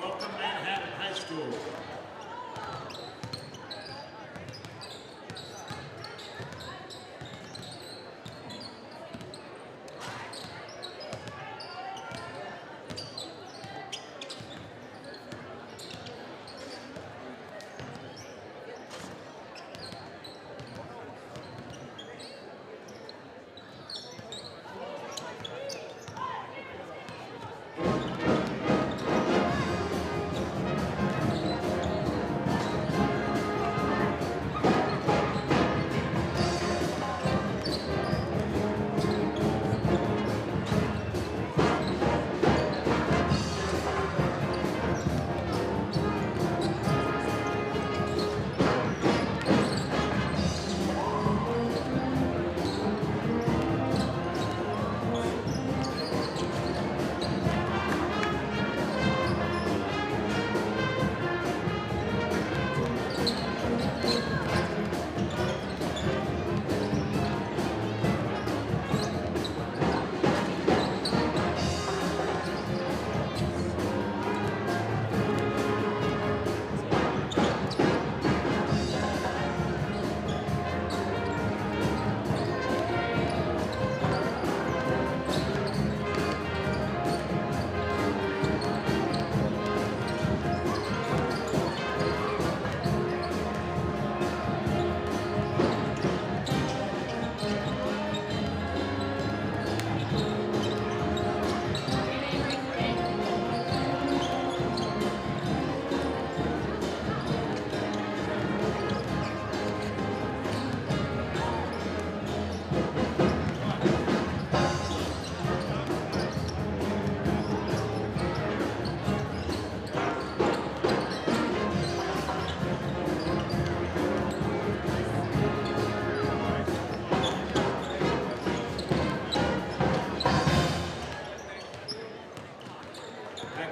Welcome Manhattan High School.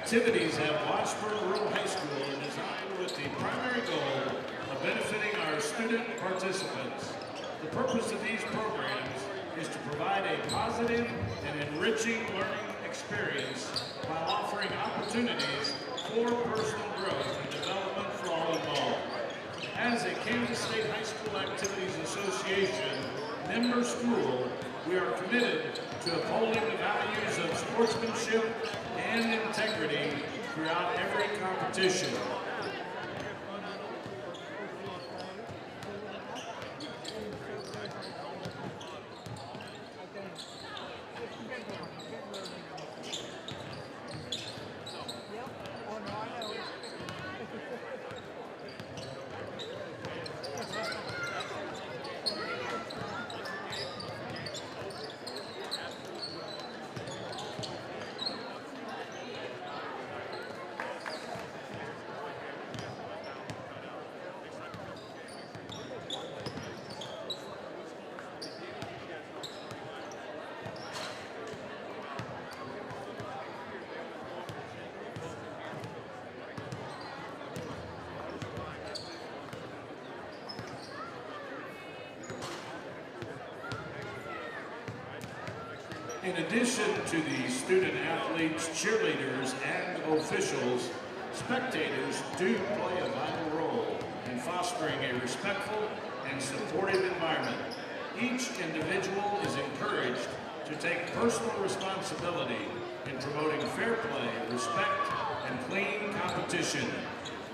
Activities at Washburn Rural High School are designed with the primary goal of benefiting our student participants. The purpose of these programs is to provide a positive and enriching learning experience while offering opportunities for personal growth and development for all involved. As a Kansas State High School Activities Association member school, we are committed to upholding the values of sportsmanship and integrity throughout every competition. In addition to the student athletes, cheerleaders, and officials, spectators do play a vital role in fostering a respectful and supportive environment. Each individual is encouraged to take personal responsibility in promoting fair play, respect, and clean competition.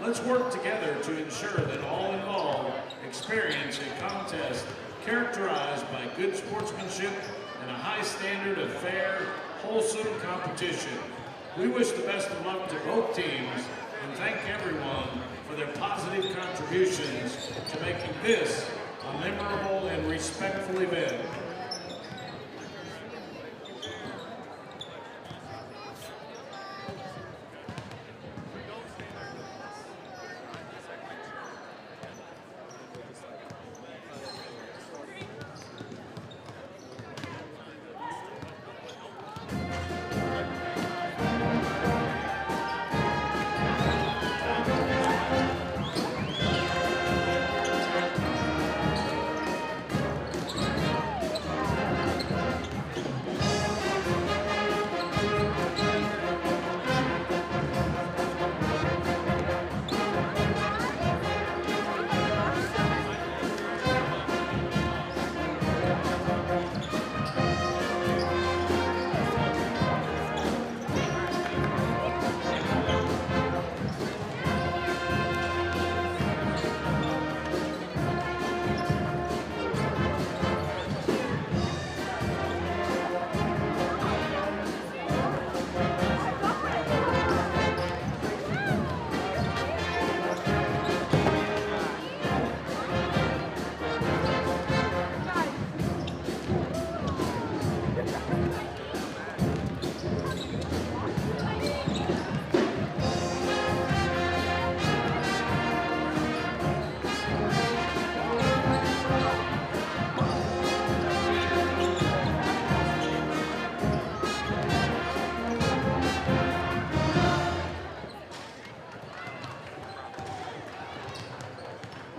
Let's work together to ensure that all involved experience a contest characterized by good sportsmanship and a high standard of fair, wholesome competition. We wish the best of luck to both teams and thank everyone for their positive contributions to making this a memorable and respectful event.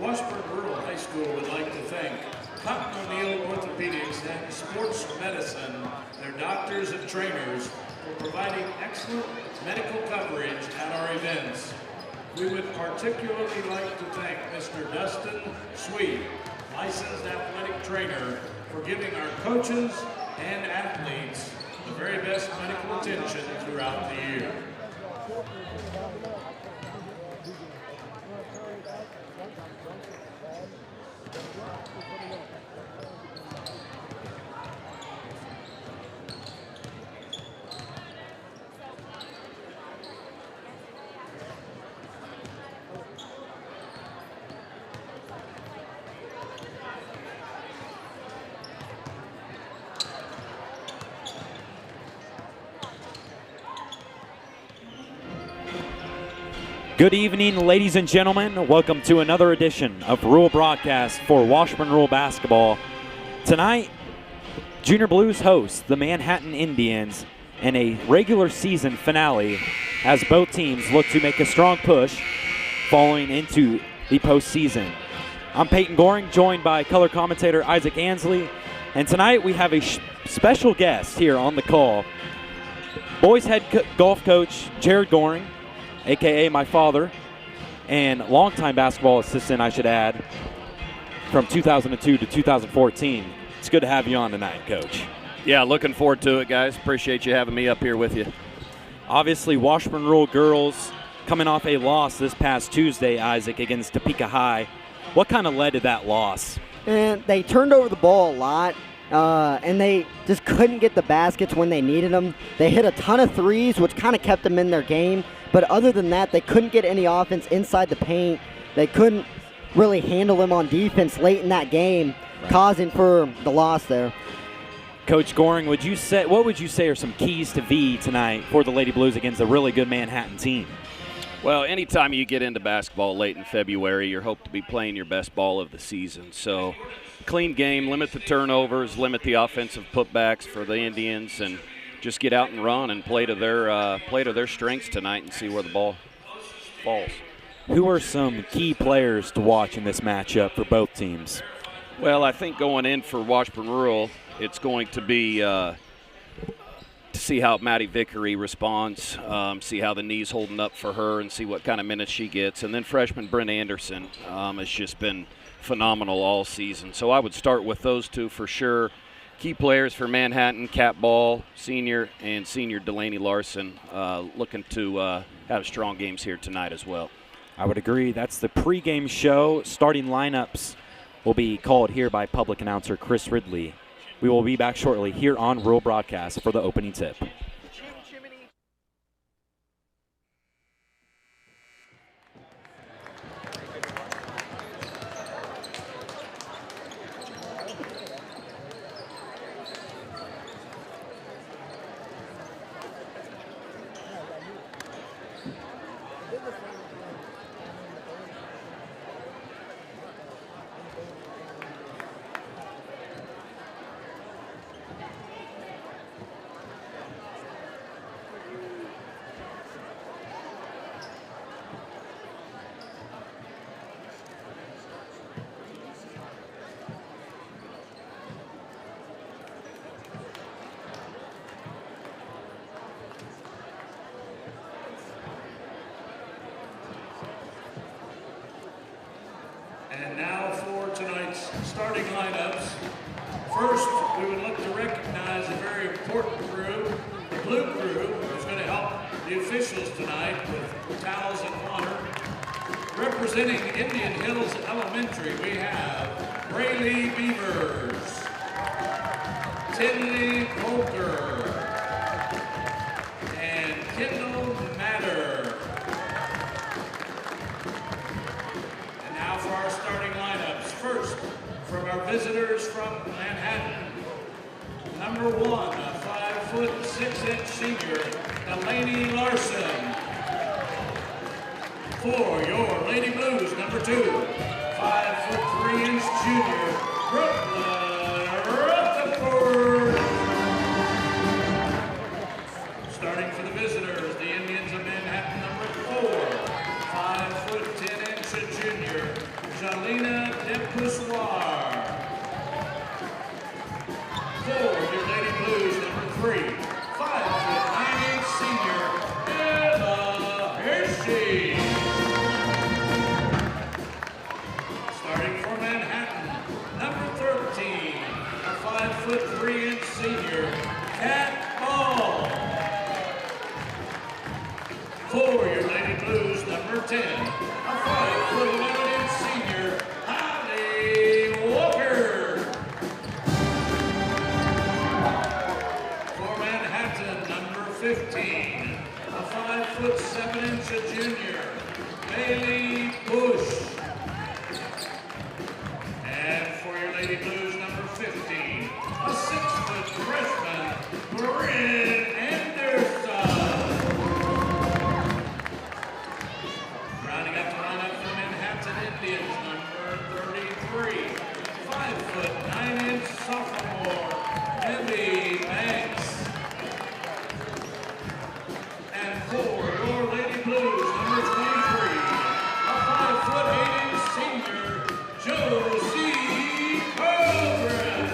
Washburn Rural High School would like to thank Cotton O'Neill Orthopedics and Sports Medicine, their doctors and trainers, for providing excellent medical coverage at our events. We would particularly like to thank Mr. Dustin Sweet, licensed athletic trainer, for giving our coaches and athletes the very best medical attention throughout the year. Good evening, ladies and gentlemen. Welcome to another edition of Rural Broadcast for Washburn Rural Basketball. Tonight, Junior Blues host the Manhattan Indians in a regular season finale as both teams look to make a strong push following into the postseason. I'm Peyton Goehring, joined by color commentator Isaac Ansley, and tonight we have a special guest here on the call. Boys head golf coach Jared Goehring, a.k.a. my father, and longtime basketball assistant, I should add, from 2002 to 2014. It's good to have you on tonight, Coach. Yeah, looking forward to it, guys. Appreciate you having me up here with you. Obviously, Washburn Rural girls coming off a loss this past Tuesday, Isaac, against Topeka High. What kind of led to that loss? And they turned over the ball a lot, and they just couldn't get the baskets when they needed them. They hit a ton of threes, which kind of kept them in their game. But other than that, they couldn't get any offense inside the paint. They couldn't really handle them on defense late in that game, causing for the loss there. Coach Goehring, what would you say are some keys to V tonight for the Lady Blues against a really good Manhattan team? Well, anytime you get into basketball late in February, you're hoped to be playing your best ball of the season. So, clean game, limit the turnovers, limit the offensive putbacks for the Indians, and just get out and run and play to their strengths tonight and see where the ball falls. Who are some key players to watch in this matchup for both teams? Well, I think going in for Washburn Rural, it's going to be to see how Maddi Bahr responds, see how the knee's holding up for her, and see what kind of minutes she gets. And then freshman Brent Anderson has just been phenomenal all season. So I would start with those two for sure. Key players for Manhattan, Cat Ball, senior, and senior Delaney Larson, looking to have strong games here tonight as well. I would agree. That's the pregame show. Starting lineups will be called here by public announcer Chris Ridley. We will be back shortly here on Rural Broadcast for the opening tip. And now for tonight's starting lineups. First, we would look to recognize a very important crew, the blue crew, who's going to help the officials tonight with towels and water. Representing Indian Hills Elementary, we have Braylee Beavers, Tinley Coulter, and Kendall Matter. And now for our starting lineups. First, from our visitors from Manhattan, number 1, a 5'6" senior, Delaney Larson. For your Lady Blues, number 2, 5'3" junior, Rutherford. Starting for the visitors, the Indians of Manhattan, number 4, 5'10" junior, Marlena Depoussoir. 4, your Lady Blues, number 3, 5'9" senior, Ella Hershey. Starting for Manhattan, number 13, a 5'3" senior, Cat Ball. 4, your Lady Blues, number 10, a 5'11" senior, Holly Walker. For Manhattan, number 15, a 5'7" junior, Bailey Bush. And for your Lady Blues, number 15, a 6' freshman, Bryn Anderson. Rounding up the lineup for Manhattan Indians, number 33, 5'9" sophomore, Abby Banks. And for your Lady Blues, number 23, a 5'8" senior, Josie Koehring.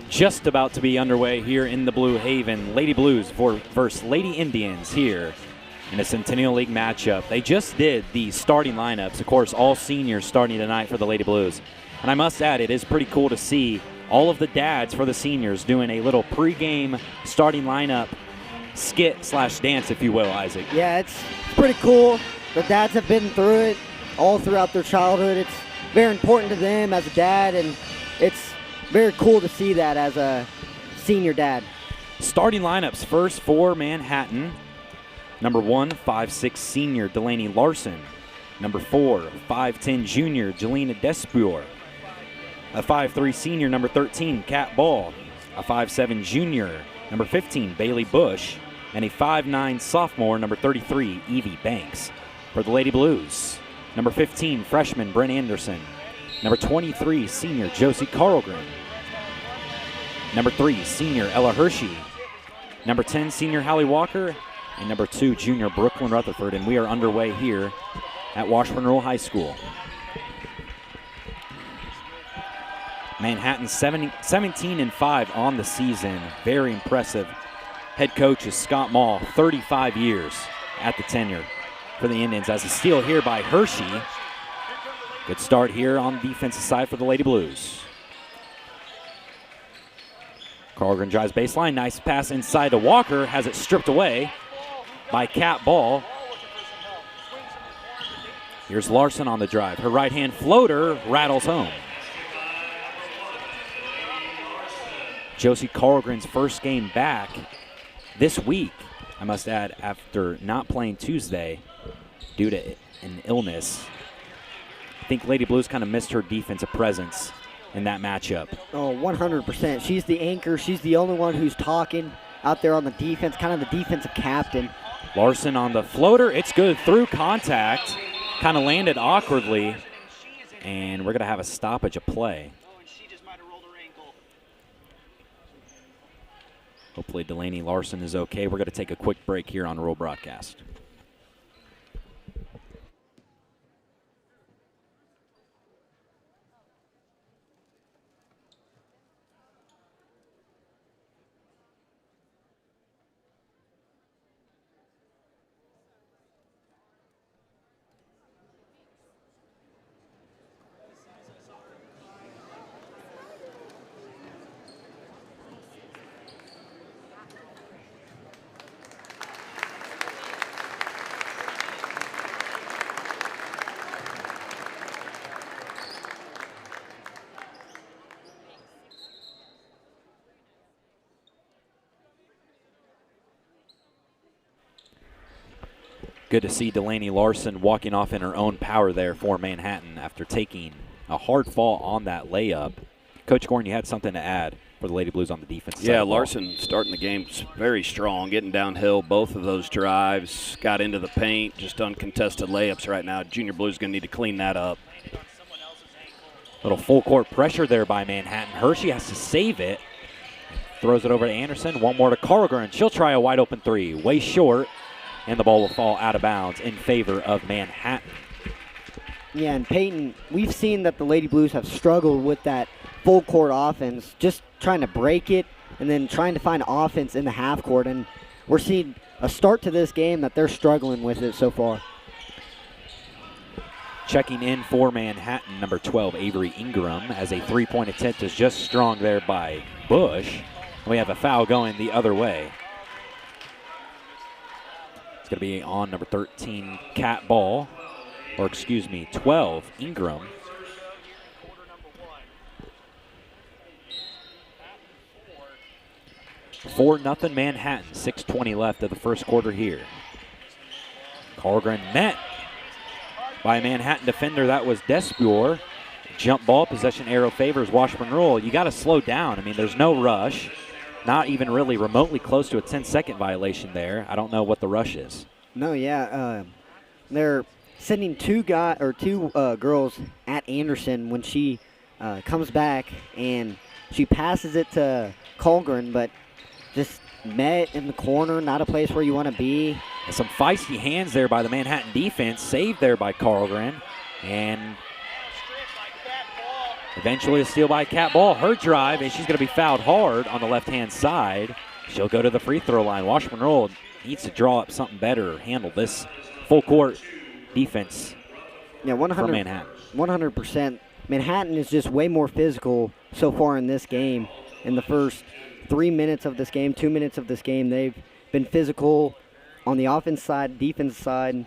Just about to be underway here in the Blue Haven. Lady Blues versus Lady Indians here in a Centennial League matchup. They just did the starting lineups. Of course, all seniors starting tonight for the Lady Blues. And I must add, it is pretty cool to see all of the dads for the seniors doing a little pregame starting lineup skit/dance, if you will, Isaac. Yeah, it's pretty cool. The dads have been through it all throughout their childhood. It's very important to them as a dad, and it's very cool to see that as a senior dad. Starting lineups first for Manhattan. Number 1, 5'6" senior Delaney Larson. Number 4, 5'10" junior Jelena Despuor. A 5'3" senior, number 13, Cat Ball. A 5'7" junior, number 15, Bailey Bush. And a 5'9" sophomore, number 33, Evie Banks. For the Lady Blues, number 15, freshman Bryn Anderson. Number 23, senior Josie Koehring. Number 3, senior Ella Hershey. Number 10, senior Hallie Walker. And number 2, junior Brooklyn Rutherford. And we are underway here at Washburn Rural High School. Manhattan 17-5 on the season. Very impressive. Head coach is Scott Mall, 35 years at the tenure for the Indians. As a steal here by Hershey. Good start here on the defensive side for the Lady Blues. Koehring drives baseline. Nice pass inside to Walker. Has it stripped away by Cat Ball. Here's Larson on the drive. Her right-hand floater rattles home. Josie Koehring's first game back this week, I must add, after not playing Tuesday due to an illness. I think Lady Blues kind of missed her defensive presence in that matchup. Oh, 100%. She's the anchor. She's the only one who's talking out there on the defense, kind of the defensive captain. Larson on the floater. It's good through contact. Kind of landed awkwardly. And we're going to have a stoppage of play. Hopefully Delaney Larson is okay. We're going to take a quick break here on Rural Broadcast. Good to see Delaney Larson walking off in her own power there for Manhattan after taking a hard fall on that layup. Coach Goehring, you had something to add for the Lady Blues on the defense side. Yeah, Larson starting the game very strong, getting downhill both of those drives, got into the paint, just uncontested layups right now. Junior Blues going to need to clean that up. Little full court pressure there by Manhattan. Hershey has to save it. Throws it over to Anderson. One more to Koehring. She'll try a wide open three. Way short, and the ball will fall out of bounds in favor of Manhattan. Yeah, and Peyton, we've seen that the Lady Blues have struggled with that full court offense, just trying to break it and then trying to find offense in the half court. And we're seeing a start to this game that they're struggling with it so far. Checking in for Manhattan, number 12, Avery Ingram, as a three-point attempt is just strong there by Bush. We have a foul going the other way. It's going to be on number 13, Cat Ball, or excuse me, 12, Ingram. Four nothing Manhattan, 6:20 left of the first quarter here. Koehring met by a Manhattan defender. That was Desbuor. Jump ball, possession arrow favors Washburn Rural. You got to slow down. I mean, there's no rush. Not even really remotely close to a 10-second violation there. I don't know what the rush is. No, yeah. They're sending two girls at Anderson when she comes back, and she passes it to Koehring, but just met in the corner, not a place where you want to be. Some feisty hands there by the Manhattan defense, saved there by Koehring, and eventually a steal by Cat Ball. Her drive, and she's going to be fouled hard on the left-hand side. She'll go to the free throw line. Washburn Rural needs to draw up something better, handle this full-court defense for Manhattan. 100%. Manhattan is just way more physical so far in this game. In the first 3 minutes of this game, 2 minutes of this game, they've been physical on the offense side, defense side.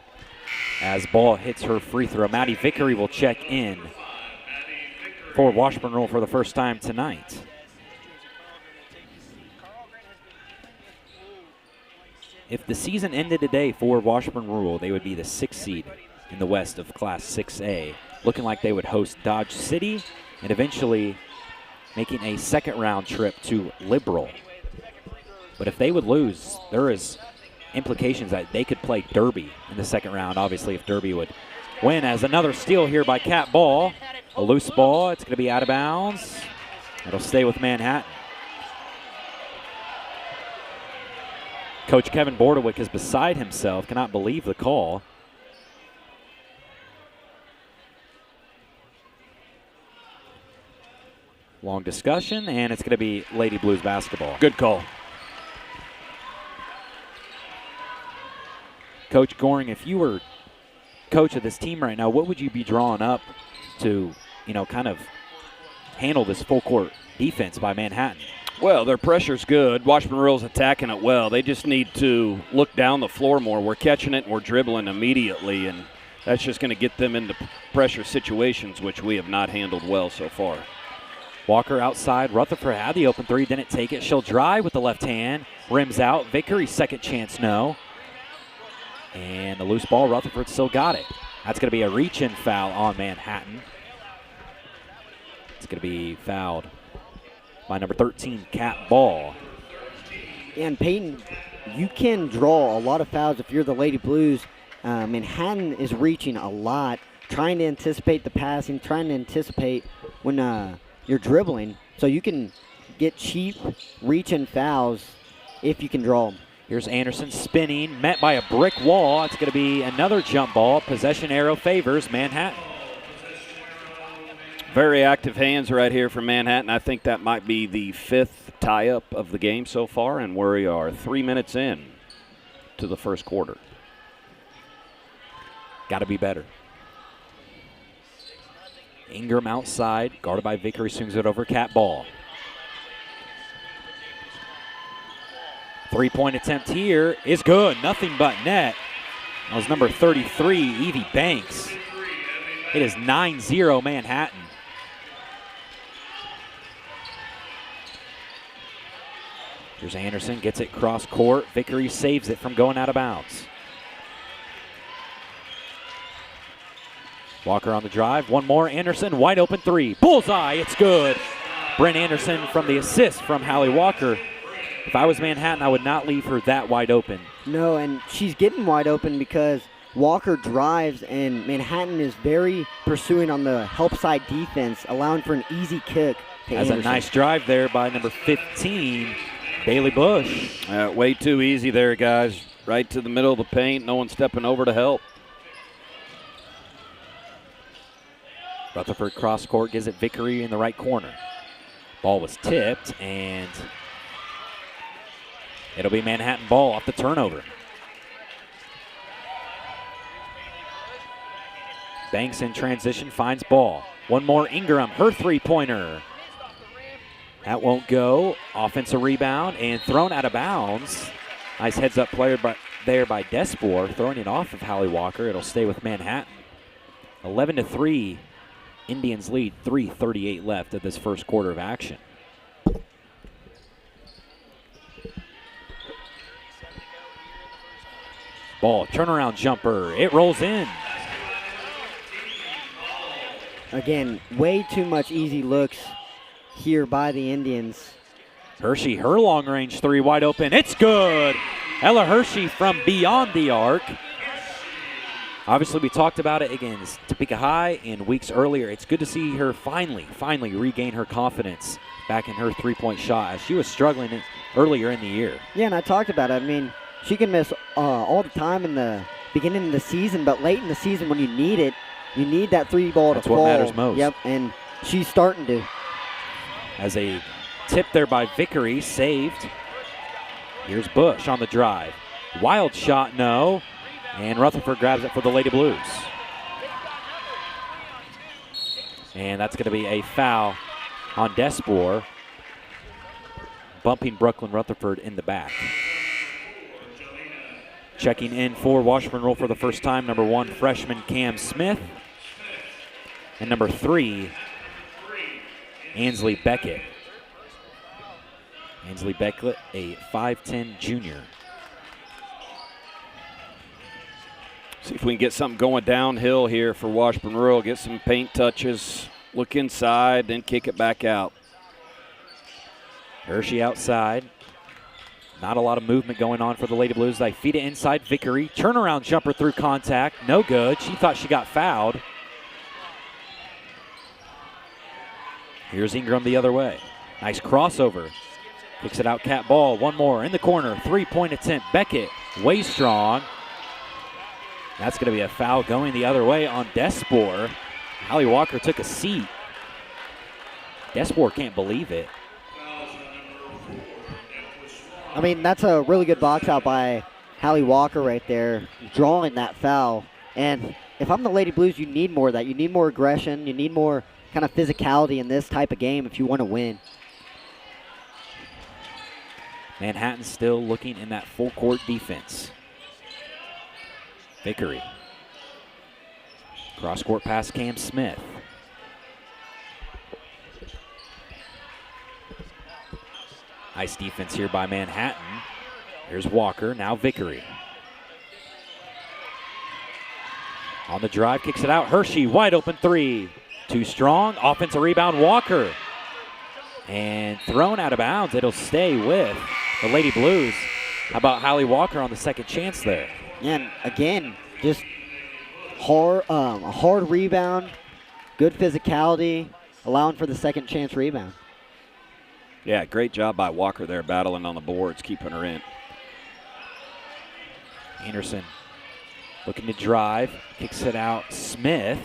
As Ball hits her free throw, Maddi Bahr will check in for Washburn Rural for the first time tonight. If the season ended today for Washburn Rural, they would be the 6th seed in the West of Class 6A, looking like they would host Dodge City and eventually making a second-round trip to Liberal. But if they would lose, there is implications that they could play Derby in the second round, obviously, if Derby would win. As another steal here by Cat Ball. A loose ball. It's going to be out of bounds. It'll stay with Manhattan. Coach Kevin Bordewick is beside himself, cannot believe the call. Long discussion, and it's going to be Lady Blues basketball. Good call. Coach Goehring, if you were coach of this team right now, what would you be drawing up to, kind of handle this full court defense by Manhattan? Well, their pressure's good. Washburn Rural's attacking it well. They just need to look down the floor more. We're catching it and we're dribbling immediately, and that's just going to get them into pressure situations, which we have not handled well so far. Walker outside. Rutherford had the open three, didn't take it. She'll drive with the left hand. Rims out. Vickery, second chance, no. And the loose ball, Rutherford still got it. That's going to be a reach-in foul on Manhattan. It's going to be fouled by number 13, Cat Ball. And Peyton, you can draw a lot of fouls if you're the Lady Blues. Manhattan is reaching a lot, trying to anticipate the passing, trying to anticipate when you're dribbling. So you can get cheap reach-in fouls if you can draw them. Here's Anderson spinning, met by a brick wall. It's going to be another jump ball. Possession arrow favors Manhattan. Very active hands right here for Manhattan. I think that might be the 5th tie-up of the game so far, and we are 3 minutes in to the first quarter. Got to be better. Ingram outside, guarded by Vickery, swings it over Cat Ball. Three-point attempt here is good. Nothing but net. That was number 33, Evie Banks. It is 9-0 Manhattan. Here's Anderson, gets it cross court. Vickery saves it from going out of bounds. Walker on the drive. One more. Anderson, wide open three. Bullseye. It's good. Brent Anderson from the assist from Hallie Walker. If I was Manhattan, I would not leave her that wide open. No, and she's getting wide open because Walker drives, and Manhattan is very pursuing on the help side defense, allowing for an easy kick to That's Anderson. a nice drive there by number 15, Bailey Bush. Way too easy there, guys. Right to the middle of the paint. No one stepping over to help. Rutherford cross court gives it Vickery in the right corner. Ball was tipped, and it'll be Manhattan ball off the turnover. Banks in transition, finds ball. One more Ingram, her three-pointer. That won't go. Offensive rebound and thrown out of bounds. Nice heads-up player there by Despour, throwing it off of Hallie Walker. It'll stay with Manhattan. 11-3, Indians lead, 3:38 left of this first quarter of action. Ball, turnaround jumper, it rolls in. Again, way too much easy looks here by the Indians. Hershey, her long-range three wide open. It's good. Ella Hershey from beyond the arc. Obviously, we talked about it against Topeka High and weeks earlier. It's good to see her finally regain her confidence back in her three-point shot as she was struggling earlier in the year. Yeah, and I talked about it. I mean, she can miss all the time in the beginning of the season, but late in the season when you need it, you need that three ball to fall. That's what matters most. Yep, and she's starting to. As a tip there by Vickery, saved. Here's Bush on the drive. Wild shot, no. And Rutherford grabs it for the Lady Blues. And that's going to be a foul on Despour, bumping Brooklyn Rutherford in the back. Checking in for Washburn Rural for the first time, number 1, freshman Cam Smith. And number 3, Ansley Beckett. Ansley Beckett, a 5'10 junior. See if we can get something going downhill here for Washburn Rural. Get some paint touches, look inside, then kick it back out. Hershey outside. Not a lot of movement going on for the Lady Blues. They feed it inside. Vickery. Turnaround jumper through contact. No good. She thought she got fouled. Here's Ingram the other way. Nice crossover. Kicks it out, Cat Ball. One more in the corner. Three-point attempt. Beckett, way strong. That's going to be a foul going the other way on Despour. Hallie Walker took a seat. Despour can't believe it. I mean, that's a really good box out by Hallie Walker right there, drawing that foul. And if I'm the Lady Blues, you need more of that. You need more aggression. You need more kind of physicality in this type of game if you want to win. Manhattan still looking in that full court defense. Vickery. Cross court pass Cam Smith. Nice defense here by Manhattan. Here's Walker, now Vickery. On the drive, kicks it out. Hershey, wide open three. Too strong, offensive rebound, Walker. And thrown out of bounds. It'll stay with the Lady Blues. How about Hallie Walker on the second chance there? And again, just a hard rebound, good physicality, allowing for the second chance rebound. Yeah, great job by Walker there, battling on the boards, keeping her in. Anderson looking to drive, kicks it out. Smith.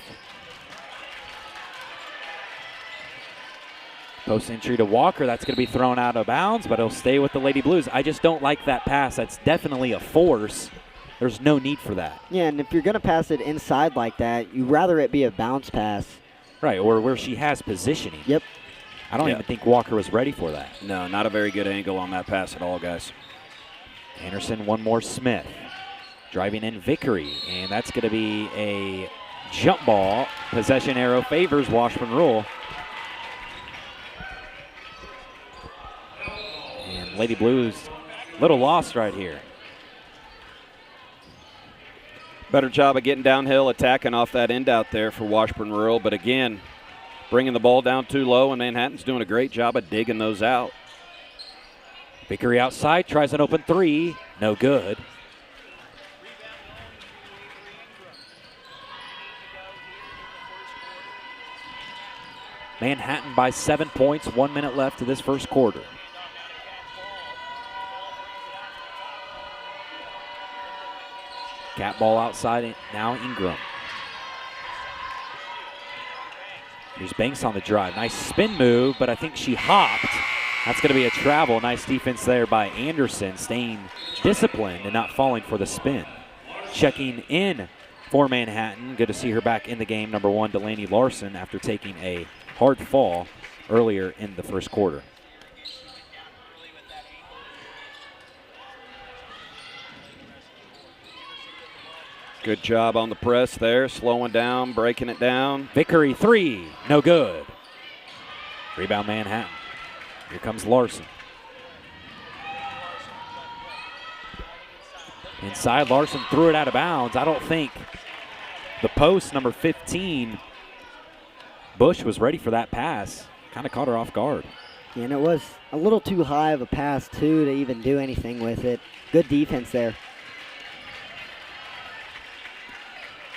Post entry to Walker. That's going to be thrown out of bounds, but it'll stay with the Lady Blues. I just don't like that pass. That's definitely a force. There's no need for that. Yeah, and if you're going to pass it inside like that, you'd rather it be a bounce pass. Right, or where she has positioning. Yep. I don't even think Walker was ready for that. No, not a very good angle on that pass at all, guys. Anderson, one more Smith. Driving in Vickery, and that's going to be a jump ball. Possession arrow favors Washburn Rural. And Lady Blues, little lost right here. Better job of getting downhill, attacking off that end out there for Washburn Rural. But again, bringing the ball down too low, and Manhattan's doing a great job of digging those out. Vickery outside, tries an open three. No good. Manhattan by 7 points, 1 minute left of this first quarter. Cat ball outside, now Ingram. Here's Banks on the drive. Nice spin move, but I think she hopped. That's going to be a travel. Nice defense there by Anderson, staying disciplined and not falling for the spin. Checking in for Manhattan. Good to see her back in the game. Number 1, Delaney Larson, after taking a hard fall earlier in the first quarter. Good job on the press there, slowing down, breaking it down. Vickery three, no good. Rebound Manhattan. Here comes Larson. Inside, Larson threw it out of bounds. I don't think the post, number 15, Bush, was ready for that pass. Kind of caught her off guard. Yeah, and it was a little too high of a pass, too, to even do anything with it. Good defense there.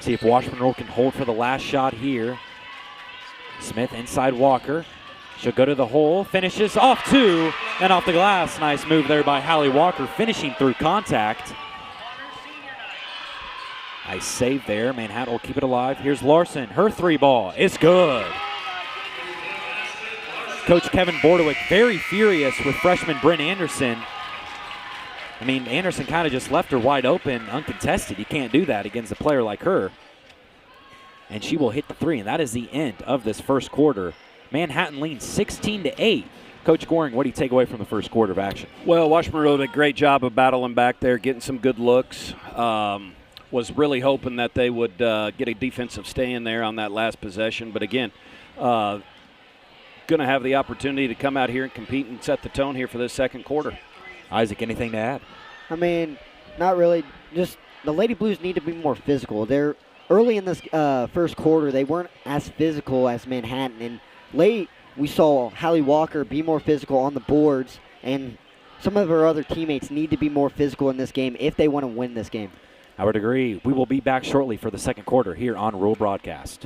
See if Washburn Rural can hold for the last shot here. Smith inside Walker. She'll go to the hole, finishes off 2 and off the glass. Nice move there by Hallie Walker, finishing through contact. Nice save there. Manhattan will keep it alive. Here's Larson. Her 3 ball is good. Coach Kevin Bordewick very furious with freshman Bryn Anderson. I mean, Anderson kind of just left her wide open, uncontested. You can't do that against a player like her. And she will hit the 3, and that is the end of this first quarter. Manhattan leads 16-8. Coach Goehring, what do you take away from the first quarter of action? Well, Washburn Rural did a great job of battling back there, getting some good looks. Was really hoping that they would get a defensive stay in there on that last possession. But again, going to have the opportunity to come out here and compete and set the tone here for this second quarter. Isaac, anything to add? I mean, not really. Just the Lady Blues need to be more physical. They're early in this first quarter, they weren't as physical as Manhattan. And late, we saw Hallie Walker be more physical on the boards, and some of her other teammates need to be more physical in this game if they want to win this game. I would agree. We will be back shortly for the second quarter here on Rural Broadcast.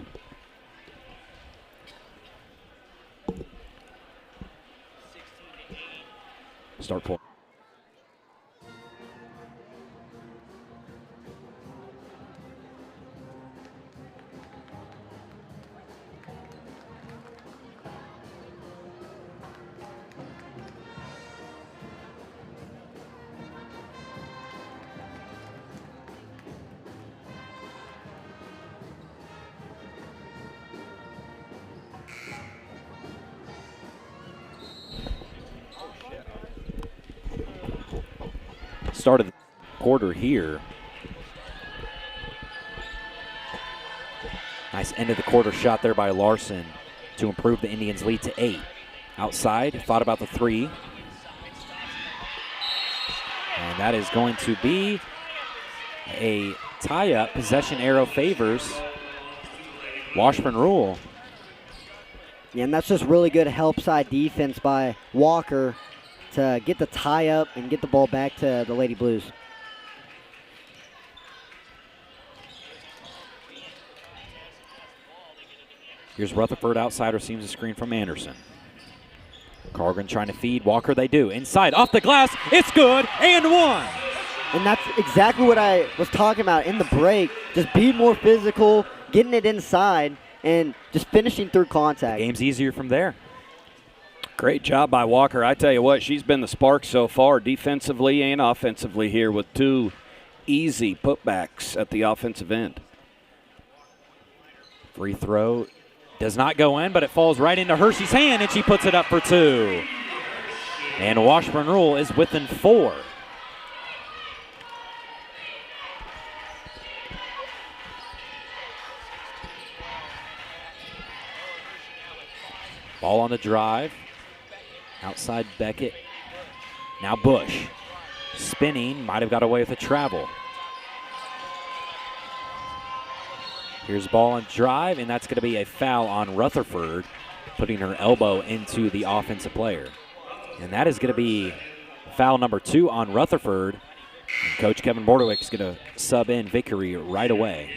Start point. Start of the quarter here. Nice end of the quarter shot there by Larson to improve the Indians' lead to 8. Outside, thought about the 3. And that is going to be a tie-up. Possession arrow favors Washburn Rural. Yeah, and that's just really good help side defense by Walker to get the tie up and get the ball back to the Lady Blues. Here's Rutherford outside, receives a screen from Anderson. Cargren trying to feed Walker, they do. Inside, off the glass, it's good, and 1. And that's exactly what I was talking about in the break. Just be more physical, getting it inside, and just finishing through contact. Game's easier from there. Great job by Walker. I tell you what, she's been the spark so far defensively and offensively here with 2 easy putbacks at the offensive end. Free throw does not go in, but it falls right into Hershey's hand, and she puts it up for 2. And Washburn Rural is within 4. Ball on the drive. Outside Beckett. Now Bush. Spinning. Might have got away with a travel. Here's the ball and drive, and that's going to be a foul on Rutherford, putting her elbow into the offensive player. And that is going to be foul number 2 on Rutherford. And Coach Kevin Bordewick is going to sub in Vickery right away.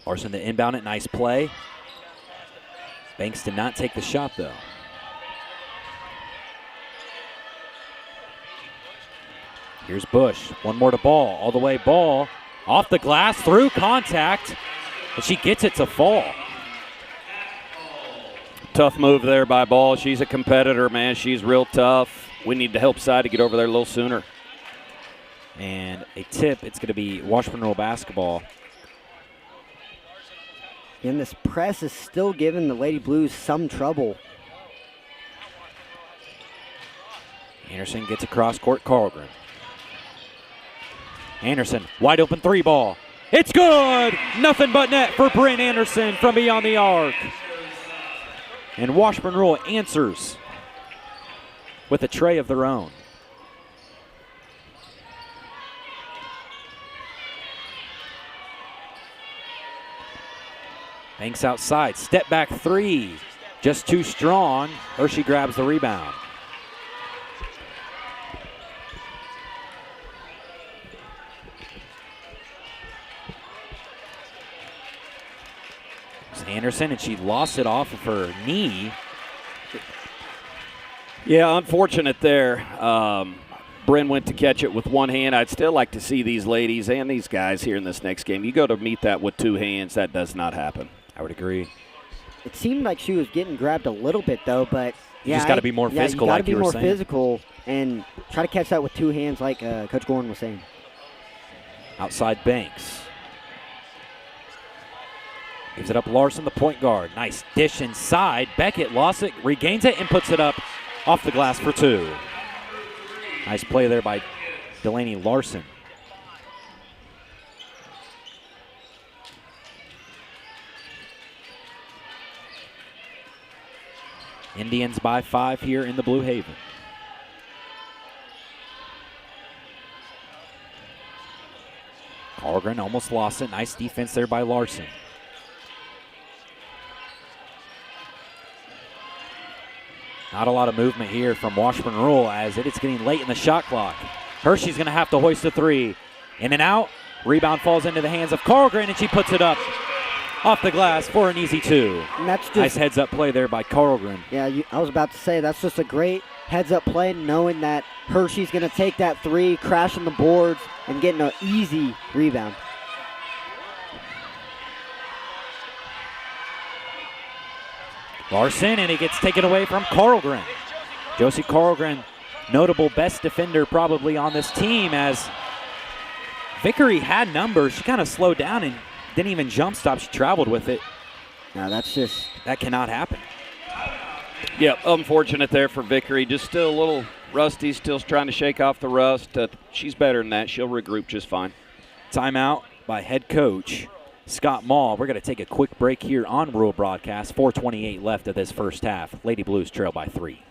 Larson to inbound it, nice play. Banks did not take the shot though. Here's Bush, one more to Ball, all the way Ball, off the glass, through contact, and she gets it to fall. Tough move there by Ball. She's a competitor, man. She's real tough. We need to help side to get over there a little sooner. And a tip, it's going to be Washburn Rural basketball. And this press is still giving the Lady Blues some trouble. Anderson gets across court, Carlgren. Anderson, wide open 3 ball. It's good! Nothing but net for Bryn Anderson from beyond the arc. And Washburn Rural answers with a tray of their own. Banks outside, step back 3, just too strong. Hershey grabs the rebound. Anderson, and she lost it off of her knee. Yeah, unfortunate there. Bryn went to catch it with one hand. I'd still like to see these ladies and these guys here in this next game. You go to meet that with 2 hands, that does not happen. I would agree. It seemed like she was getting grabbed a little bit though, but you just got to be more physical, like you were saying. You got to be more physical and try to catch that with 2 hands, like Coach Goehring was saying. Outside Banks. Gives it up Larson, the point guard. Nice dish inside. Beckett lost it, regains it, and puts it up off the glass for 2. Nice play there by Delaney Larson. Indians by 5 here in the Blue Haven. Carlgren almost lost it. Nice defense there by Larson. Not a lot of movement here from Washburn Rural as it is getting late in the shot clock. Hershey's going to have to hoist a 3. In and out. Rebound falls into the hands of Carlgren, and she puts it up off the glass for an easy 2. And that's just nice heads-up play there by Carlgren. Yeah, I was about to say that's just a great heads-up play, knowing that Hershey's going to take that 3, crashing the boards, and getting an easy rebound. Larson, and it gets taken away from Carlgren. Josie Carlgren, notable best defender probably on this team, as Vickery had numbers. She kind of slowed down and didn't even jump stop. She traveled with it. Now that cannot happen. Yeah, unfortunate there for Vickery. Just still a little rusty, still trying to shake off the rust. She's better than that. She'll regroup just fine. Timeout by head coach Scott Mall. We're going to take a quick break here on Rural Broadcast. 4:28 left of this first half. Lady Blues trail by 3.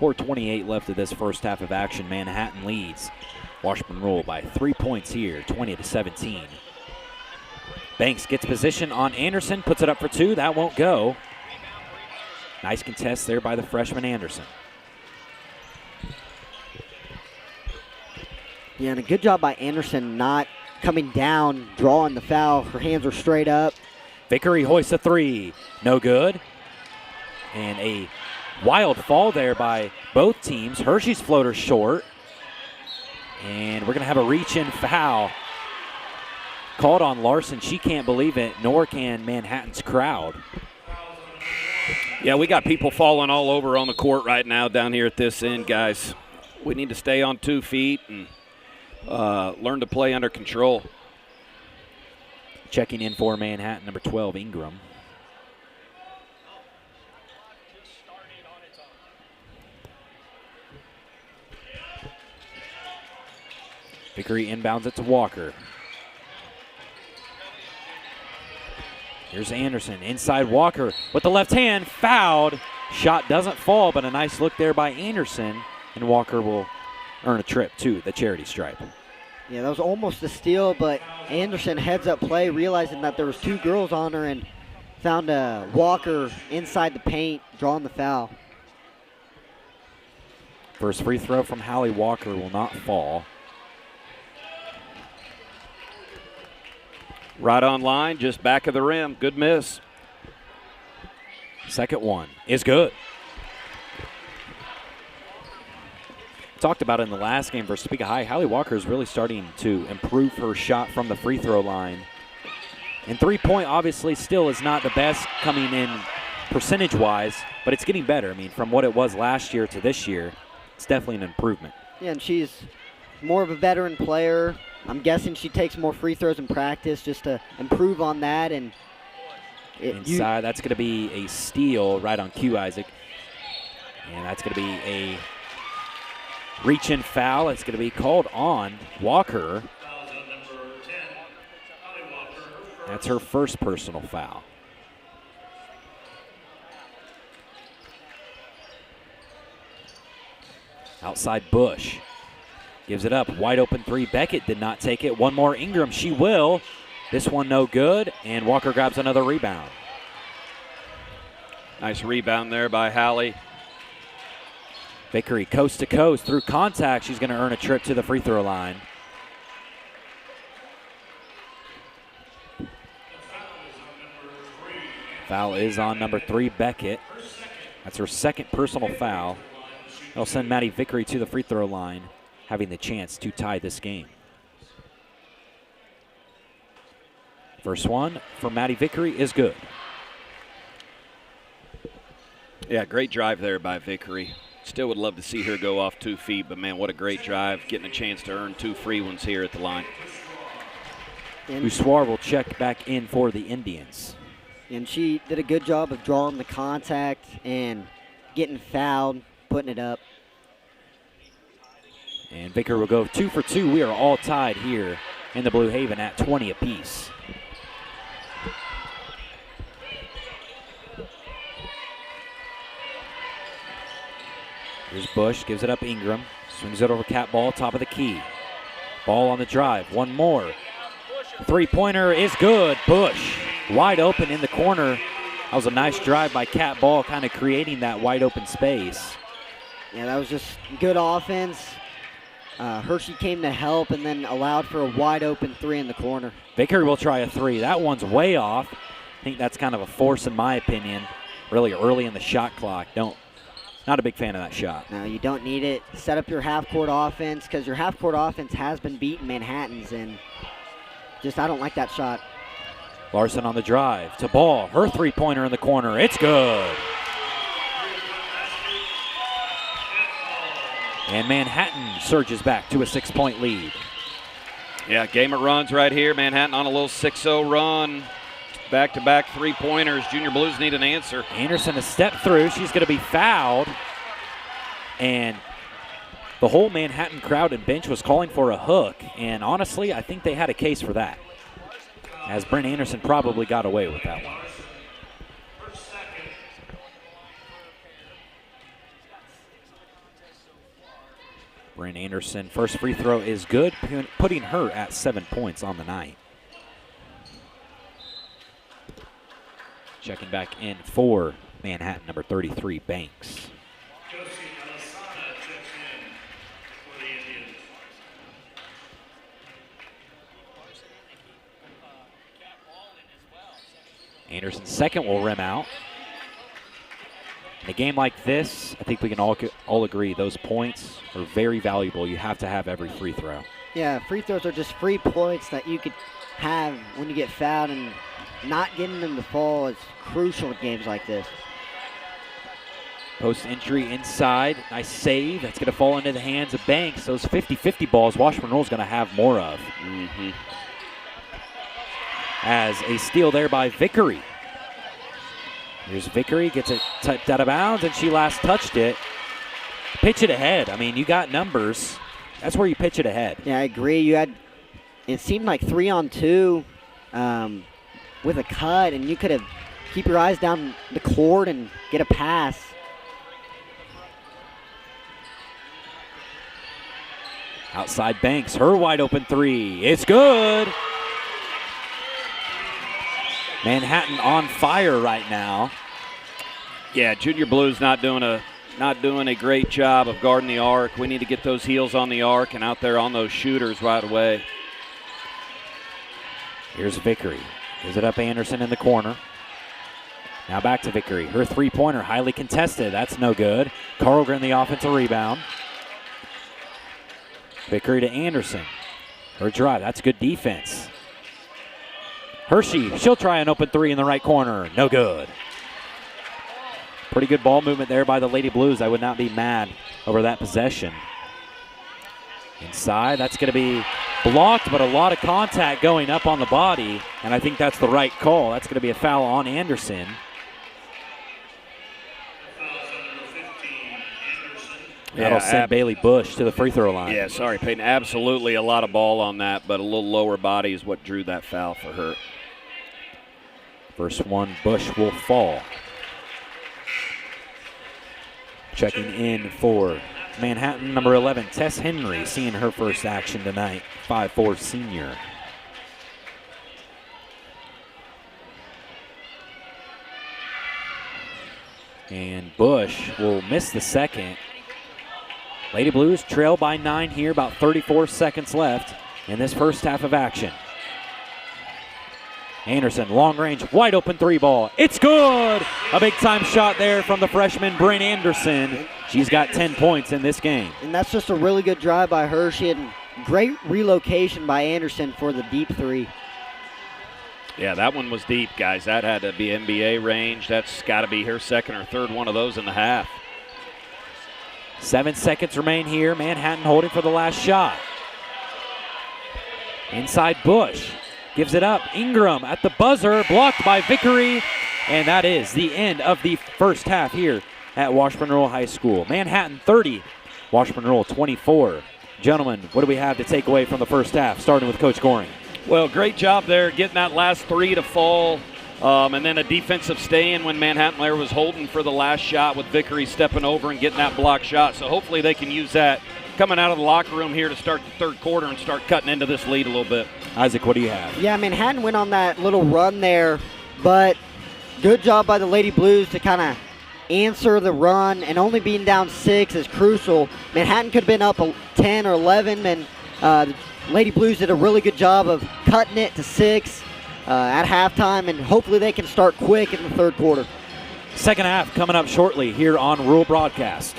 .28 left of this first half of action. Manhattan leads Washburn Rural by 3 points here, 20-17. Banks gets position on Anderson, puts it up for 2. That won't go. Nice contest there by the freshman Anderson. Yeah, and a good job by Anderson not coming down, drawing the foul. Her hands are straight up. Vickery hoists a 3. No good. And a wild fall there by both teams. Hershey's floater short. And we're going to have a reach-in foul called on Larson. She can't believe it, nor can Manhattan's crowd. Yeah, we got people falling all over on the court right now down here at this end, guys. We need to stay on 2 feet and learn to play under control. Checking in for Manhattan, number 12, Ingram. Vickery inbounds it to Walker. Here's Anderson, inside Walker with the left hand, fouled. Shot doesn't fall, but a nice look there by Anderson, and Walker will earn a trip to the charity stripe. Yeah, that was almost a steal, but Anderson heads up play, realizing that there was 2 girls on her, and found Walker inside the paint, drawing the foul. First free throw from Hallie Walker will not fall. Right on line, just back of the rim. Good miss. Second one is good. Talked about in the last game versus Topeka High, Hallie Walker is really starting to improve her shot from the free throw line. And three-point obviously still is not the best coming in percentage-wise, but it's getting better. I mean, from what it was last year to this year, it's definitely an improvement. Yeah, and she's more of a veteran player. I'm guessing she takes more free throws in practice just to improve on that. And inside, that's going to be a steal right on cue, Isaac. And that's going to be a reach-in foul. It's going to be called on Walker. That's her first personal foul. Outside Bush. Gives it up. Wide open 3. Beckett did not take it. One more Ingram. She will. This one no good. And Walker grabs another rebound. Nice rebound there by Hallie. Vickery coast to coast through contact. She's going to earn a trip to the free throw line. Foul is on number 3, Beckett. That's her second personal foul. That'll send Maddi Vickery to the free throw line, having the chance to tie this game. First one for Maddi Vickery is good. Yeah, great drive there by Vickery. Still would love to see her go off 2 feet, but man, what a great drive. Getting a chance to earn 2 free ones here at the line. Boussoir will check back in for the Indians. And she did a good job of drawing the contact and getting fouled, putting it up. And Vickery will go 2 for 2. We are all tied here in the Blue Haven at 20 apiece. Here's Bush, gives it up Ingram. Swings it over Cat Ball, top of the key. Ball on the drive, one more. Three-pointer is good. Bush wide open in the corner. That was a nice drive by Cat Ball, kind of creating that wide open space. Yeah, that was just good offense. Hershey came to help and then allowed for a wide open 3 in the corner. Vickery will try a 3. That one's way off. I think that's kind of a force in my opinion. Really early in the shot clock. Not a big fan of that shot. No, you don't need it. Set up your half-court offense because your half-court offense has been beating Manhattan's, and just I don't like that shot. Larson on the drive to Ball. Her three-pointer in the corner. It's good. And Manhattan surges back to a 6-point lead. Yeah, game of runs right here. Manhattan on a little 6-0 run. Back-to-back three-pointers. Junior Blues need an answer. Anderson has stepped through. She's going to be fouled. And the whole Manhattan crowd and bench was calling for a hook. And honestly, I think they had a case for that, as Brent Anderson probably got away with that one. Brent Anderson, first free throw is good, putting her at 7 points on the night. Checking back in for Manhattan, number 33, Banks. Anderson's second will rim out. In a game like this, I think we can all agree those points are very valuable. You have to have every free throw. Yeah, free throws are just free points that you could have when you get fouled, and not getting them to fall is crucial in games like this. Post entry inside. Nice save. That's going to fall into the hands of Banks. Those 50-50 balls Washburn Rural is going to have more of. As a steal there by Vickery. Here's Vickery, gets it tipped out of bounds, and she last touched it. Pitch it ahead. I mean, you got numbers. That's where you pitch it ahead. Yeah, I agree. You had, it seemed like 3-on-2 with a cut, and you could have keep your eyes down the court and get a pass. Outside Banks, her wide open three. It's good. Manhattan on fire right now. Yeah, Junior Blues not doing a great job of guarding the arc. We need to get those heels on the arc and out there on those shooters right away. Here's Vickery. Gives it up Anderson in the corner. Now back to Vickery. Her three-pointer highly contested. That's no good. Carlgren the offensive rebound. Vickery to Anderson. Her drive. That's good defense. Hershey, she'll try an open three in the right corner. No good. Pretty good ball movement there by the Lady Blues. I would not be mad over that possession. Inside, that's going to be blocked, but a lot of contact going up on the body, and I think that's the right call. That's going to be a foul on Anderson. That'll send Bailey Bush to the free throw line. Yeah, sorry, Peyton. Absolutely a lot of ball on that, but a little lower body is what drew that foul for her. First one, Bush will fall. Checking in for Manhattan, number 11, Tess Henry, seeing her first action tonight, 5'4" senior. And Bush will miss the second. Lady Blues trail by 9 here, about 34 seconds left in this first half of action. Anderson, long range, wide open three ball. It's good! A big time shot there from the freshman Bryn Anderson. She's got 10 points in this game. And that's just a really good drive by her. She had great relocation by Anderson for the deep three. Yeah, that one was deep, guys. That had to be NBA range. That's got to be her second or third one of those in the half. 7 seconds remain here. Manhattan holding for the last shot. Inside Bush. Gives it up. Ingram at the buzzer. Blocked by Vickery. And that is the end of the first half here at Washburn Rural High School. Manhattan 30. Washburn Rural 24. Gentlemen, what do we have to take away from the first half, starting with Coach Goehring? Well, great job there getting that last three to fall. And then a defensive stay-in when Manhattan there was holding for the last shot with Vickery stepping over and getting that block shot. So hopefully they can use that coming out of the locker room here to start the third quarter and start cutting into this lead a little bit. Isaac, what do you have? Yeah, Manhattan went on that little run there, but good job by the Lady Blues to kind of answer the run, and only being down 6 is crucial. Manhattan could have been up 10 or 11, and the Lady Blues did a really good job of cutting it to 6 at halftime, and hopefully they can start quick in the third quarter. Second half coming up shortly here on Rural Broadcast.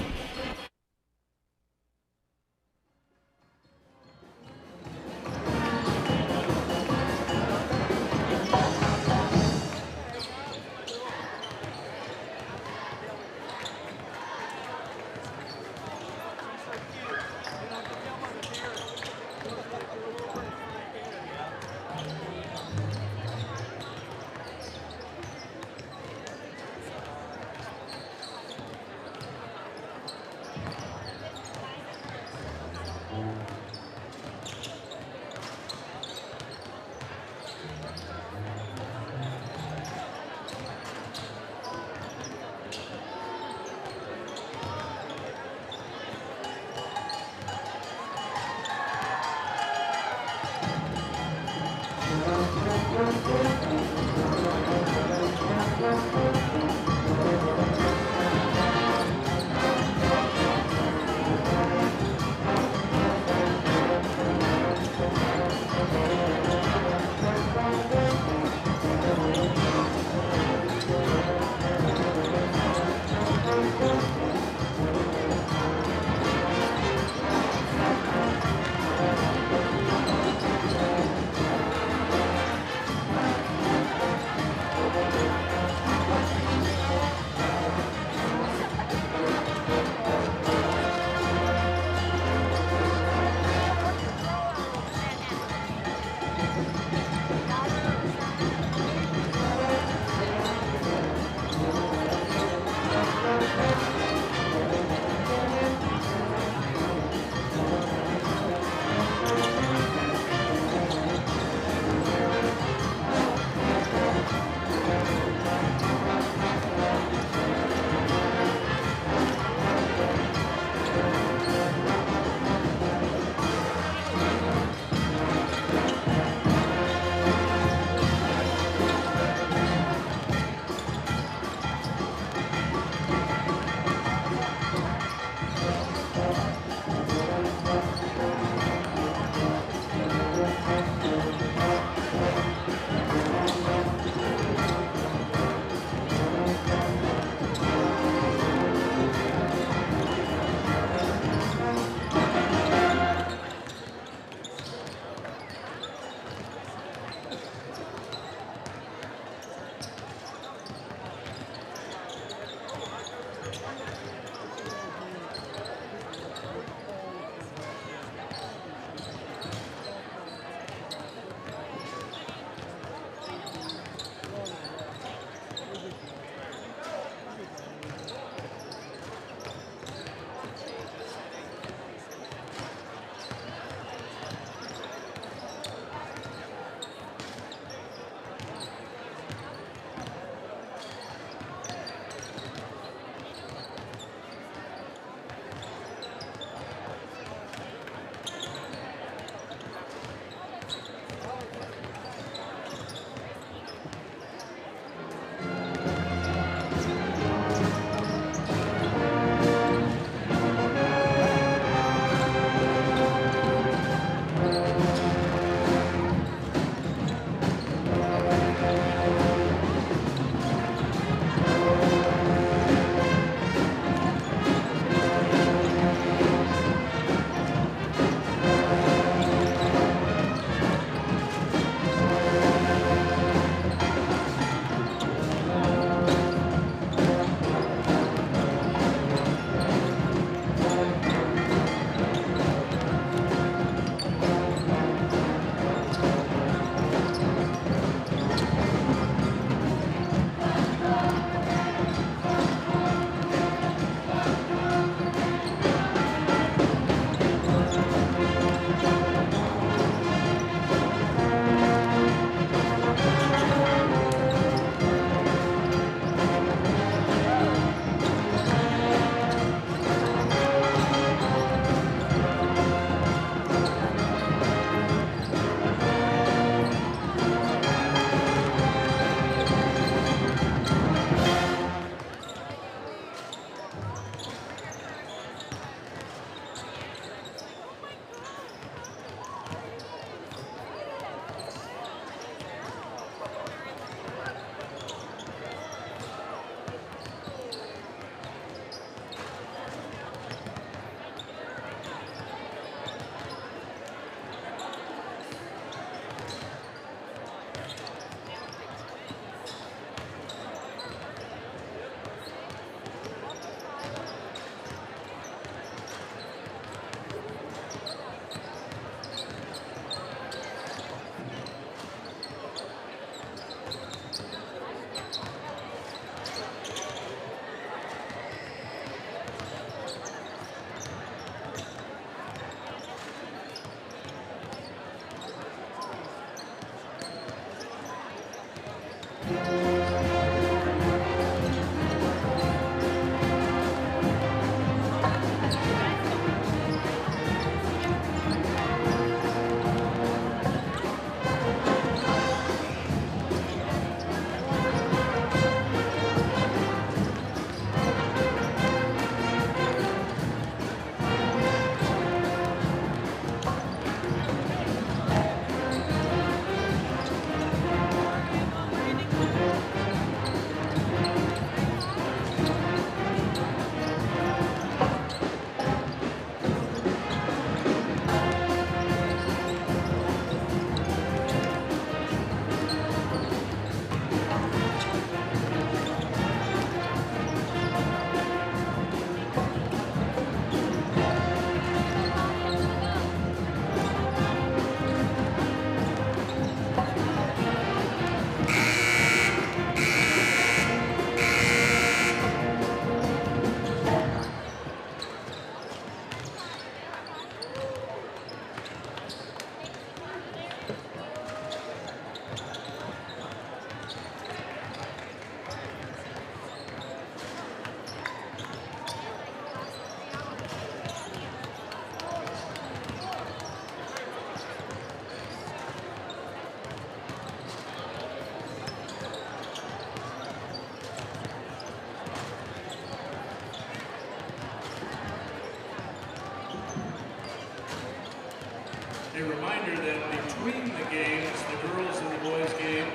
A reminder that between the games, the girls and the boys game,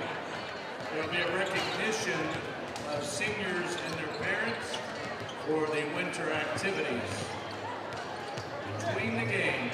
there will be a recognition of seniors and their parents for the winter activities. Between the games.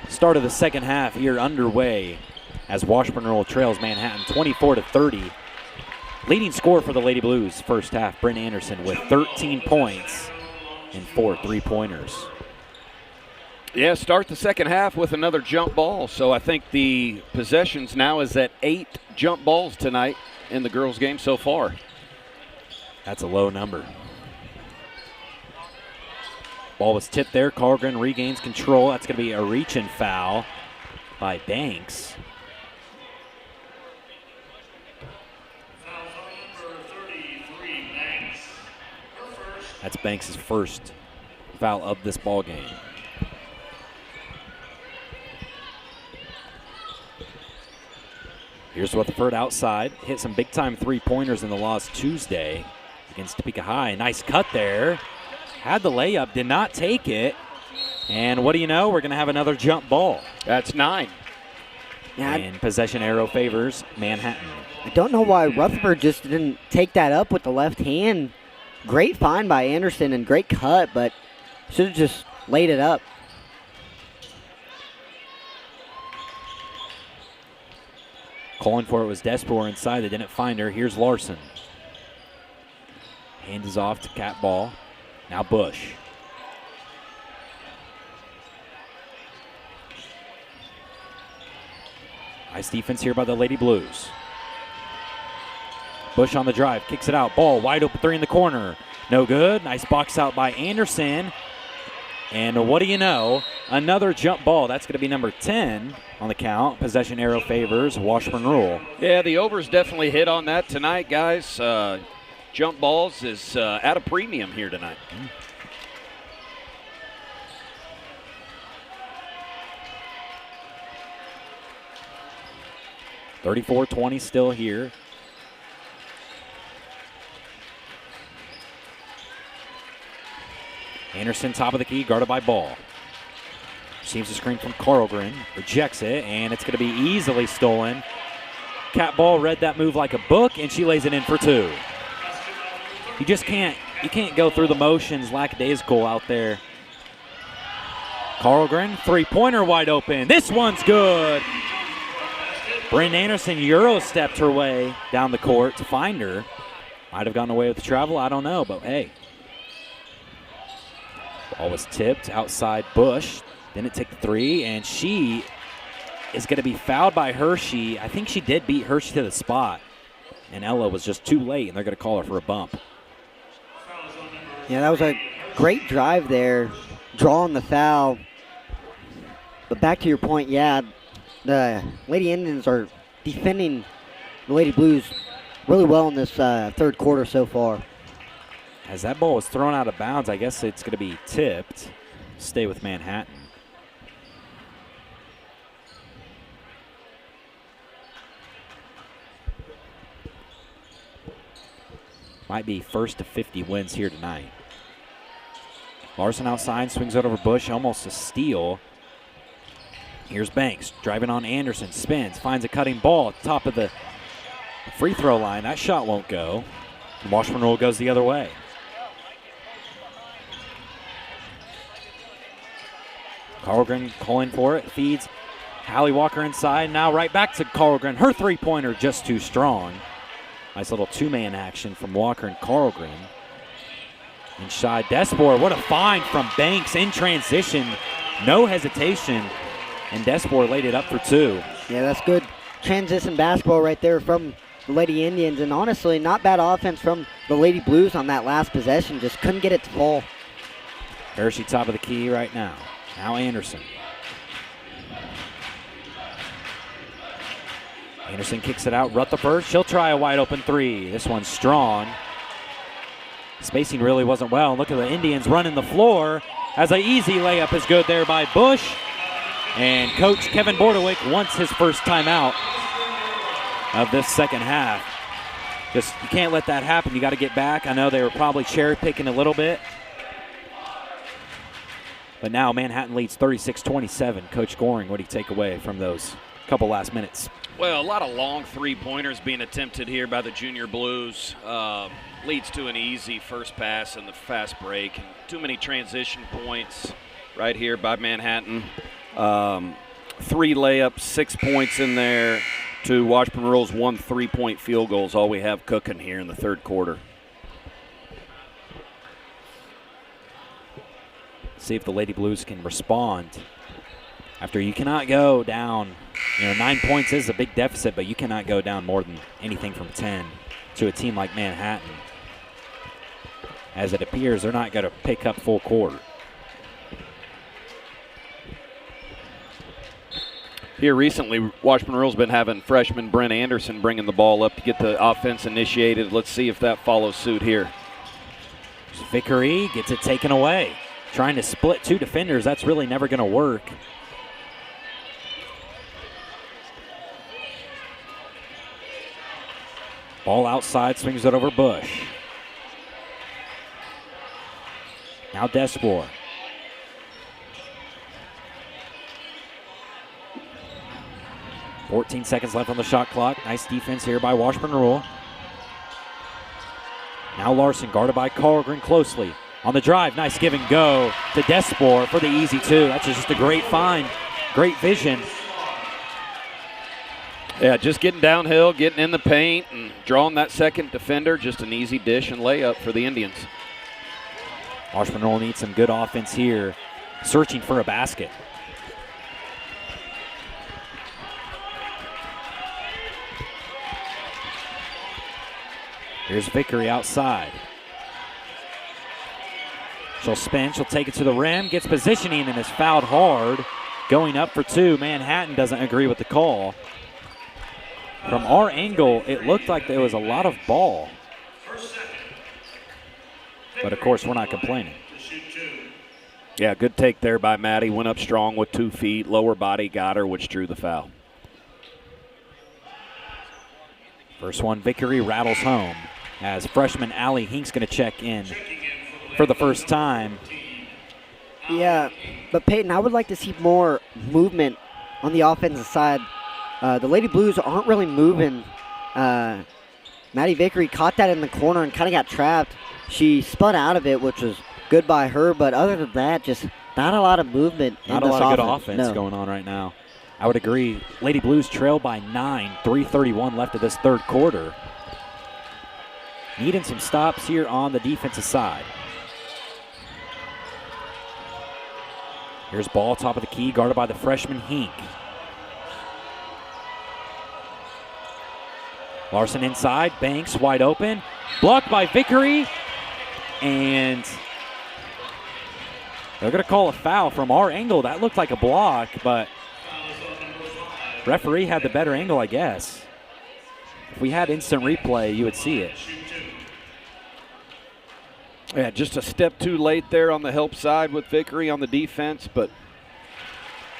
Start of the second half here underway as Washburn Rural trails Manhattan 24-30. Leading scorer for the Lady Blues first half, Brent Anderson with 13 points and 4 3-pointers. Yeah, start the second half with another jump ball. So I think the possessions now is at 8 jump balls tonight in the girls' game so far. That's a low number. Ball was tipped there. Carlgren regains control. That's going to be a reach-in foul by Banks. That's Banks' first foul of this ball game. Here's Rutherford outside. Hit some big-time three-pointers in the loss Tuesday against Topeka High. Nice cut there. Had the layup, did not take it. And what do you know? We're going to have another jump ball. That's 9. And possession arrow favors Manhattan. I don't know why Rutherford just didn't take that up with the left hand. Great find by Anderson and great cut, but should have just laid it up. Calling for it was Despour inside. They didn't find her. Here's Larson. Hand is off to Cat Ball. Now Bush. Nice defense here by the Lady Blues. Bush on the drive, kicks it out. Ball wide open, three in the corner. No good. Nice box out by Anderson. And what do you know? Another jump ball. That's going to be number 10 on the count. Possession arrow favors Washburn Rural. Yeah, the overs definitely hit on that tonight, guys. Jump balls is at a premium here tonight. 34-20 still here. Anderson, top of the key, guarded by Ball. Receives the screen from Koehring, rejects it, and it's going to be easily stolen. Cat Ball read that move like a book, and she lays it in for two. You just can't go through the motions lackadaisical out there. Koehring, three-pointer wide open. This one's good. Bryn Anderson Euro-stepped her way down the court to find her. Might have gotten away with the travel, I don't know, but hey. Ball was tipped outside Bush. Didn't take the three, and she is going to be fouled by Hershey. I think she did beat Hershey to the spot, and Ella was just too late, and they're going to call her for a bump. Yeah, that was a great drive there, drawing the foul. But back to your point, yeah, the Lady Indians are defending the Lady Blues really well in this third quarter so far. As that ball was thrown out of bounds, I guess it's going to be tipped. Stay with Manhattan. Might be first to 50 wins here tonight. Larson outside, swings it over Bush, almost a steal. Here's Banks, driving on Anderson, spins, finds a cutting ball at the top of the free throw line. That shot won't go. Washburn Rural goes the other way. Koehring calling for it, feeds Hallie Walker inside. Now right back to Koehring. Her three-pointer just too strong. Nice little two-man action from Walker and Koehring. Inside Despour, what a find from Banks in transition. No hesitation, and Despour laid it up for two. Yeah, that's good transition basketball right there from the Lady Indians, and honestly, not bad offense from the Lady Blues on that last possession. Just couldn't get it to fall. Hershey top of the key right now. Now Anderson. Anderson kicks it out. Rutherford, she'll try a wide open three. This one's strong. Spacing really wasn't well. Look at the Indians running the floor as an easy layup is good there by Bush. And Coach Kevin Bordewick wants his first timeout of this second half. Just, you can't let that happen. You got to get back. I know they were probably cherry picking a little bit. But now Manhattan leads 36-27. Coach Goehring, what do you take away from those couple last minutes? Well, a lot of long three-pointers being attempted here by the Junior Blues. Leads to an easy first pass and the fast break. And too many transition points right here by Manhattan. 3 layups, 6 points in there to Washburn Rural's 1 3-point field goal is all we have cooking here in the third quarter. See if the Lady Blues can respond. After you cannot go down, 9 points is a big deficit, but you cannot go down more than anything from 10 to a team like Manhattan. As it appears, they're not going to pick up full court. Here recently, Washburn Rural's been having freshman Bryn Anderson bringing the ball up to get the offense initiated. Let's see if that follows suit here. Vickery gets it taken away. Trying to split 2 defenders, that's really never going to work. Ball outside, swings it over Bush. Now Despour. .14 seconds left on the shot clock. Nice defense here by Washburn Rural. Now Larson guarded by Koehring closely. On the drive, nice give and go to Despour for the easy 2. That's just a great find, great vision. Yeah, just getting downhill, getting in the paint, and drawing that second defender. Just an easy dish and layup for the Indians. Washburn Rural needs some good offense here, searching for a basket. Here's Vickery outside. She'll spin, she'll take it to the rim, gets positioning and is fouled hard. Going up for two, Manhattan doesn't agree with the call. From our angle, it looked like there was a lot of ball. But of course, we're not complaining. Yeah, good take there by Maddi. Went up strong with 2 feet, lower body got her, which drew the foul. First one, Vickery rattles home as freshman Allie Hink's going to check in for the first time. Yeah, but Peyton, I would like to see more movement on the offensive side. The Lady Blues aren't really moving. Maddi Vickery caught that in the corner and kind of got trapped. She spun out of it, which was good by her, but other than that, just not a lot of movement. Not a lot of good offense going on right now. I would agree. Lady Blues trail by 9, 3:31 left of this third quarter. Needing some stops here on the defensive side. Here's ball, top of the key, guarded by the freshman Hink. Larson inside, Banks wide open. Blocked by Vickery. And they're going to call a foul from our angle. That looked like a block, but referee had the better angle, I guess. If we had instant replay, you would see it. Yeah, just a step too late there on the help side with Vickery on the defense, but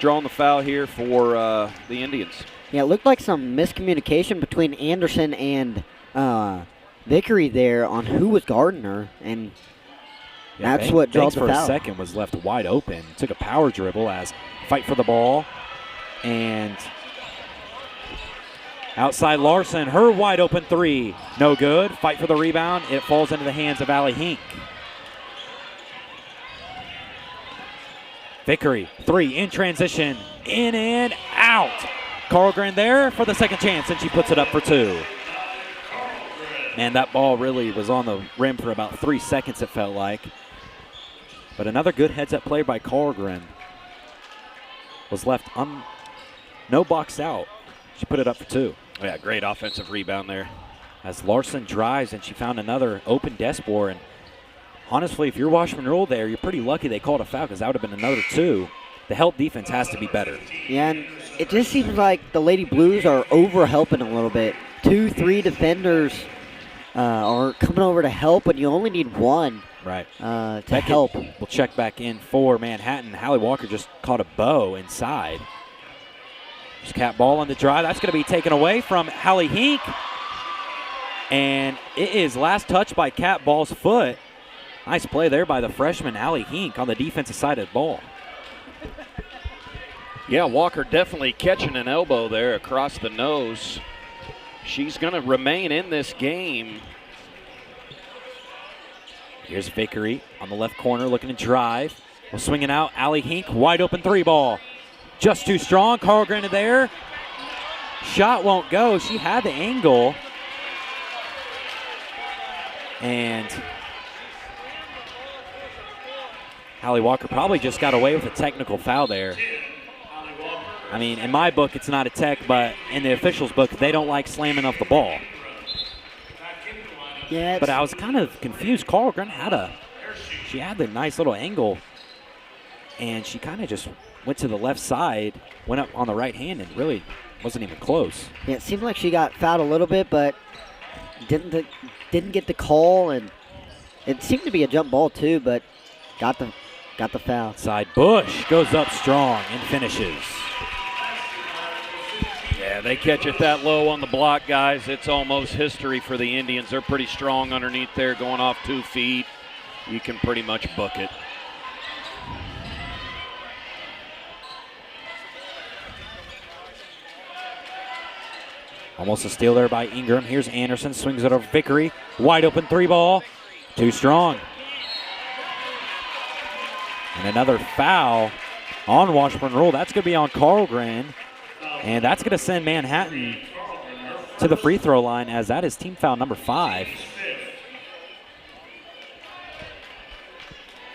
drawing the foul here for the Indians. Yeah, it looked like some miscommunication between Anderson and Vickery there on who was guarding her, and that's what drove the foul. Banks for a second was left wide open. Took a power dribble as fight for the ball, and outside Larson, her wide open three, no good. Fight for the rebound. It falls into the hands of Allie Hink. Vickery, three in transition, in and out. Carlgren there for the second chance, and she puts it up for two. And that ball really was on the rim for about 3 seconds, it felt like. But another good heads-up play by Carlgren. Was left no box out. She put it up for two. Yeah, great offensive rebound there. As Larson drives, and she found another open Desbour. And honestly, if you're Washburn Rural there, you're pretty lucky they called a foul, because that would have been another two. The help defense has to be better. Yeah, and it just seems like the Lady Blues are over-helping a little bit. 2-3 defenders are coming over to help, and you only need one to help. We'll check back in for Manhattan. Hallie Walker just caught a bow inside. Just cat ball on the drive. That's going to be taken away from Hallie Hink. And it is last touch by Cat Ball's foot. Nice play there by the freshman Hallie Hink on the defensive side of the ball. Yeah, Walker definitely catching an elbow there across the nose. She's going to remain in this game. Here's Vickery on the left corner looking to drive. Well, swinging out, Allie Hink, wide open three ball. Just too strong, Carlgren there. Shot won't go, she had the angle. And Hallie Walker probably just got away with a technical foul there. I mean, in my book, it's not a tech, but in the officials' book, they don't like slamming up the ball. Yeah, but I was kind of confused. Carlgren she had the nice little angle, and she kind of just went to the left side, went up on the right hand, and really wasn't even close. Yeah, it seemed like she got fouled a little bit, but didn't get the call, and it seemed to be a jump ball too, but got the foul. Side Bush goes up strong and finishes. Yeah, they catch it that low on the block, guys. It's almost history for the Indians. They're pretty strong underneath there, going off 2 feet. You can pretty much book it. Almost a steal there by Ingram. Here's Anderson, swings it over Vickery. Wide open three ball, too strong. And another foul on Washburn Rural. That's going to be on Carlgren. And that's going to send Manhattan to the free throw line, as that is team foul number 5.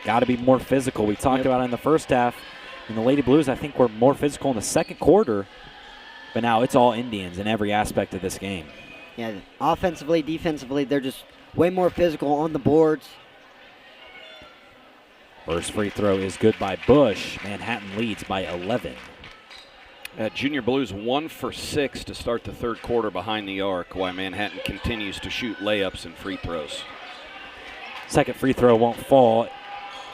Got to be more physical. We talked about it in the first half. And the Lady Blues, I think, were more physical in the second quarter. But now it's all Indians in every aspect of this game. Yeah, offensively, defensively, they're just way more physical on the boards. First free throw is good by Bush. Manhattan leads by 11. Junior Blues 1 for 6 to start the third quarter behind the arc, while Manhattan continues to shoot layups and free throws. Second free throw won't fall.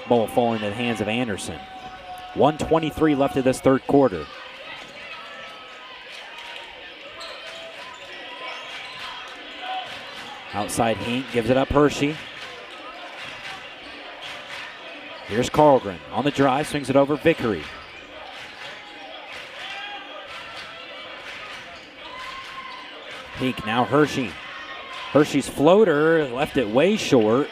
Ball will fall into the hands of Anderson. 1:23 left of this third quarter. Outside Hink gives it up Hershey. Here's Carlgren on the drive, swings it over Vickery. Hink, now Hershey. Hershey's floater left it way short.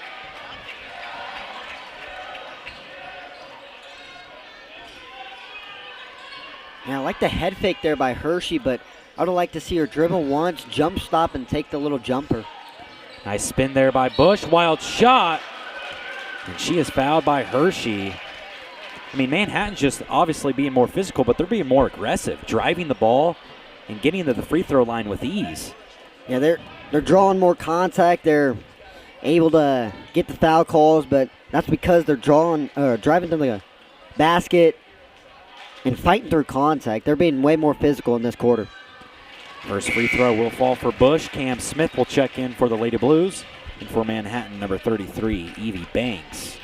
Yeah, I like the head fake there by Hershey, but I would like to see her dribble once, jump stop, and take the little jumper. Nice spin there by Bush. Wild shot. And she is fouled by Hershey. I mean, Manhattan's just obviously being more physical, but they're being more aggressive, driving the ball and getting to the free throw line with ease. Yeah, they're drawing more contact. They're able to get the foul calls, but that's because they're driving to the basket and fighting through contact. They're being way more physical in this quarter. First free throw will fall for Bush. Cam Smith will check in for the Lady Blues. And for Manhattan, number 33, Evie Banks.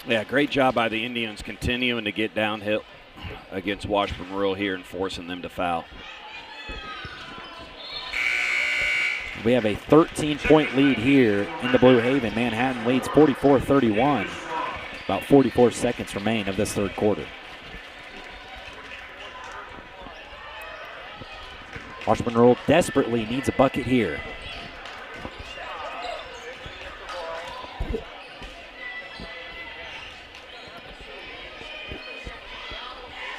Yeah, great job by the Indians continuing to get downhill against Washburn Rural here and forcing them to foul. We have a 13-point lead here in the Blue Haven. Manhattan leads 44-31. About 44 seconds remain of this third quarter. Washburn Rural desperately needs a bucket here.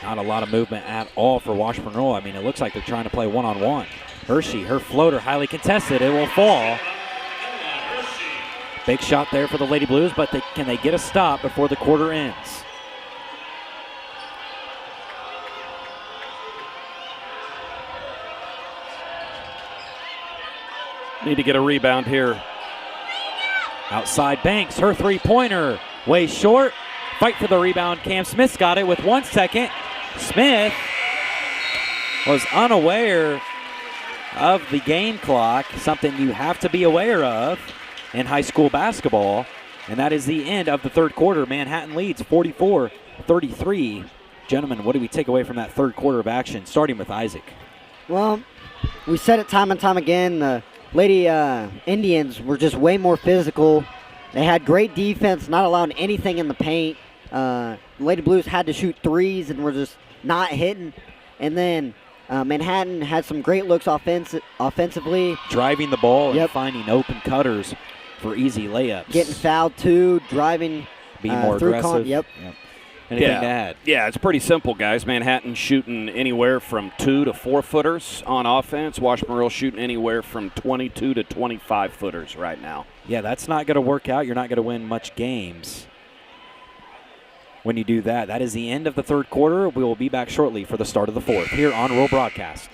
Not a lot of movement at all for Washburn Rural. I mean, it looks like they're trying to play one-on-one. Hershey, her floater highly contested. It will fall. Big shot there for the Lady Blues, but can they get a stop before the quarter ends? Need to get a rebound here. Outside Banks, her three-pointer, way short. Fight for the rebound. Cam Smith's got it with 1 second. Smith was unaware of the game clock, something you have to be aware of in high school basketball. And that is the end of the third quarter. Manhattan leads 44-33. Gentlemen, what do we take away from that third quarter of action, starting with Isaac? Well, we said it time and time again. The Lady Indians were just way more physical. They had great defense, not allowing anything in the paint. Lady Blues had to shoot threes and were just not hitting. And then Manhattan had some great looks offensively. Driving the ball and finding open cutters for easy layups. Getting fouled too, driving. Being more aggressive. Yep. Anything to add? Yeah, it's pretty simple, guys. Manhattan shooting anywhere from 2 to 4 footers on offense. Washburn Rural shooting anywhere from 22 to 25 footers right now. Yeah, that's not going to work out. You're not going to win much games when you do that. That is the end of the third quarter. We will be back shortly for the start of the fourth here on Rural Broadcast.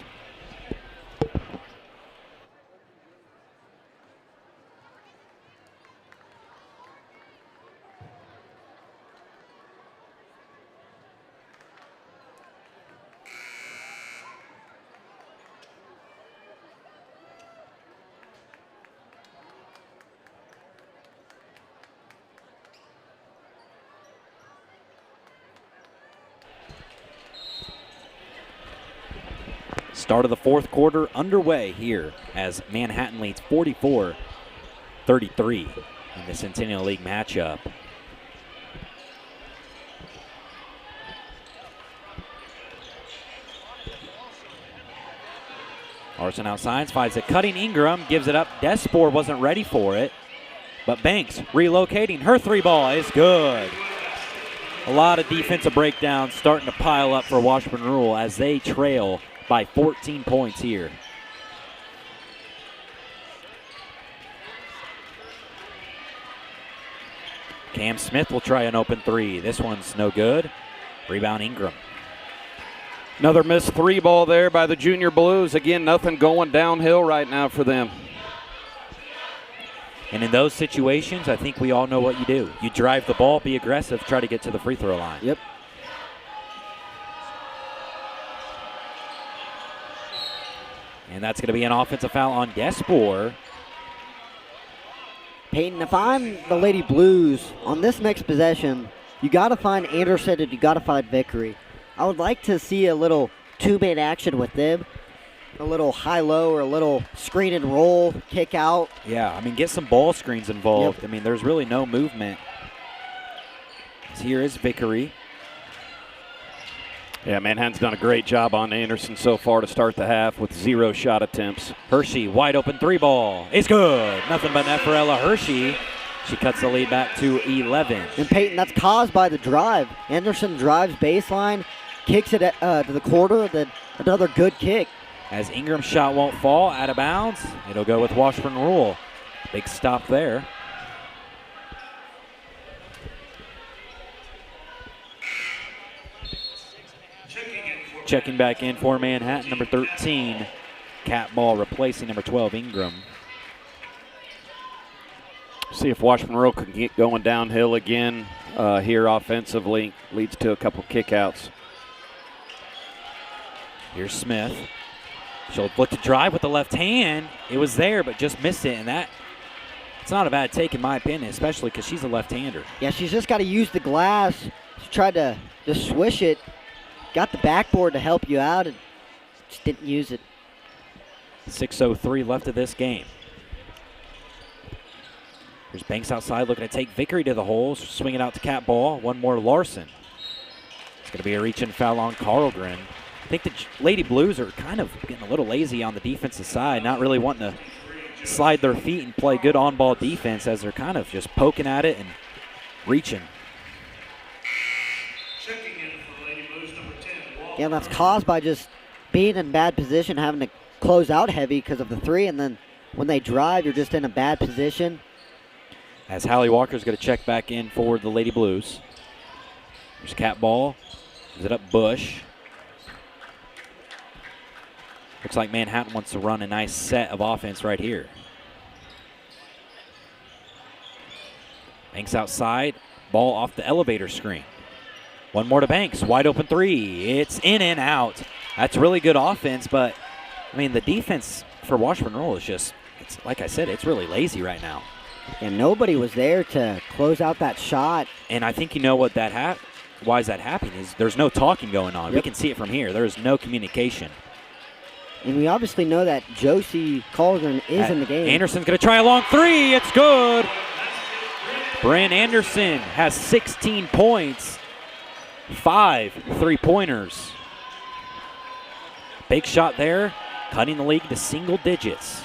Start of the fourth quarter underway here as Manhattan leads 44-33 in the Centennial League matchup. Larson outside, finds a cutting Ingram, gives it up. Despor wasn't ready for it, but Banks relocating. Her three ball is good. A lot of defensive breakdowns starting to pile up for Washburn Rural as they trail by 14 points here. Cam Smith will try an open three. This one's no good. Rebound Ingram. Another missed three ball there by the Junior Blues. Again, nothing going downhill right now for them. And in those situations, I think we all know what you do. You drive the ball, be aggressive, try to get to the free throw line. Yep. And that's going to be an offensive foul on Bahr. Peyton, if I'm the Lady Blues, on this next possession, you got to find Anderson and you got to find Vickery. I would like to see a little two-man action with them, a little high-low or a little screen and roll, kick out. Yeah, I mean, get some ball screens involved. Yep. I mean, there's really no movement. So here is Vickery. Yeah, Manhattan's done a great job on Anderson so far to start the half with 0 shot attempts. Hershey, wide open three ball. It's good. Nothing but net for Ella Hershey. She cuts the lead back to 11. And Peyton, that's caused by the drive. Anderson drives baseline, kicks it to the quarter, then another good kick. As Ingram's shot won't fall, out of bounds, it'll go with Washburn Rural. Big stop there. Checking back in for Manhattan, number 13, Cat Ball replacing number 12, Ingram. See if Washburn Rural can get going downhill again here offensively. Leads to a couple kickouts. Here's Smith. She'll look to drive with the left hand. It was there, but just missed it, and it's not a bad take in my opinion, especially because she's a left-hander. Yeah, she's just got to use the glass. She tried to just swish it. Got the backboard to help you out and just didn't use it. 6:03 left of this game. Here's Banks outside looking to take Vickery to the hole. Swing it out to Cat Ball. One more Larson. It's going to be a reach-in foul on Carlgren. I think the Lady Blues are kind of getting a little lazy on the defensive side, not really wanting to slide their feet and play good on-ball defense as they're kind of just poking at it and reaching. Yeah, that's caused by just being in bad position, having to close out heavy because of the three, and then when they drive, you're just in a bad position. As Hallie Walker's going to check back in for the Lady Blues. There's Cat Ball. Gives it up Bush. Looks like Manhattan wants to run a nice set of offense right here. Banks outside. Ball off the elevator screen. One more to Banks. Wide open three. It's in and out. That's really good offense, but, I mean, the defense for Washburn Rural is just, it's like I said, it's really lazy right now. And nobody was there to close out that shot. And I think you know what why is that happening is there's no talking going on. Yep. We can see it from here. There is no communication. And we obviously know that Josie Carlgren is in the game. Anderson's going to try a long three. It's good. Brand Anderson has 16 points, 5 3-pointers. Big shot there, cutting the league to single digits.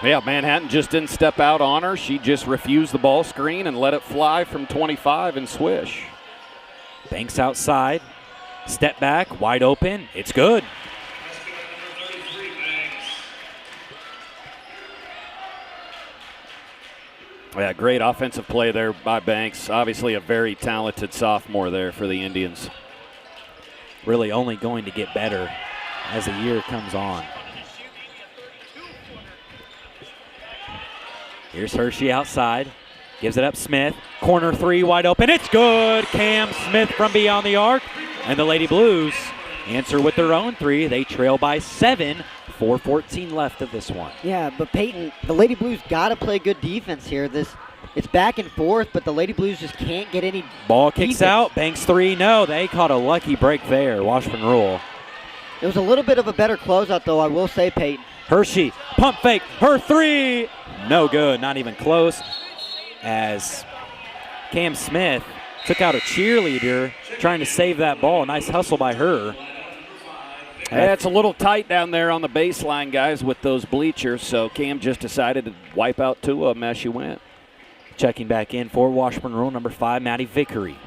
Yeah, Manhattan just didn't step out on her. She just refused the ball screen and let it fly from 25 and swish. Banks outside, step back, wide open. It's good. Yeah, great offensive play there by Banks. Obviously a very talented sophomore there for the Indians. Really only going to get better as the year comes on. Here's Hershey outside. Gives it up Smith. Corner three wide open. It's good. Cam Smith from beyond the arc. And the Lady Blues answer with their own three. They trail by 7. 4:14 left of this one. Yeah, but Peyton, the Lady Blues got to play good defense here. It's back and forth, but the Lady Blues just can't get any Ball kicks defense. out. Banks three. No, they caught a lucky break there. Washburn Rural. It was a little bit of a better closeout, though, I will say, Peyton. Hershey, pump fake, her three. No good, not even close. As Cam Smith took out a cheerleader trying to save that ball. Nice hustle by her. Yeah, it's a little tight down there on the baseline, guys, with those bleachers, so Cam just decided to wipe out two of them as she went. Checking back in for Washburn Rural, number 5, Maddi Vickery.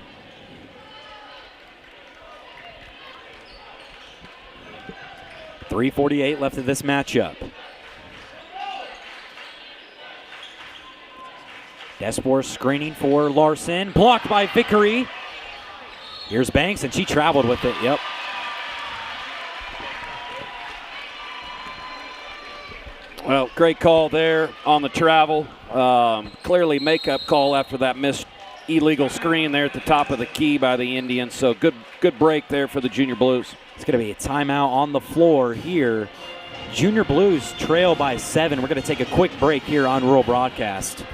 3:48 left of this matchup. Despor screening for Larson. Blocked by Vickery. Here's Banks, and she traveled with it. Yep. Well, great call there on the travel. Clearly makeup call after that missed illegal screen there at the top of the key by the Indians. So good break there for the Junior Blues. It's going to be a timeout on the floor here. Junior Blues trail by 7. We're going to take a quick break here on Rural Broadcast.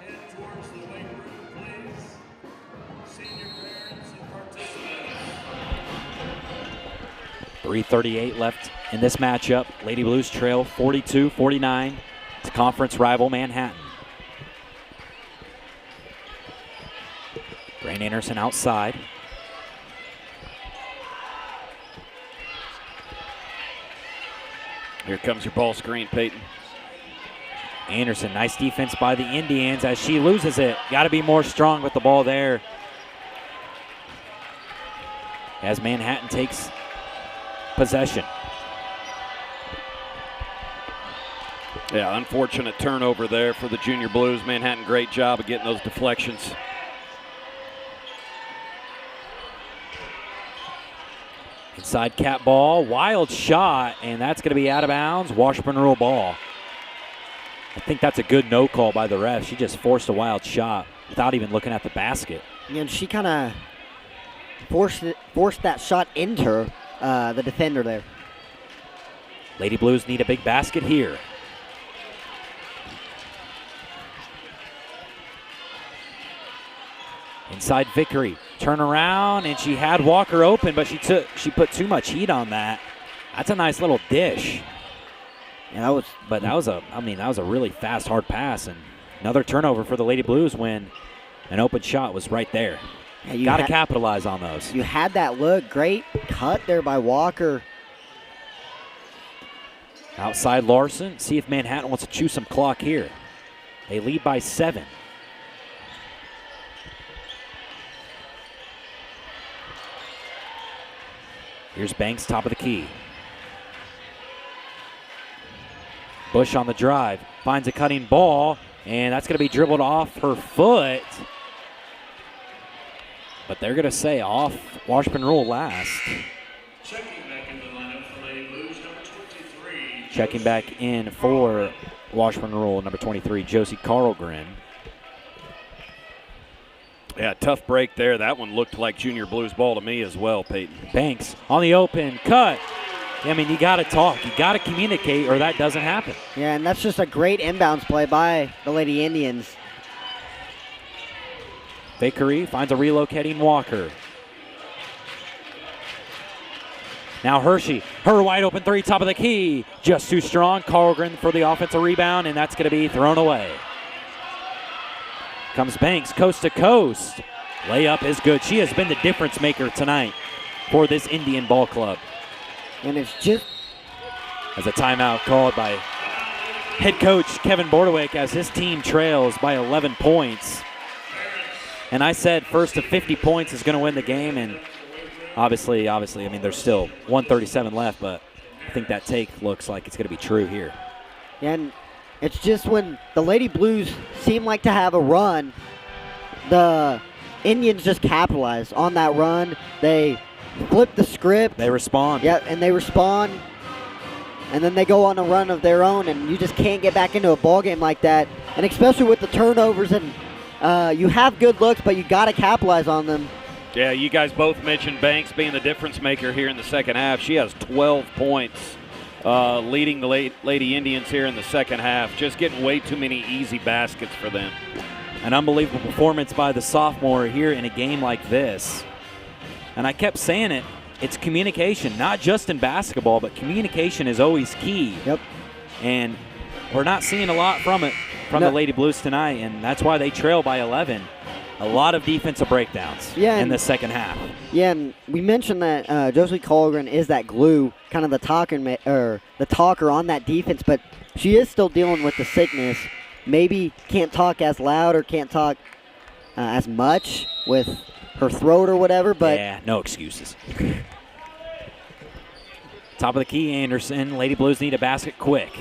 Head towards the weight room, please. Senior parents and participants. 3:38 left in this matchup. Lady Blues trail 42-49 to conference rival Manhattan. Grant Anderson outside. Here comes your ball screen, Peyton. Anderson, nice defense by the Indians as she loses it. Got to be more strong with the ball there. As Manhattan takes possession. Yeah, unfortunate turnover there for the Junior Blues. Manhattan, great job of getting those deflections. Inside cap ball, wild shot, and that's going to be out of bounds. Washburn Rural ball. I think that's a good no call by the ref. She just forced a wild shot without even looking at the basket. And she kind of forced that shot into the defender there. Lady Blues need a big basket here. Inside Vickery, turn around, and she had Walker open, but she put too much heat on that. That's a nice little dish. Yeah, that was a really fast, hard pass, and another turnover for the Lady Blues when an open shot was right there. Yeah, got to capitalize on those. You had that look. Great cut there by Walker. Outside Larson. See if Manhattan wants to chew some clock here. They lead by 7. Here's Banks, top of the key. Bush on the drive. Finds a cutting ball, and that's going to be dribbled off her foot. But they're going to say off Washburn Rural last. Checking back in the lineup for Lady Blues, number 23. Checking back in for Washburn Rural, number 23, Josie Carlgren. Yeah, tough break there. That one looked like Junior Blues ball to me as well, Peyton. Banks on the open cut. I mean, you got to talk. You got to communicate, or that doesn't happen. Yeah, and that's just a great inbounds play by the Lady Indians. Vickery finds a relocating Walker. Now Hershey, her wide open three, top of the key. Just too strong. Carlgren for the offensive rebound, and that's going to be thrown away. Comes Banks, coast to coast. Layup is good. She has been the difference maker tonight for this Indian ball club. And it's just... As a timeout called by head coach Kevin Bordewick as his team trails by 11 points. And I said first to 50 points is going to win the game, and obviously, I mean, there's still 1:37 left, but I think that take looks like it's going to be true here. And it's just when the Lady Blues seem like to have a run, the Indians just capitalize on that run. They flip the script. They respond. Yeah, and they respond. and then they go on a run of their own, and you just can't get back into a ball game like that. And especially with the turnovers, and you have good looks, but you got to capitalize on them. Yeah, you guys both mentioned Banks being the difference maker here in the second half. She has 12 points, leading the Lady Indians here in the second half. Just getting way too many easy baskets for them. An unbelievable performance by the sophomore here in a game like this. And I kept saying it, it's communication, not just in basketball, but communication is always key. Yep. And we're not seeing a lot from it from the Lady Blues tonight, and that's why they trail by 11. A lot of defensive breakdowns in the second half. Yeah, and we mentioned that Josie Kohlgren is that glue, kind of the talker on that defense, but she is still dealing with the sickness. Maybe can't talk as loud or can't talk as much with her throat or whatever, but yeah, no excuses. Top of the key, Anderson. Lady Blues need a basket quick.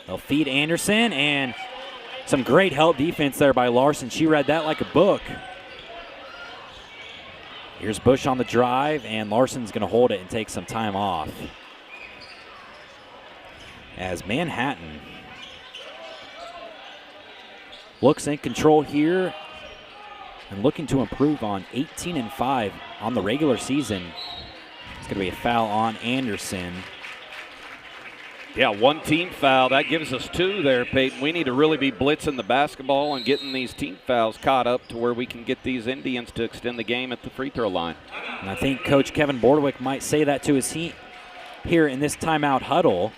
They'll feed Anderson, and some great help defense there by Larson. She read that like a book. Here's Bush on the drive, and Larson's going to hold it and take some time off. As Manhattan looks in control here and looking to improve on 18-5 on the regular season. It's going to be a foul on Anderson. Yeah, one team foul. That gives us two there, Peyton. We need to really be blitzing the basketball and getting these team fouls caught up to where we can get these Indians to extend the game at the free throw line. And I think Coach Kevin Bordewick might say that to his team here in this timeout huddle,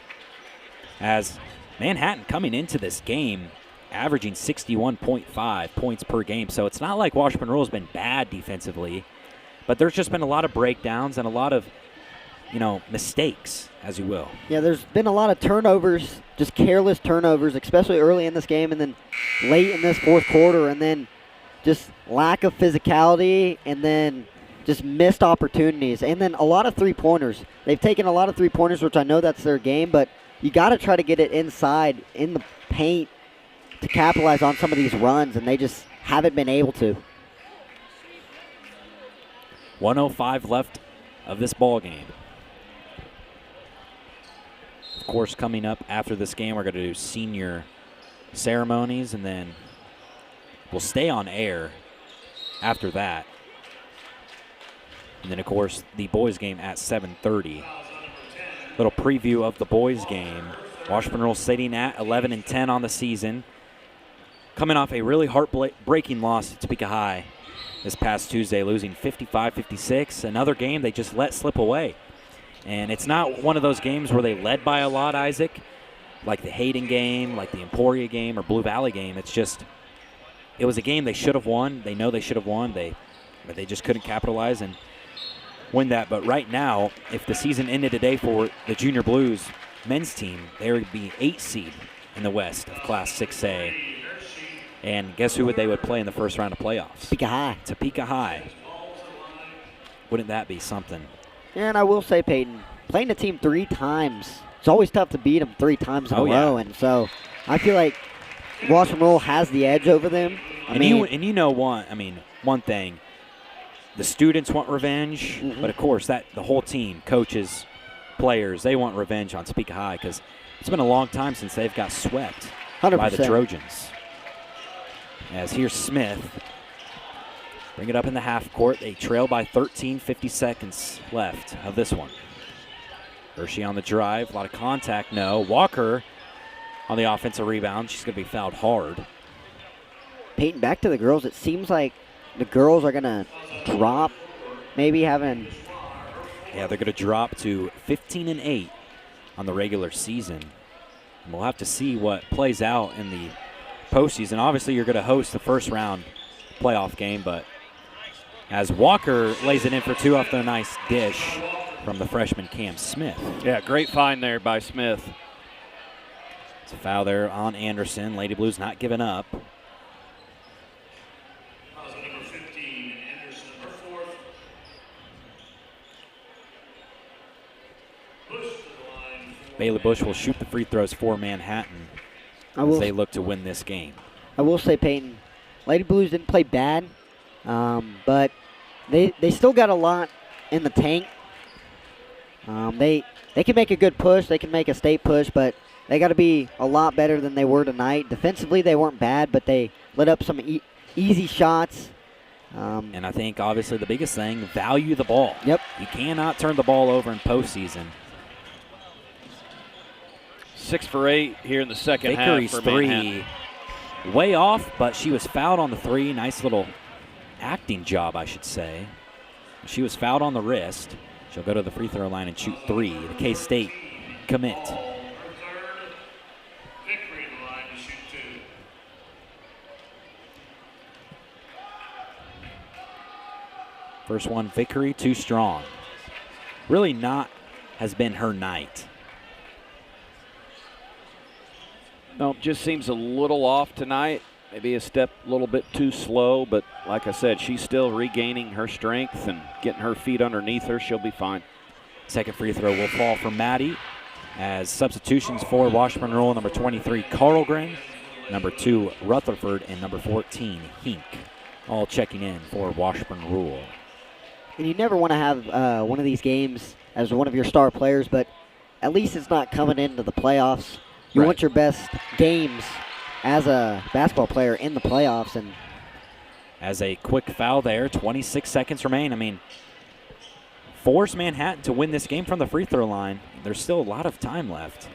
as Manhattan coming into this game averaging 61.5 points per game. So it's not like Washburn Rural has been bad defensively, but there's just been a lot of breakdowns and a lot of, mistakes, as you will. Yeah, there's been a lot of turnovers, just careless turnovers, especially early in this game and then late in this fourth quarter, and then just lack of physicality and then just missed opportunities. And then a lot of three-pointers. They've taken a lot of three-pointers, which I know that's their game, but you got to try to get it inside in the paint to capitalize on some of these runs, and they just haven't been able to. 1:05 left of this ball game. Of course, coming up after this game, we're going to do senior ceremonies, and then we'll stay on air after that. And then, of course, the boys' game at 7:30. Little preview of the boys' game. Washburn Rural sitting at 11-10 on the season, coming off a really heartbreaking loss at Topeka High this past Tuesday, losing 55-56. Another game they just let slip away. And it's not one of those games where they led by a lot, Isaac, like the Hayden game, like the Emporia game, or Blue Valley game. It's just, it was a game they should have won. They know they should have won, but they just couldn't capitalize and win that. But right now, if the season ended today for the Junior Blues men's team, they would be 8th seed in the West of Class 6A. And guess who they would play in the first round of playoffs? Topeka High. Topeka High. Wouldn't that be something? Yeah, and I will say, Peyton, playing a team 3 times, it's always tough to beat them 3 times in a row. And so I feel like Washburn Rural has the edge over them. One thing, the students want revenge, but of course the whole team, coaches, players, they want revenge on Topeka High because it's been a long time since they've got swept 100%. By the Trojans. As here's Smith. Bring it up in the half court. They trail by 13, 50 seconds left of this one. Hershey on the drive. A lot of contact, no. Walker on the offensive rebound. She's going to be fouled hard. Peyton, back to the girls. It seems like the girls are going to drop, maybe having. Yeah, they're going to drop to 15-8 on the regular season. And we'll have to see what plays out in the postseason. Obviously, you're going to host the first round playoff game, but as Walker lays it in for 2 off the nice dish from the freshman Cam Smith. Yeah, great find there by Smith. It's a foul there on Anderson. Lady Blues not giving up. Bailey Bush will shoot the free throws for Manhattan as they look to win this game. I will say, Peyton, Lady Blues didn't play bad, but they still got a lot in the tank. They can make a good push. They can make a state push, but they got to be a lot better than they were tonight. Defensively, they weren't bad, but they lit up some easy shots. And I think, obviously, the biggest thing, value the ball. Yep. You cannot turn the ball over in postseason. 6 for 8 here in the second Vickery's half for Manhattan. three, way off, but she was fouled on the three. Nice little acting job, I should say. She was fouled on the wrist. She'll go to the free throw line and shoot 3. The K-State commit. Vickery in the line to shoot 2. First one, Vickery, too strong. Really not has been her night. No, just seems a little off tonight. Maybe a step a little bit too slow, but like I said, she's still regaining her strength and getting her feet underneath her. She'll be fine. Second free throw will fall for Maddi as substitutions for Washburn Rural, number 23, Koehring, number 2, Rutherford, and number 14, Hink, all checking in for Washburn Rural. And you never want to have one of these games as one of your star players, but at least it's not coming into the playoffs. You want your best games as a basketball player in the playoffs. And as a quick foul there, 26 seconds remain. I mean, force Manhattan to win this game from the free throw line. There's still a lot of time left.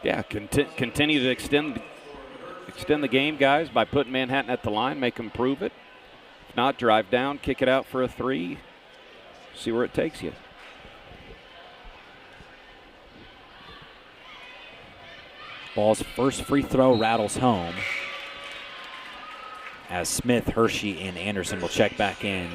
Yeah, continue to extend the game, guys, by putting Manhattan at the line, make them prove it. If not, drive down, kick it out for a 3, see where it takes you. Ball's first free throw rattles home as Smith, Hershey, and Anderson will check back in.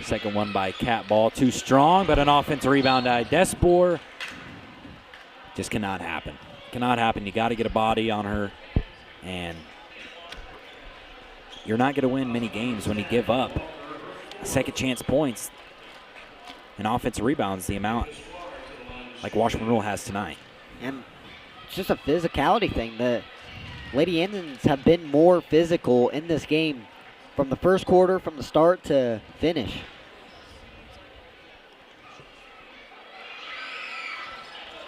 Second one by Cat Ball, too strong, but an offensive rebound by Bahr. Just cannot happen. Cannot happen. You got to get a body on her, and you're not going to win many games when you give up second chance points and offensive rebounds the amount like Washburn Rural has tonight. And it's just a physicality thing. The Lady Indians have been more physical in this game from the first quarter, from the start to finish.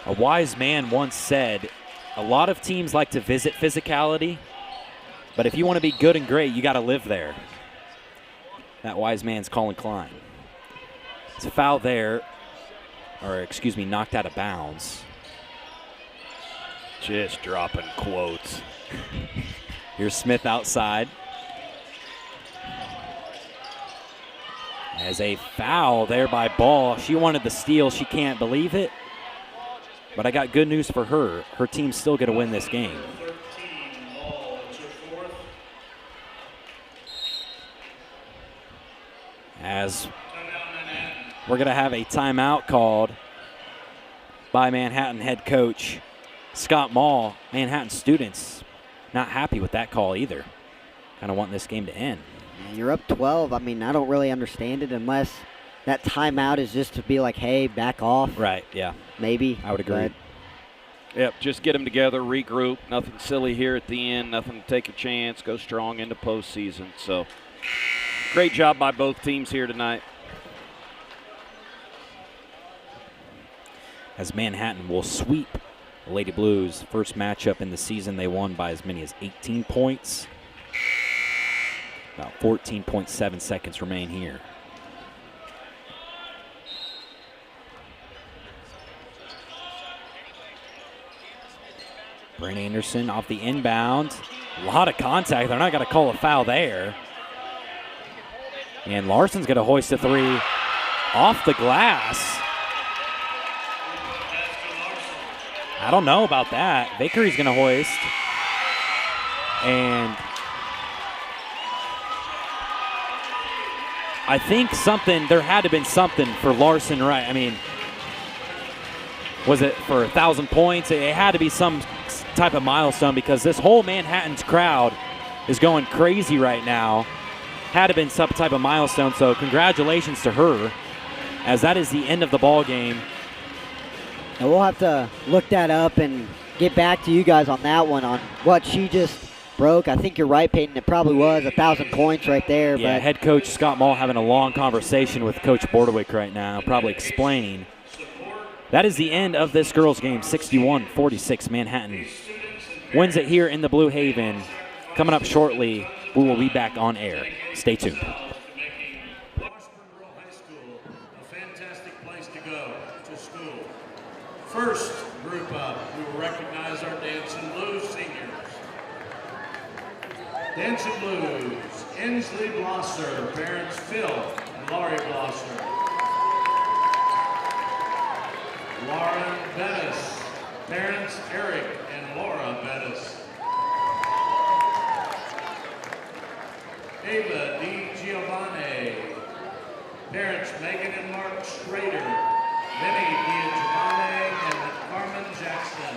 A wise man once said, a lot of teams like to visit physicality, but if you want to be good and great, you got to live there. That wise man's Colin Klein. It's a foul there, or excuse me, knocked out of bounds. Just dropping quotes. Here's Smith outside. As a foul there by Ball. She wanted the steal. She can't believe it. But I got good news for her. Her team's still going to win this game. As we're going to have a timeout called by Manhattan head coach Scott Mall. Manhattan students not happy with that call either. Kind of wanting this game to end. You're up 12. I mean, I don't really understand it unless that timeout is just to be like, hey, back off. Right, yeah. Maybe. I would agree. Yep, just get them together, regroup. Nothing silly here at the end. Nothing to take a chance. Go strong into postseason. So, great job by both teams here tonight. As Manhattan will sweep the Lady Blues. First matchup in the season, they won by as many as 18 points. About 14.7 seconds remain here. Bryn Anderson off the inbound. A lot of contact. They're not going to call a foul there. And Larson's going to hoist a 3 off the glass. I don't know about that. Vickery's going to hoist. And I think there had to have been something for Larson, right? I mean, was it for 1,000 points? It had to be some type of milestone because this whole Manhattan's crowd is going crazy right now. Had to have been some type of milestone, so congratulations to her, as that is the end of the ball game. And we'll have to look that up and get back to you guys on that one, on what she just broke. I think you're right, Peyton. It probably was 1,000 points right there. Yeah, but head coach Scott Mall having a long conversation with Coach Bordewick right now, probably explaining. That is the end of this girls' game, 61-46. Manhattan wins it here in the Blue Haven. Coming up shortly, we will be back on air. Stay tuned. Washburn Rural High School, a fantastic place to go to school. First group up, we will recognize our Dancing Blues seniors. Dancing Blues, Ansley Blosser, parents Phil and Laurie Blosser. Lauren Bettis, parents Eric and Laura Bettis. Ava Di Giovanni, parents Megan and Mark Schrader, Vinny Di Giovanni and Carmen Jackson.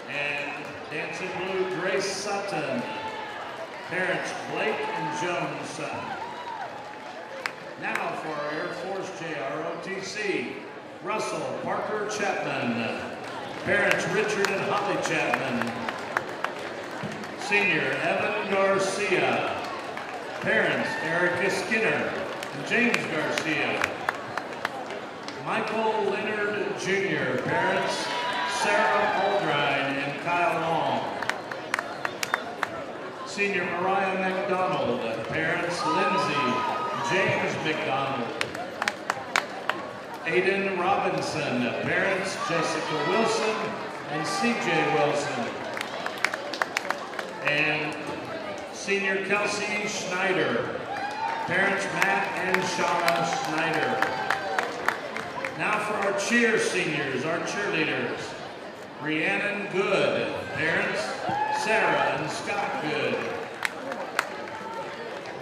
And Dancing Blue Grace Sutton, parents Blake and Joan Sutton. Now for our Air Force JROTC, Russell Parker Chapman, parents Richard and Holly Chapman. Senior Evan Garcia, parents Erica Skinner and James Garcia. Michael Leonard Jr., parents Sarah Aldrine and Kyle Long. Senior Mariah McDonald, parents Lindsay and James McDonald. Aiden Robinson, parents Jessica Wilson and CJ Wilson. And Senior Kelsey Schneider, parents Matt and Shauna Schneider. Now for our cheer seniors, our cheerleaders. Rhiannon Good, parents Sarah and Scott Good.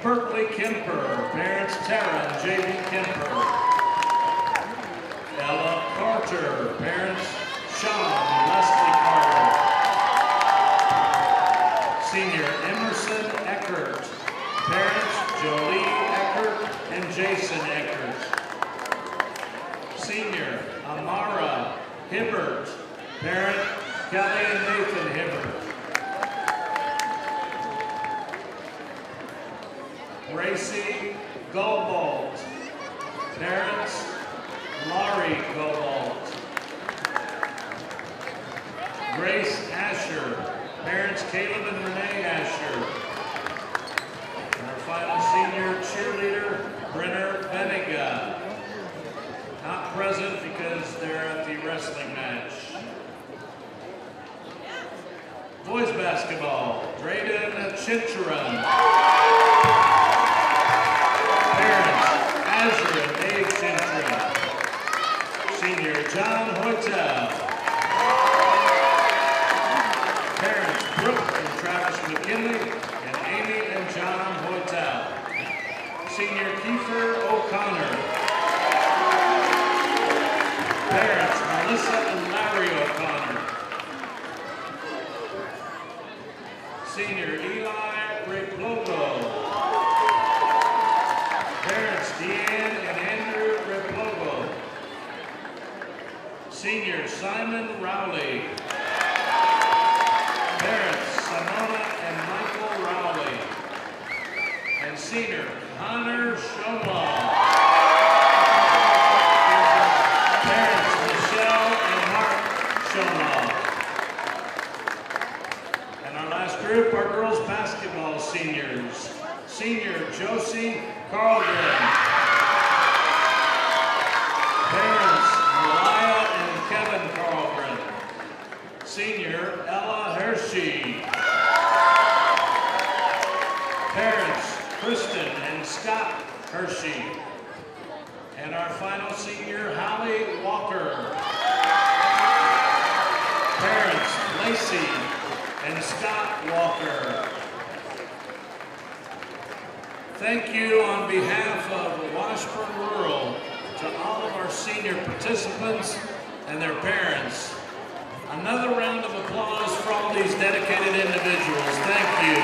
Berkeley Kemper, parents Tara and JB Kemper. Ella Carter, parents Sean and Leslie Carter. Senior Emerson Eckert, parents Jolie Eckert and Jason Eckert. Senior Amara Hibbert, parent Kelly and Nathan Hibbert. Gracie Gobalt, parents Laurie Gobalt. Grace Asher, parents Caleb and Renee Asher. And our final senior cheerleader, Brenner Benega. Not present because they're at the wrestling match. Boys basketball, Drayden Chincharan. Parents, Azra and Dave Chincharan. Senior, John Hoytel. Parents, Brooke and Travis McKinley and Amy and John Hoytel. Senior, Kiefer O'Connor. Parents, Melissa and Larry O'Connor. Senior, Eli Replogo. Parents, Deanne and Andrew Replogo. Senior, Simon Rowley. Parents, Simona and Michael Rowley. And senior, Connor Schomlaw. Parents, Michelle and Mark Schomlaw. And our last group, our girls basketball seniors. Senior, Josie Carlgren. Parents, Mariah and Kevin Carlgren. Senior, Ella Hershey. Parents, Kristen and Scott Hershey. And our final senior, Holly Walker. Parents, Lacey and Scott Walker. Thank you on behalf of Washburn Rural to all of our senior participants and their parents. Another round of applause for all these dedicated individuals. Thank you.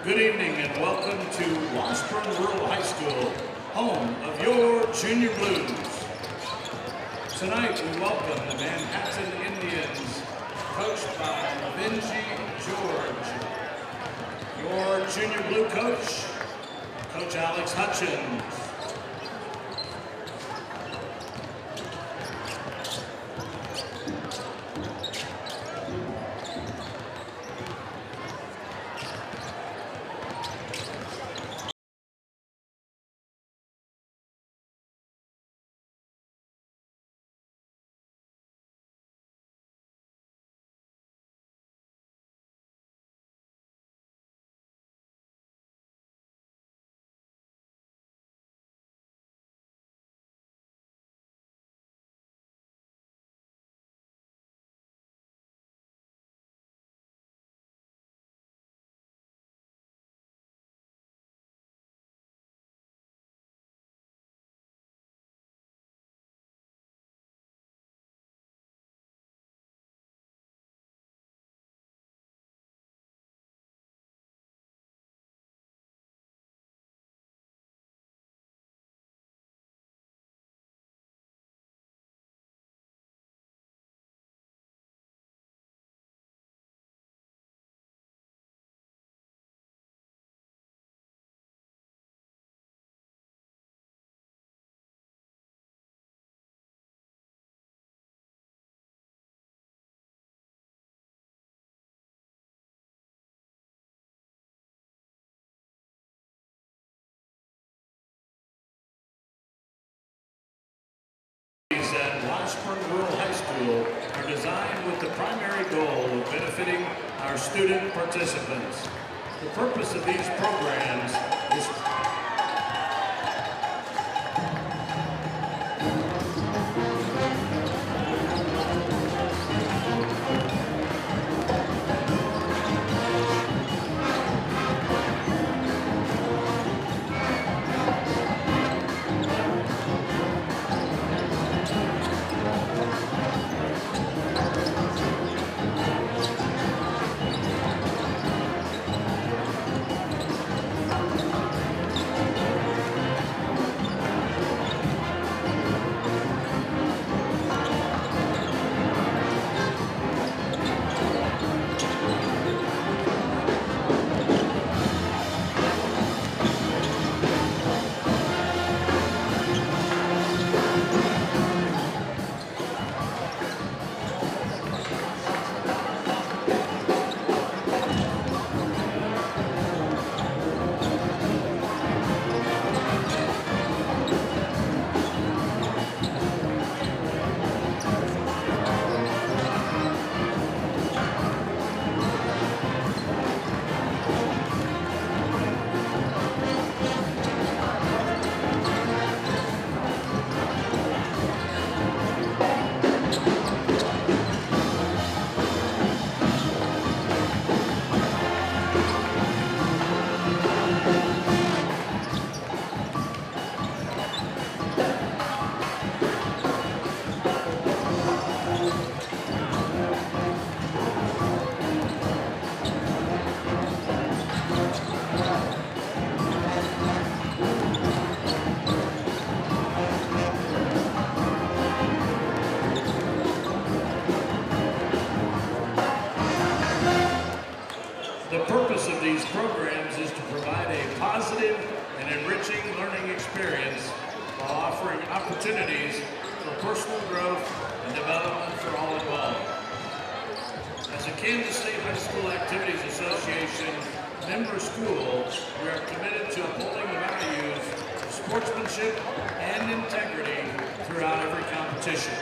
Good evening and welcome to Washburn Rural High School, home of your Junior Blues. Tonight we welcome the Manhattan Indians, coached by Benji George. Your Junior Blue coach, Coach Alex Hutchins. At Washburn Rural High School are designed with the primary goal of benefiting our student participants. The purpose of these programs is an enriching learning experience while offering opportunities for personal growth and development for all involved. As a Kansas State High School Activities Association member school, we are committed to upholding the values of sportsmanship and integrity throughout every competition.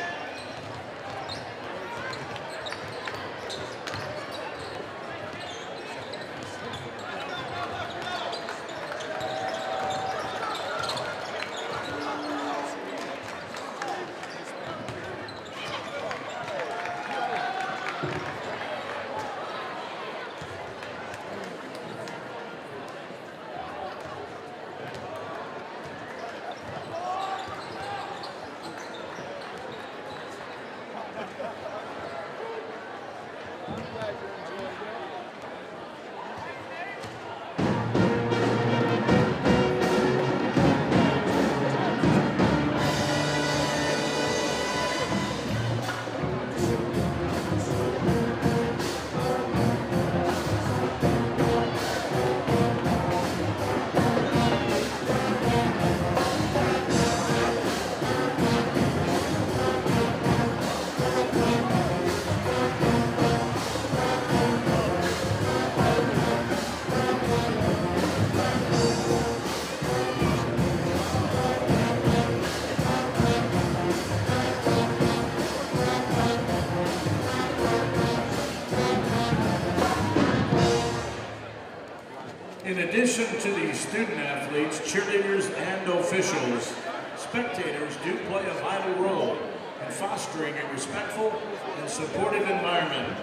In addition to the student athletes, cheerleaders, and officials, spectators do play a vital role in fostering a respectful and supportive environment.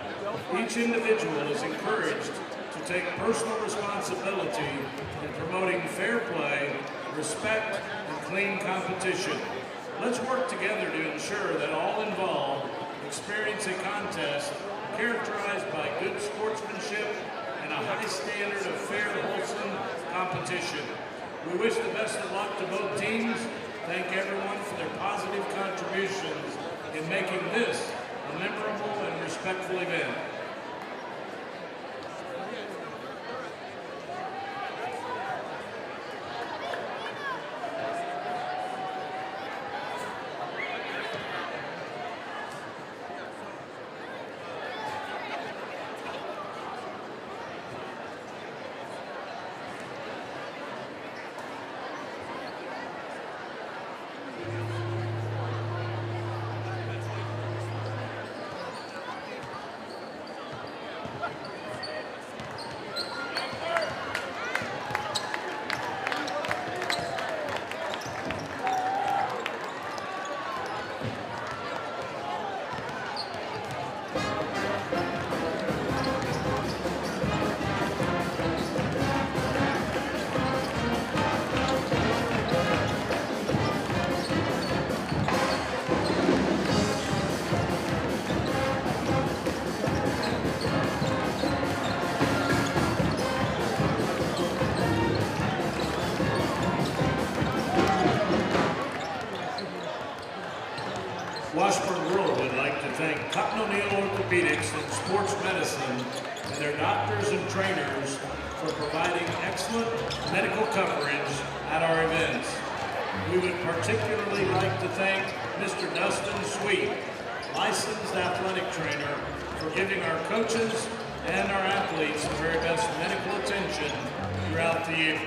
Each individual is encouraged to take personal responsibility in promoting fair play, respect, and clean competition. Let's work together to ensure that all involved experience a contest characterized by good sportsmanship and a high standard of fair, wholesome competition. We wish the best of luck to both teams. Thank everyone for their positive contributions in making this a memorable and respectful event. Washburn Rural would like to thank Cotton O'Neill Orthopedics and Sports Medicine and their doctors and trainers for providing excellent medical coverage at our events. We would particularly like to thank Mr. Dustin Sweet, licensed athletic trainer, for giving our coaches and our athletes the very best medical attention throughout the year.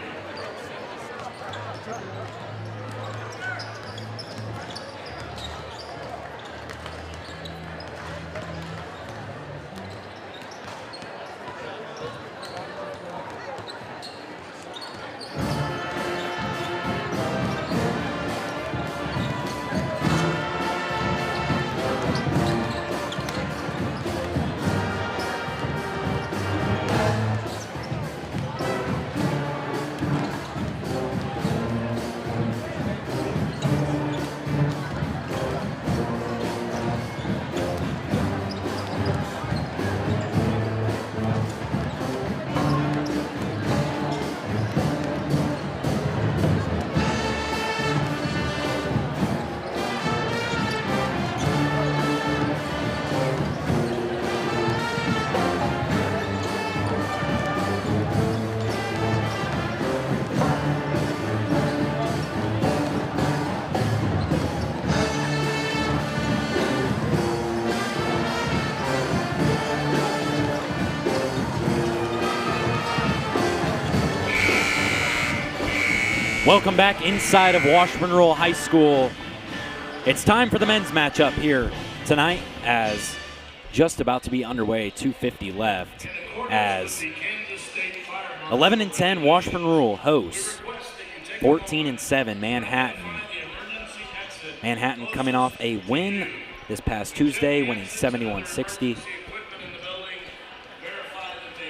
Welcome back inside of Washburn Rural High School. It's time for the men's matchup here tonight, as just about to be underway, 2:50 left, as 11-10 Washburn Rural hosts 14-7 Manhattan. Manhattan coming off a win this past Tuesday, winning 71-60.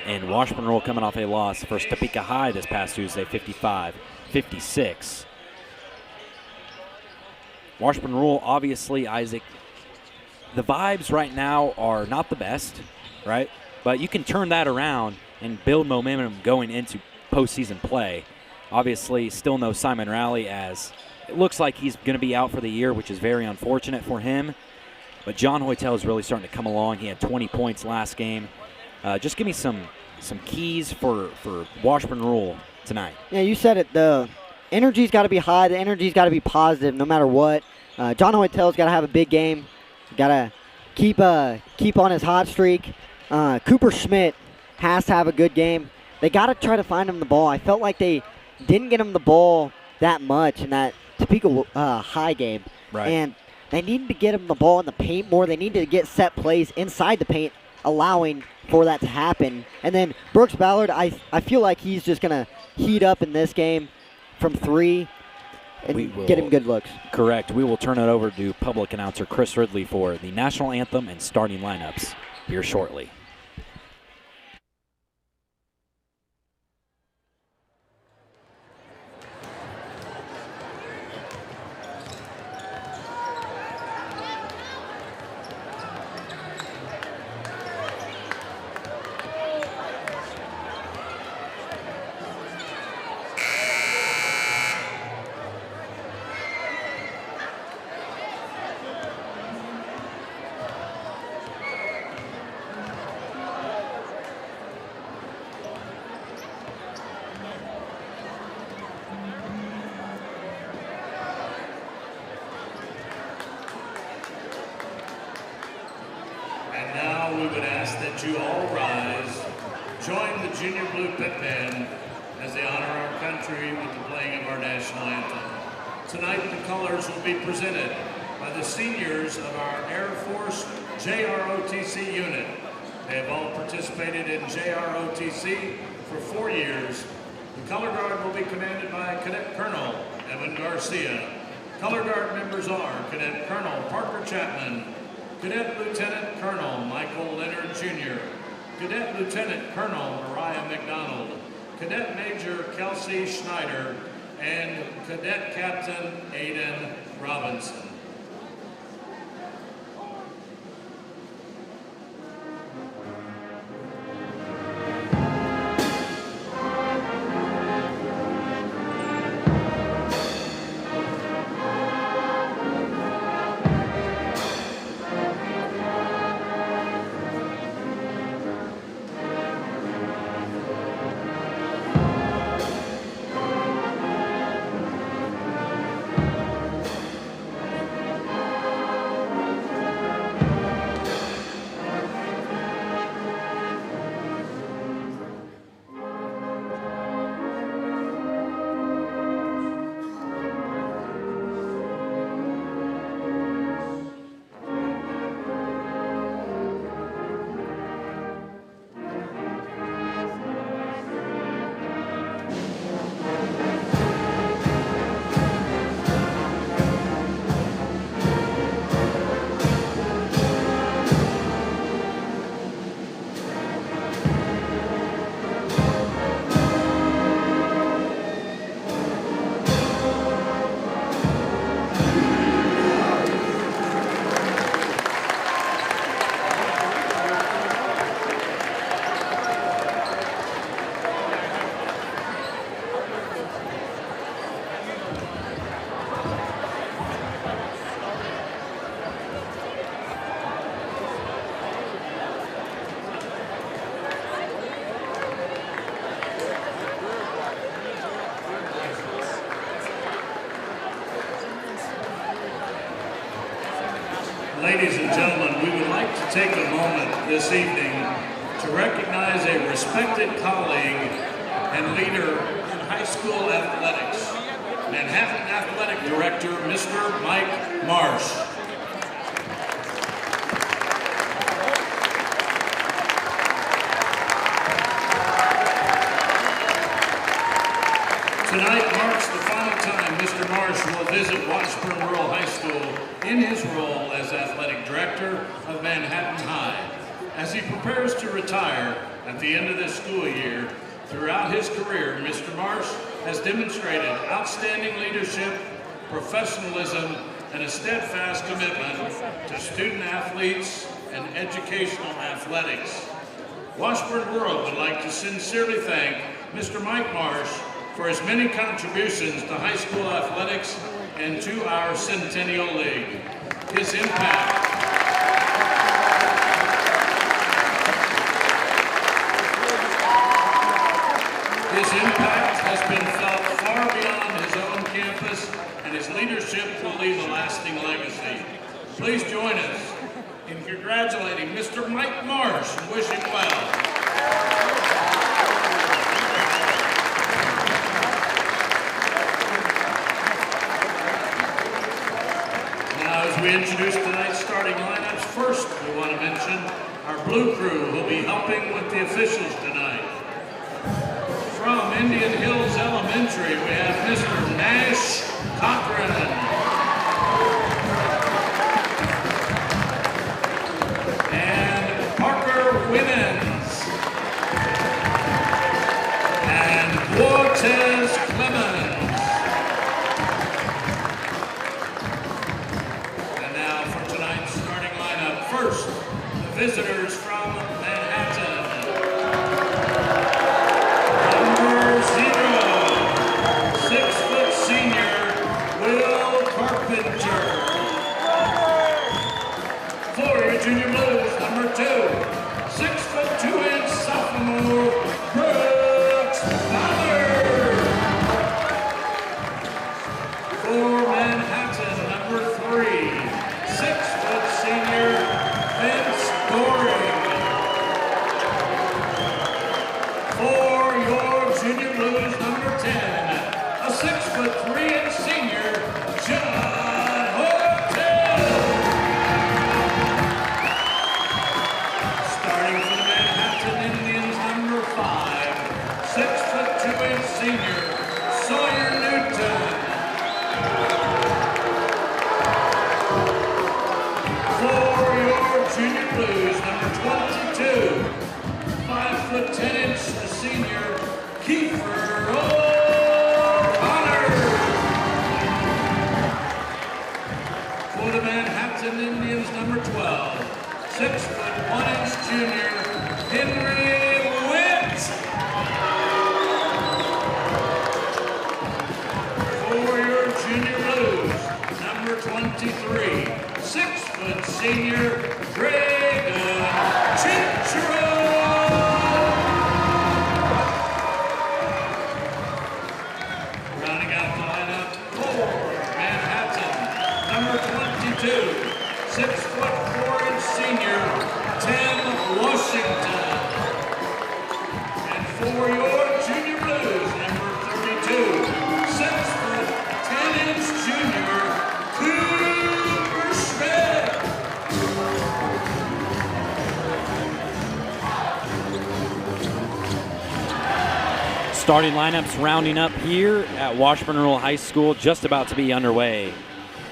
And Washburn Rural coming off a loss versus Topeka High this past Tuesday, 55-56. Washburn Rural, obviously, Isaac, the vibes right now are not the best, right? But you can turn that around and build momentum going into postseason play. Obviously, still no Simon Rowley, as it looks like he's going to be out for the year, which is very unfortunate for him. But John Hoytel is really starting to come along. He had 20 points last game. Just give me some keys for Washburn Rural tonight. Yeah, you said it. The energy's got to be high. The energy's got to be positive no matter what. John Hoytel's got to have a big game. Got to keep on his hot streak. Cooper Schmidt has to have a good game. They got to try to find him the ball. I felt like they didn't get him the ball that much in that Topeka High game. Right. And they need to get him the ball in the paint more. They need to get set plays inside the paint, allowing for that to happen. And then Brooks Ballard, I feel like he's just going to heat up in this game from three and get him good looks. Correct. We will turn it over to public announcer Chris Ridley for the national anthem and starting lineups here shortly. We would ask that you all rise, join the Junior Blue Pit Band as they honor our country with the playing of our national anthem. Tonight, the colors will be presented by the seniors of our Air Force JROTC unit. They have all participated in JROTC for 4 years. The color guard will be commanded by Cadet Colonel Evan Garcia. Color guard members are Cadet Colonel Parker Chapman, Cadet Lieutenant Colonel Michael Leonard Jr., Cadet Lieutenant Colonel Mariah McDonald, Cadet Major Kelsey Schneider, and Cadet Captain Aiden Robinson. Ladies and gentlemen, we would like to take a moment this evening to recognize a respected colleague and leader in high school athletics. Manhattan Athletic Director, Mr. Mike Marsh. Tonight marks the final time Mr. Marsh will visit Washburn Rural High School in his role as Athletic Director of Manhattan High. As he prepares to retire at the end of this school year, throughout his career, Mr. Marsh has demonstrated outstanding leadership, professionalism, and a steadfast commitment to student athletes and educational athletics. Washburn Rural would like to sincerely thank Mr. Mike Marsh for his many contributions to high school athletics and to our Centennial League. His impact has been felt far beyond his own campus, and his leadership will leave a lasting legacy. Please join us in congratulating Mr. Mike Marsh and wish him well. Now, as we introduce tonight's starting lineups, first we want to mention our Blue Crew who will be helping with the officials tonight. From Indian Hills Elementary, we have Mr. Nash Cochran. And Parker Winans. And Cortez Clemens. And now for tonight's starting lineup. First, the visitors from Manhattan. Number 0, 6-foot senior, Will Carpenter. For your Junior Blues, number 2, 6-foot 2-inch sophomore, Brooks Ballard. For Manhattan, number 3, 6-foot senior, Peyton Goehring. For your Junior Blues, number 10, a 6-foot 3-inch senior, John Horton. Starting for the Manhattan Indians, number 5, 6-foot 2-inch senior, Sawyer Newton. For your Junior Blues, number 22, 5-foot 10-inch senior, Kiefer O'Connor. For the Manhattan Indians, number 12, 6-foot 1-inch junior, Henry Witt. For your Junior Blues, number 23, 6-foot senior, Greg Cicero. Rounding out the lineup for Manhattan, number 22, 6-foot 4-inch senior, Tim Washington. And for your Junior Blues, number 32, 6-foot 10-inch junior, Cooper Schmidt. Starting lineups rounding up here at Washburn Rural High School, just about to be underway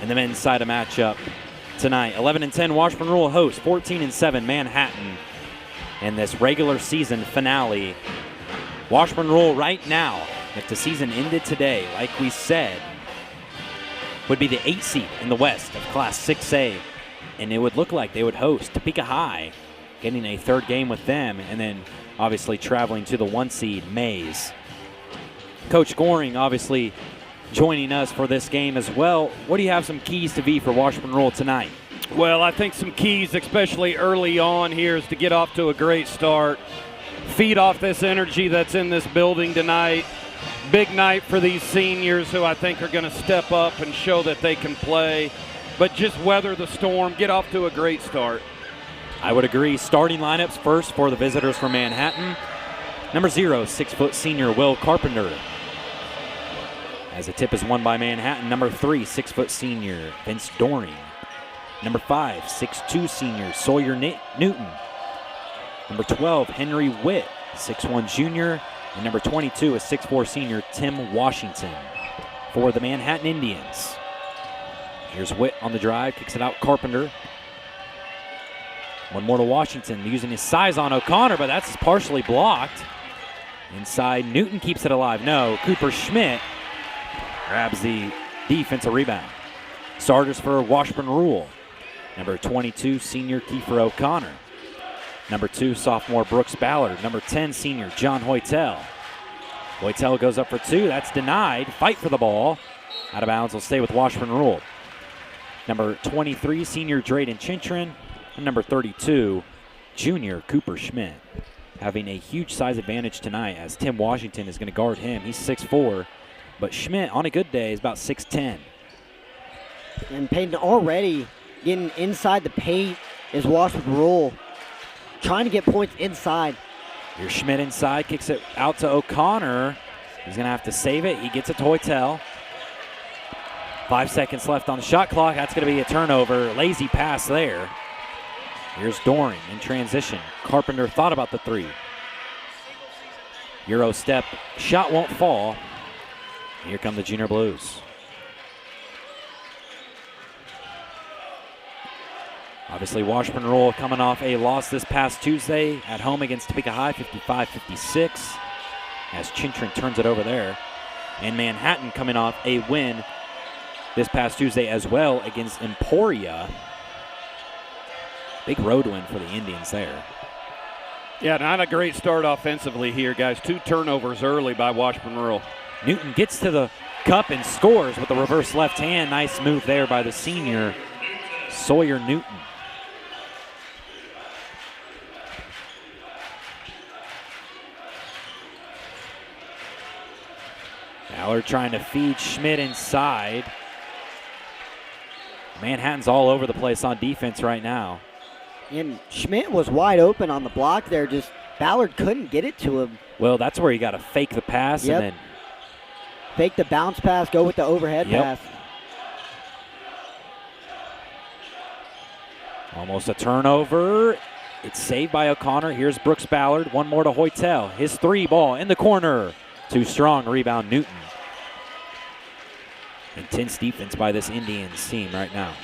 in the men's side of matchup tonight. 11-10 Washburn Rural hosts 14-7 Manhattan in this regular season finale. Washburn Rural right now, if the season ended today, like we said, would be the 8th seed in the West of Class 6A, and it would look like they would host Topeka High, getting a third game with them, and then obviously traveling to the 1 seed Mays. Coach Goehring obviously joining us for this game as well. What do you have some keys to be for Washburn Rural tonight? Well, I think some keys, especially early on here, is to get off to a great start. Feed off this energy that's in this building tonight. Big night for these seniors who I think are going to step up and show that they can play. But just weather the storm, get off to a great start. I would agree. Starting lineups first for the visitors from Manhattan. Number 0, 6-foot senior Will Carpenter. as the tip is won by Manhattan. Number 3, 6-foot senior Vince Goehring. Number 5, 6'2 senior Sawyer Newton. Number 12, Henry Witt, 6'1 junior. And number 22, a 6'4 senior Tim Washington for the Manhattan Indians. Here's Witt on the drive, kicks it out Carpenter. One more to Washington, using his size on O'Connor, but that's partially blocked. Inside, Newton keeps it alive. No, Cooper Schmidt grabs the defensive rebound. Starters for Washburn Rural. Number 22, senior Kiefer O'Connor. Number 2, sophomore Brooks Ballard. Number 10, senior John Hoytel. Hoytel goes up for 2. That's denied. Fight for the ball. Out of bounds will stay with Washburn Rural. Number 23, senior Drayden Chintron. And number 32, junior Cooper Schmidt. Having a huge size advantage tonight as Tim Washington is going to guard him. He's 6'4", but Schmidt on a good day is about 6'10". And Peyton already getting inside the paint is Washburn Rural, trying to get points inside. Here's Schmidt inside, kicks it out to O'Connor. He's going to have to save it. He gets it to Hoytel. 5 seconds left on the shot clock. That's going to be a turnover. Lazy pass there. Here's Goehring in transition. Carpenter thought about the 3. Euro step. Shot won't fall. Here come the Junior Blues. Obviously, Washburn Rural coming off a loss this past Tuesday at home against Topeka High, 55-56, as Chintron turns it over there. And Manhattan coming off a win this past Tuesday as well against Emporia. Big road win for the Indians there. Yeah, not a great start offensively here, guys. 2 turnovers early by Washburn Rural. Newton gets to the cup and scores with the reverse left hand. Nice move there by the senior, Sawyer Newton. Ballard trying to feed Schmidt inside. Manhattan's all over the place on defense right now. And Schmidt was wide open on the block there. Just Ballard couldn't get it to him. Well, that's where you got to fake the pass and then fake the bounce pass, go with the overhead pass. Almost a turnover. It's saved by O'Connor. Here's Brooks Ballard. One more to Hoytel. His 3 ball in the corner. Too strong. Rebound Newton. Intense defense by this Indians team right now.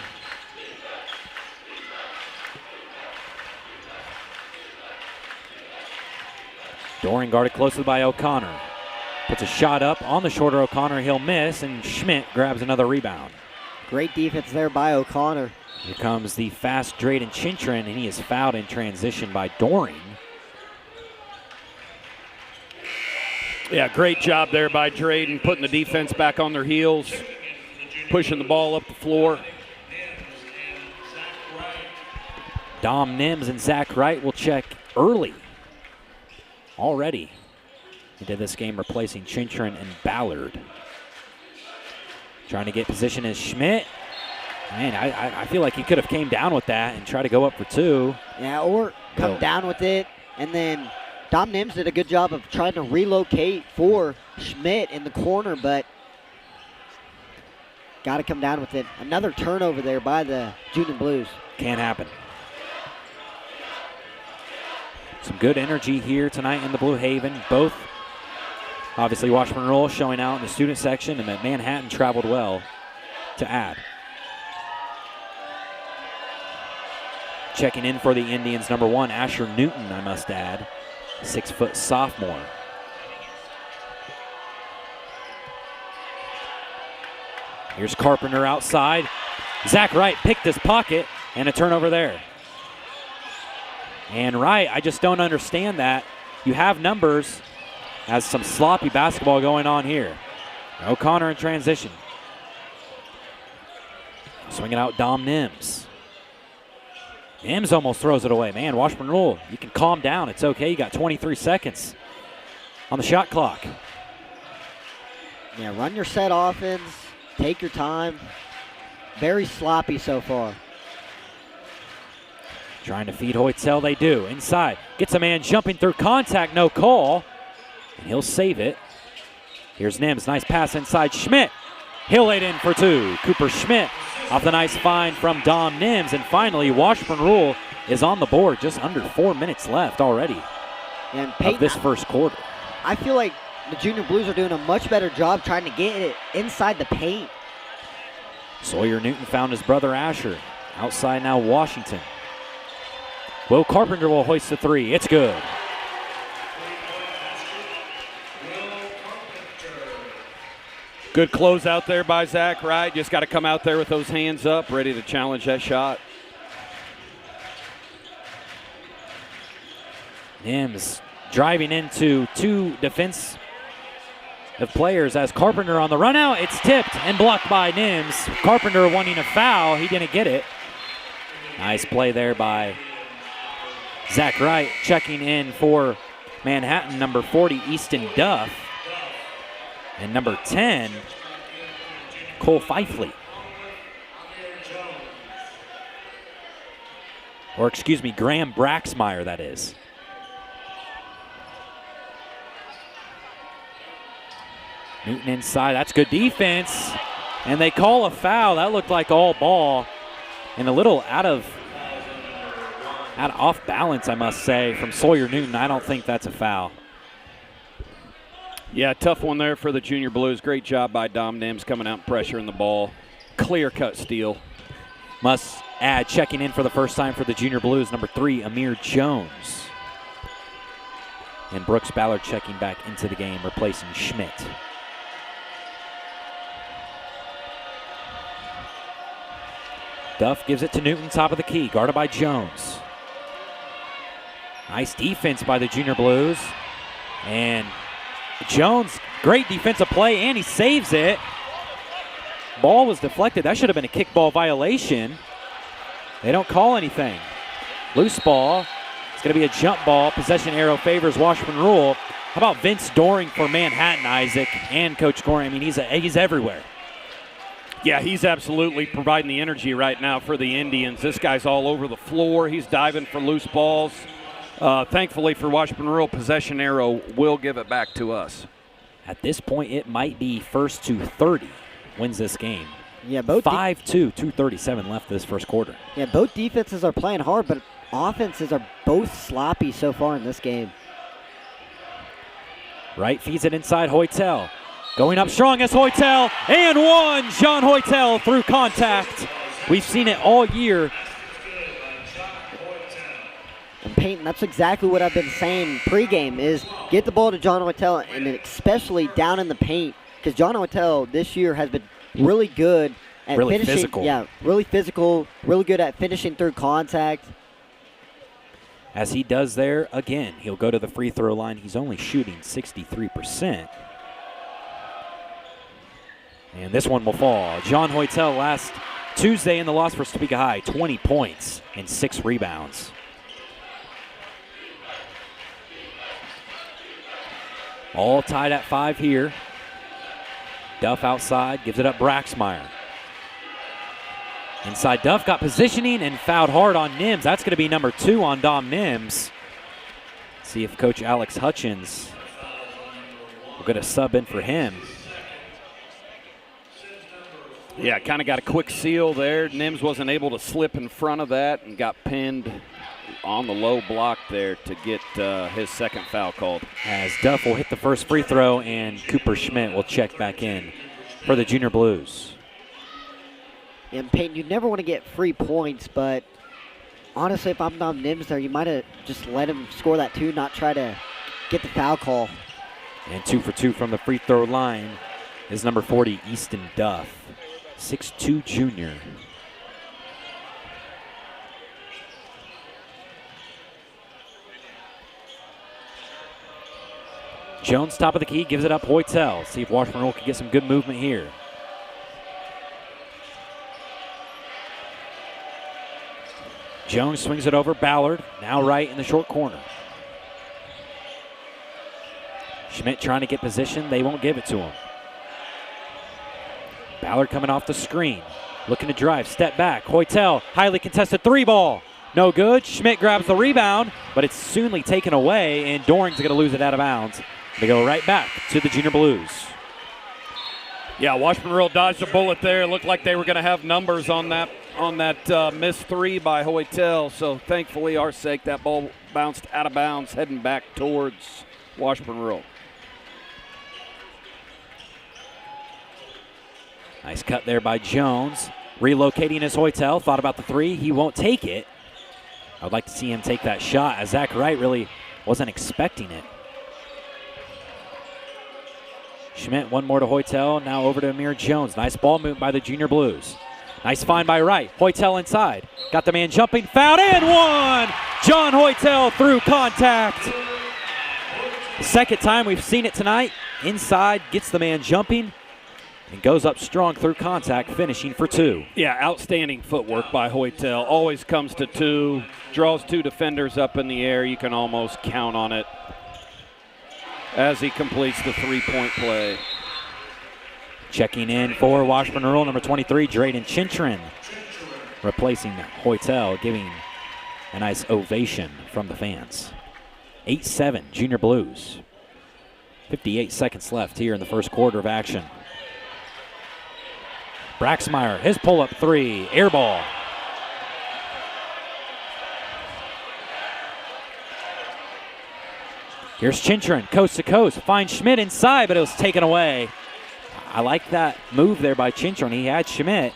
Goehring guarded closely by O'Connor. Puts a shot up on the shorter O'Connor. He'll miss, and Schmidt grabs another rebound. Great defense there by O'Connor. Here comes the fast Drayden Chintron, and he is fouled in transition by Goehring. Yeah, great job there by Drayden, putting the defense back on their heels, pushing the ball up the floor. Dom Nims and Zach Wright will check early already into this game, replacing Chintron and Ballard. Trying to get position is Schmidt. Man, I feel like he could have came down with that and tried to go up for 2. Yeah, or come down with it. And then Dom Nims did a good job of trying to relocate for Schmidt in the corner, but got to come down with it. Another turnover there by the Junior Blues. Can't happen. Some good energy here tonight in the Blue Haven. Both, obviously, Washburn Rural showing out in the student section, and that Manhattan traveled well to add. Checking in for the Indians, number 1, Asher Newton, I must add, 6-foot sophomore. Here's Carpenter outside. Zach Wright picked his pocket, and a turnover there. And Wright, I just don't understand that. You have numbers. Has some sloppy basketball going on here. O'Connor in transition. Swinging out Dom Nims. Nims almost throws it away. Man, Washburn Rural, you can calm down. It's okay. You got 23 seconds on the shot clock. Yeah, run your set offense. Take your time. Very sloppy so far. Trying to feed Hoytel, they do. Inside, gets a man jumping through contact, no call. And he'll save it. Here's Nims, nice pass inside Schmidt. He'll lay it in for two. Cooper Schmidt off the nice find from Dom Nims. And finally, Washburn Rural is on the board. Just under 4 minutes left already And Peyton, of this first quarter. I feel like the Junior Blues are doing a much better job trying to get it inside the paint. Sawyer Newton found his brother Asher. Outside now Washington. Will Carpenter will hoist the three. It's good. Good close out there by Zach Wright. Just got to come out there with those hands up, ready to challenge that shot. Nims driving into two defense of players as Carpenter on the run out. It's tipped and blocked by Nims. Carpenter wanting a foul. He didn't get it. Nice play there by Zach Wright. Checking in for Manhattan, number 40, Easton Duff. And number 10, Cole Fifley. Or excuse me, Graham Braxmeyer, that is. Newton inside, that's good defense. And they call a foul. That looked like all ball. And a little out of off balance, I must say, from Sawyer Newton. I don't think that's a foul. Yeah, tough one there for the Junior Blues. Great job by Dom Nims coming out and pressuring the ball. Clear-cut steal. Must add, checking in for the first time for the Junior Blues, number 3, Amir Jones. And Brooks Ballard checking back into the game, replacing Schmidt. Duff gives it to Newton, top of the key, guarded by Jones. Nice defense by the Junior Blues. And Jones, great defensive play, and he saves it. Ball was deflected. That should have been a kickball violation. They don't call anything. Loose ball. It's going to be a jump ball. Possession arrow favors Washburn Rural. How about Vince Doehring for Manhattan, Isaac, and Coach Goehring? I mean, he's everywhere. Yeah, he's absolutely providing the energy right now for the Indians. This guy's all over the floor. He's diving for loose balls. Thankfully for Washburn Rural, possession arrow will give it back to us. At this point, it might be first to 30 wins this game. Yeah, both 5-2, 2:37 left this first quarter. Yeah, both defenses are playing hard, but offenses are both sloppy so far in this game. Wright feeds it inside Hoytel. Going up strong as Hoytel, and one! John Hoytel through contact. We've seen it all year. And Peyton, that's exactly what I've been saying pregame is get the ball to John Hoytel, and especially down in the paint, because John Hoytel this year has been really good at really finishing. Physical. Yeah, really physical, really good at finishing through contact. As he does there, again, he'll go to the free throw line. He's only shooting 63%. And this one will fall. John Hoytel last Tuesday in the loss for Topeka High, 20 points and 6 rebounds. All tied at 5 here. Duff outside, gives it up Braxmeyer. Inside Duff got positioning and fouled hard on Nims. That's going to be number 2 on Dom Nims. See if Coach Alex Hutchins will get a sub in for him. Yeah, kind of got a quick seal there. Nims wasn't able to slip in front of that and got pinned on the low block there to get his second foul called. As Duff will hit the first free throw and Cooper Schmidt will check back in for the Junior Blues. And Peyton, you never want to get free points, but honestly, if I'm Dom Nims there, you might have just let him score that 2, not try to get the foul call. And 2 for 2 from the free throw line is number 40, Easton Duff. 6'2" junior. Jones, top of the key, gives it up Hoytel. See if Washburn Rural can get some good movement here. Jones swings it over Ballard, now right in the short corner. Schmidt trying to get position. They won't give it to him. Ballard coming off the screen, looking to drive, step back. Hoytel, highly contested 3-ball. No good. Schmidt grabs the rebound, but it's soonly taken away, and Doehring's going to lose it out of bounds. They go right back to the Junior Blues. Yeah, Washburn Rural dodged a bullet there. It looked like they were going to have numbers on that missed three by Hoytel. So thankfully, our sake, that ball bounced out of bounds, heading back towards Washburn Rural. Nice cut there by Jones. Relocating as Hoytel. Thought about the three. He won't take it. I would like to see him take that shot, as Zach Wright really wasn't expecting it. Schmidt, one more to Hoytel. Now over to Amir Jones. Nice ball movement by the Junior Blues. Nice find by Wright. Hoytel inside. Got the man jumping. Fouled and one! John Hoytel through contact. Second time we've seen it tonight. Inside, gets the man jumping, and goes up strong through contact, finishing for two. Yeah, outstanding footwork by Hoytel. Always comes to two. Draws two defenders up in the air. You can almost count on it as he completes the three-point play. Checking in for Washburn Rural, number 23, Drayden Chintrin, replacing Hoytel, giving a nice ovation from the fans. 8-7, Junior Blues. 58 seconds left here in the first quarter of action. Braxmeyer, his pull-up three, air ball. Here's Chintrin, coast to coast, finds Schmidt inside, but it was taken away. I like that move there by Chintrin. He had Schmidt,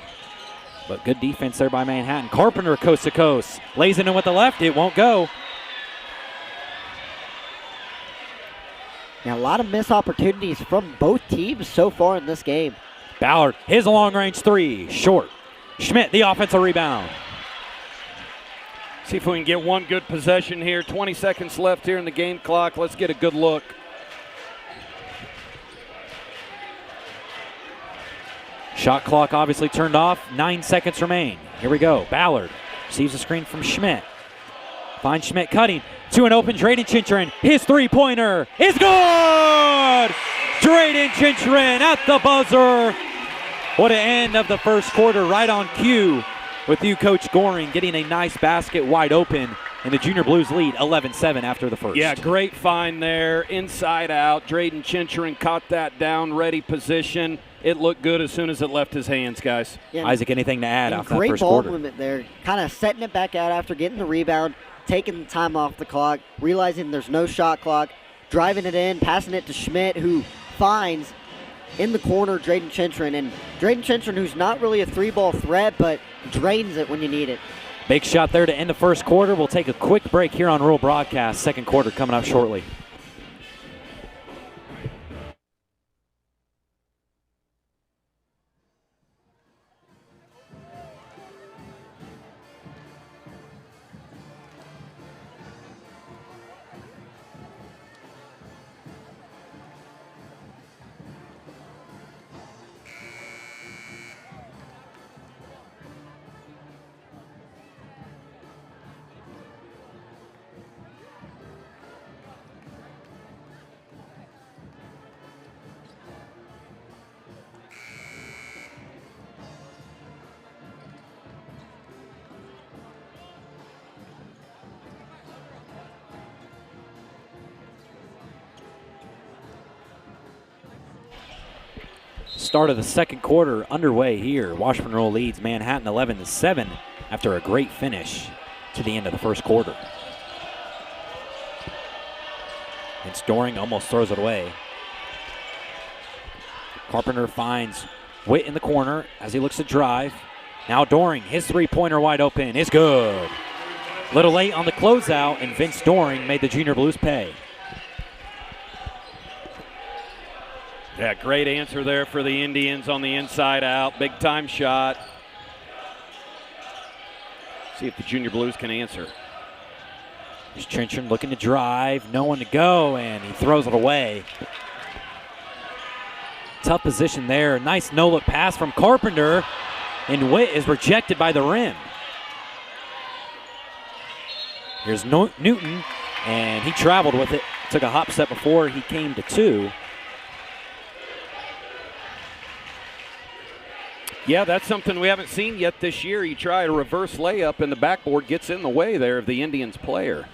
but good defense there by Manhattan. Carpenter, coast to coast, lays it in with the left. It won't go. Now, a lot of missed opportunities from both teams so far in this game. Ballard, his long-range three, short. Schmidt, the offensive rebound. See if we can get one good possession here. 20 seconds left here in the game clock. Let's get a good look. Shot clock obviously turned off. 9 seconds remain. Here we go. Ballard receives a screen from Schmidt. Finds Schmidt cutting to an open Drayden Chintrin. His three-pointer is good! Drayden Chintrin at the buzzer. What an end of the first quarter, right on cue with you, Coach Goehring, getting a nice basket wide open, and the Junior Blues lead 11-7 after the first. Yeah, great find there, inside out. Drayden Chintrin caught that down, ready position. It looked good as soon as it left his hands, guys. Yeah, Isaac, anything to add off that first first quarter? quarter? Great ball movement there, kind of setting it back out after getting the rebound, taking the time off the clock, realizing there's no shot clock, driving it in, passing it to Schmidt, who finds in the corner Drayden Chintrin. And Drayden Chintrin, who's not really a three-ball threat, but drains it when you need it. Big shot there to end the first quarter. We'll take a quick break here on Rural Broadcast. Second quarter coming up shortly. Start of the second quarter underway here. Washburn Rural leads Manhattan 11-7 after a great finish to the end of the first quarter. It's Goehring, almost throws it away. Carpenter finds Witt in the corner as he looks to drive. Now Goehring, his three-pointer wide open is good. Little late on the closeout, and Vince Goehring made the Junior Blues pay. Yeah, great answer there for the Indians on the inside out. Big time shot. See if the Junior Blues can answer. Here's Chintrin looking to drive, no one to go, and he throws it away. Tough position there. Nice no-look pass from Carpenter, and Witt is rejected by the rim. Here's Newton, and he traveled with it. Took a hop step before he came to two. Yeah, that's something we haven't seen yet this year. You try a reverse layup and the backboard gets in the way there of the Indians player.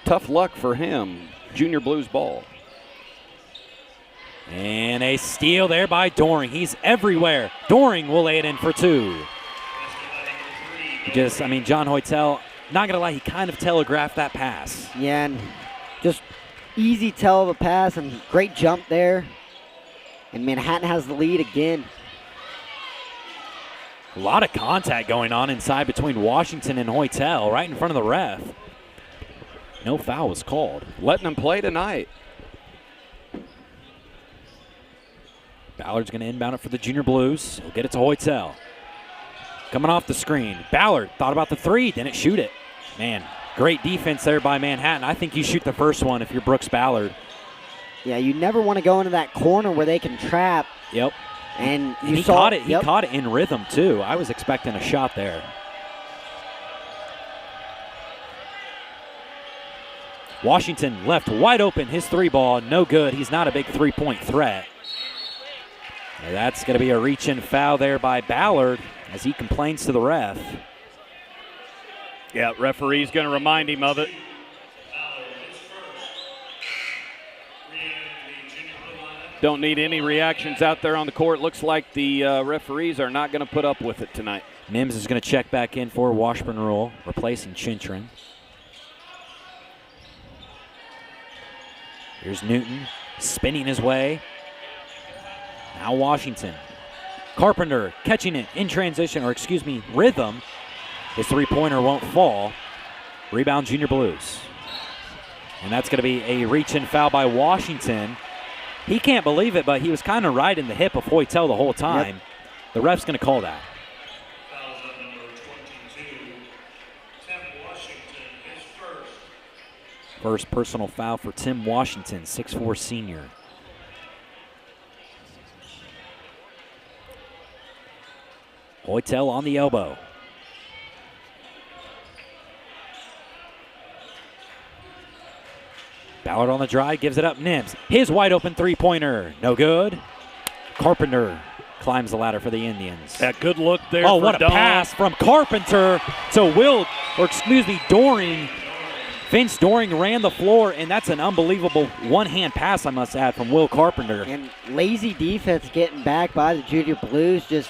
Tough luck for him. Junior Blues ball. And a steal there by Goehring. He's everywhere. Goehring will lay it in for 2. John Hoytel, not going to lie, he kind of telegraphed that pass. Yeah, and just easy tell of a pass and great jump there. And Manhattan has the lead again. A lot of contact going on inside between Washington and Hoytel, right in front of the ref. No foul was called. Letting them play tonight. Ballard's going to inbound it for the Junior Blues. He'll get it to Hoytel. Coming off the screen. Ballard thought about the 3, didn't shoot it. Man, great defense there by Manhattan. I think you shoot the first one if you're Brooks Ballard. Yeah, you never want to go into that corner where they can trap. Yep. And he caught it. He caught it in rhythm too. I was expecting a shot there. Washington left wide open. His 3 ball, no good. He's not a big 3-point threat. And that's going to be a reach-in foul there by Ballard as he complains to the ref. Yeah, referee's going to remind him of it. Don't need any reactions out there on the court. Looks like the referees are not going to put up with it tonight. Mims is going to check back in for Washburn Rural, replacing Chintrin. Here's Newton spinning his way. Now Washington. Carpenter catching it in transition, rhythm. His 3-pointer won't fall. Rebound Junior Blues. And that's going to be a reach-in foul by Washington. He can't believe it, but he was kind of right in the hip of Hoytel the whole time. Yep. The ref's going to call that. Foul on number 22, Tim Washington, his first. First personal foul for Tim Washington, 6'4" senior. Hoytel on the elbow. Ballard on the drive, gives it up, Nims. His wide open 3-pointer, no good. Carpenter climbs the ladder for the Indians. That good look there. Oh, what a pass from Carpenter to Goehring. Vince Goehring ran the floor, and that's an unbelievable one-hand pass, I must add, from Will Carpenter. And lazy defense getting back by the Junior Blues, just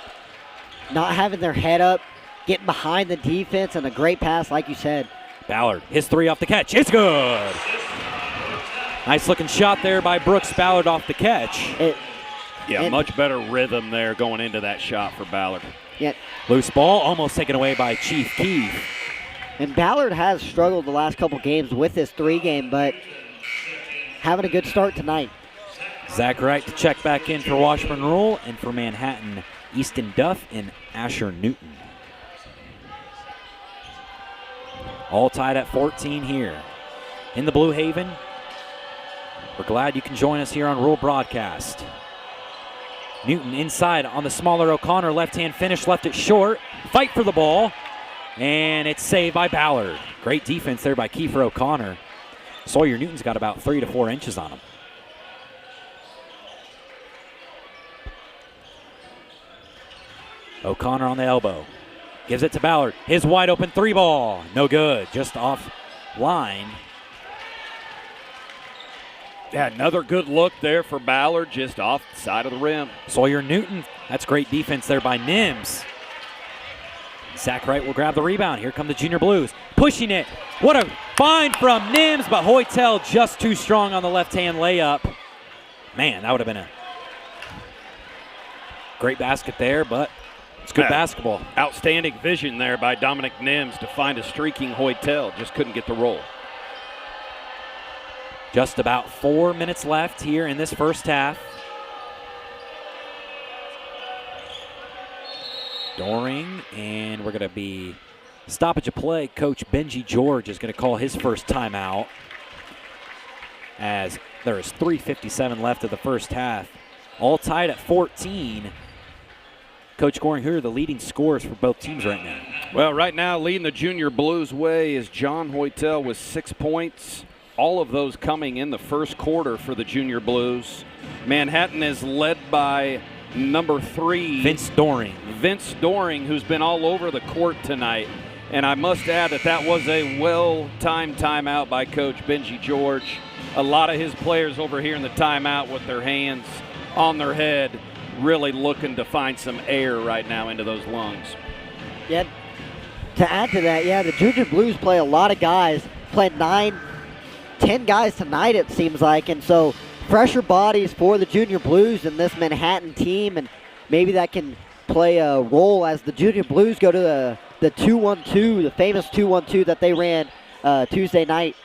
not having their head up, getting behind the defense, and a great pass, like you said. Ballard, his 3 off the catch. It's good. Nice looking shot there by Brooks Ballard off the catch. Much better rhythm there going into that shot for Ballard. Yeah. Loose ball, almost taken away by Chief Keith. And Ballard has struggled the last couple games with this 3 game, but having a good start tonight. Zach Wright to check back in for Washburn Rural, and for Manhattan, Easton Duff and Asher Newton. All tied at 14 here in the Blue Haven. We're glad you can join us here on Rural Broadcast. Newton inside on the smaller O'Connor, left-hand finish, left it short. Fight for the ball, and it's saved by Ballard. Great defense there by Kiefer O'Connor. Sawyer Newton's got about 3 to 4 inches on him. O'Connor on the elbow. Gives it to Ballard. His wide open 3 ball. No good. Just off line. Yeah, another good look there for Ballard, just off the side of the rim. Sawyer Newton. That's great defense there by Nims. Zach Wright will grab the rebound. Here come the Junior Blues. Pushing it. What a find from Nims, but Hoytel just too strong on the left-hand layup. Man, that would have been a great basket there, but it's good basketball. Outstanding vision there by Dominic Nims to find a streaking Hoytel. Just couldn't get the roll. Just about 4 minutes left here in this first half. Goehring, and we're going to be stoppage of play. Coach Benji George is going to call his first timeout as there is 3:57 left of the first half. All tied at 14. Coach Goehring, who are the leading scorers for both teams right now? Well, right now leading the Junior Blues way is John Hoytel with 6 points. All of those coming in the first quarter for the Junior Blues. Manhattan is led by number 3. Vince Goehring. Vince Goehring, who's been all over the court tonight. And I must add that was a well-timed timeout by Coach Benji George. A lot of his players over here in the timeout with their hands on their head, really looking to find some air right now into those lungs. Yeah, to add to that, yeah, the Junior Blues play a lot of guys, played 9, 10 guys tonight it seems like, and so fresher bodies for the Junior Blues and this Manhattan team, and maybe that can play a role as the Junior Blues go to the 2-1-2, the famous 2-1-2 that they ran Tuesday night.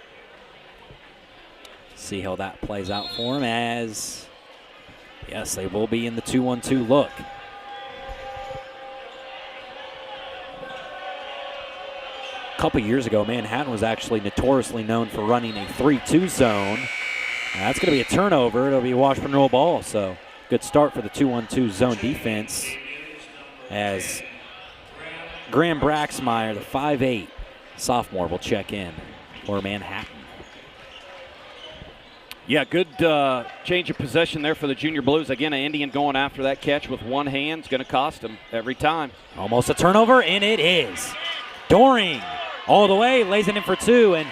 See how that plays out for them as, yes, they will be in the 2-1-2 look. A couple years ago, Manhattan was actually notoriously known for running a 3-2 zone. That's going to be a turnover. It'll be Washburn Rural ball, so good start for the 2-1-2 zone defense as Graham Braxmeyer, the 5'8" sophomore, will check in for Manhattan. Yeah, good change of possession there for the Junior Blues. Again, an Indian going after that catch with one hand is going to cost him every time. Almost a turnover, and it is. Goehring all the way, lays it in for 2, and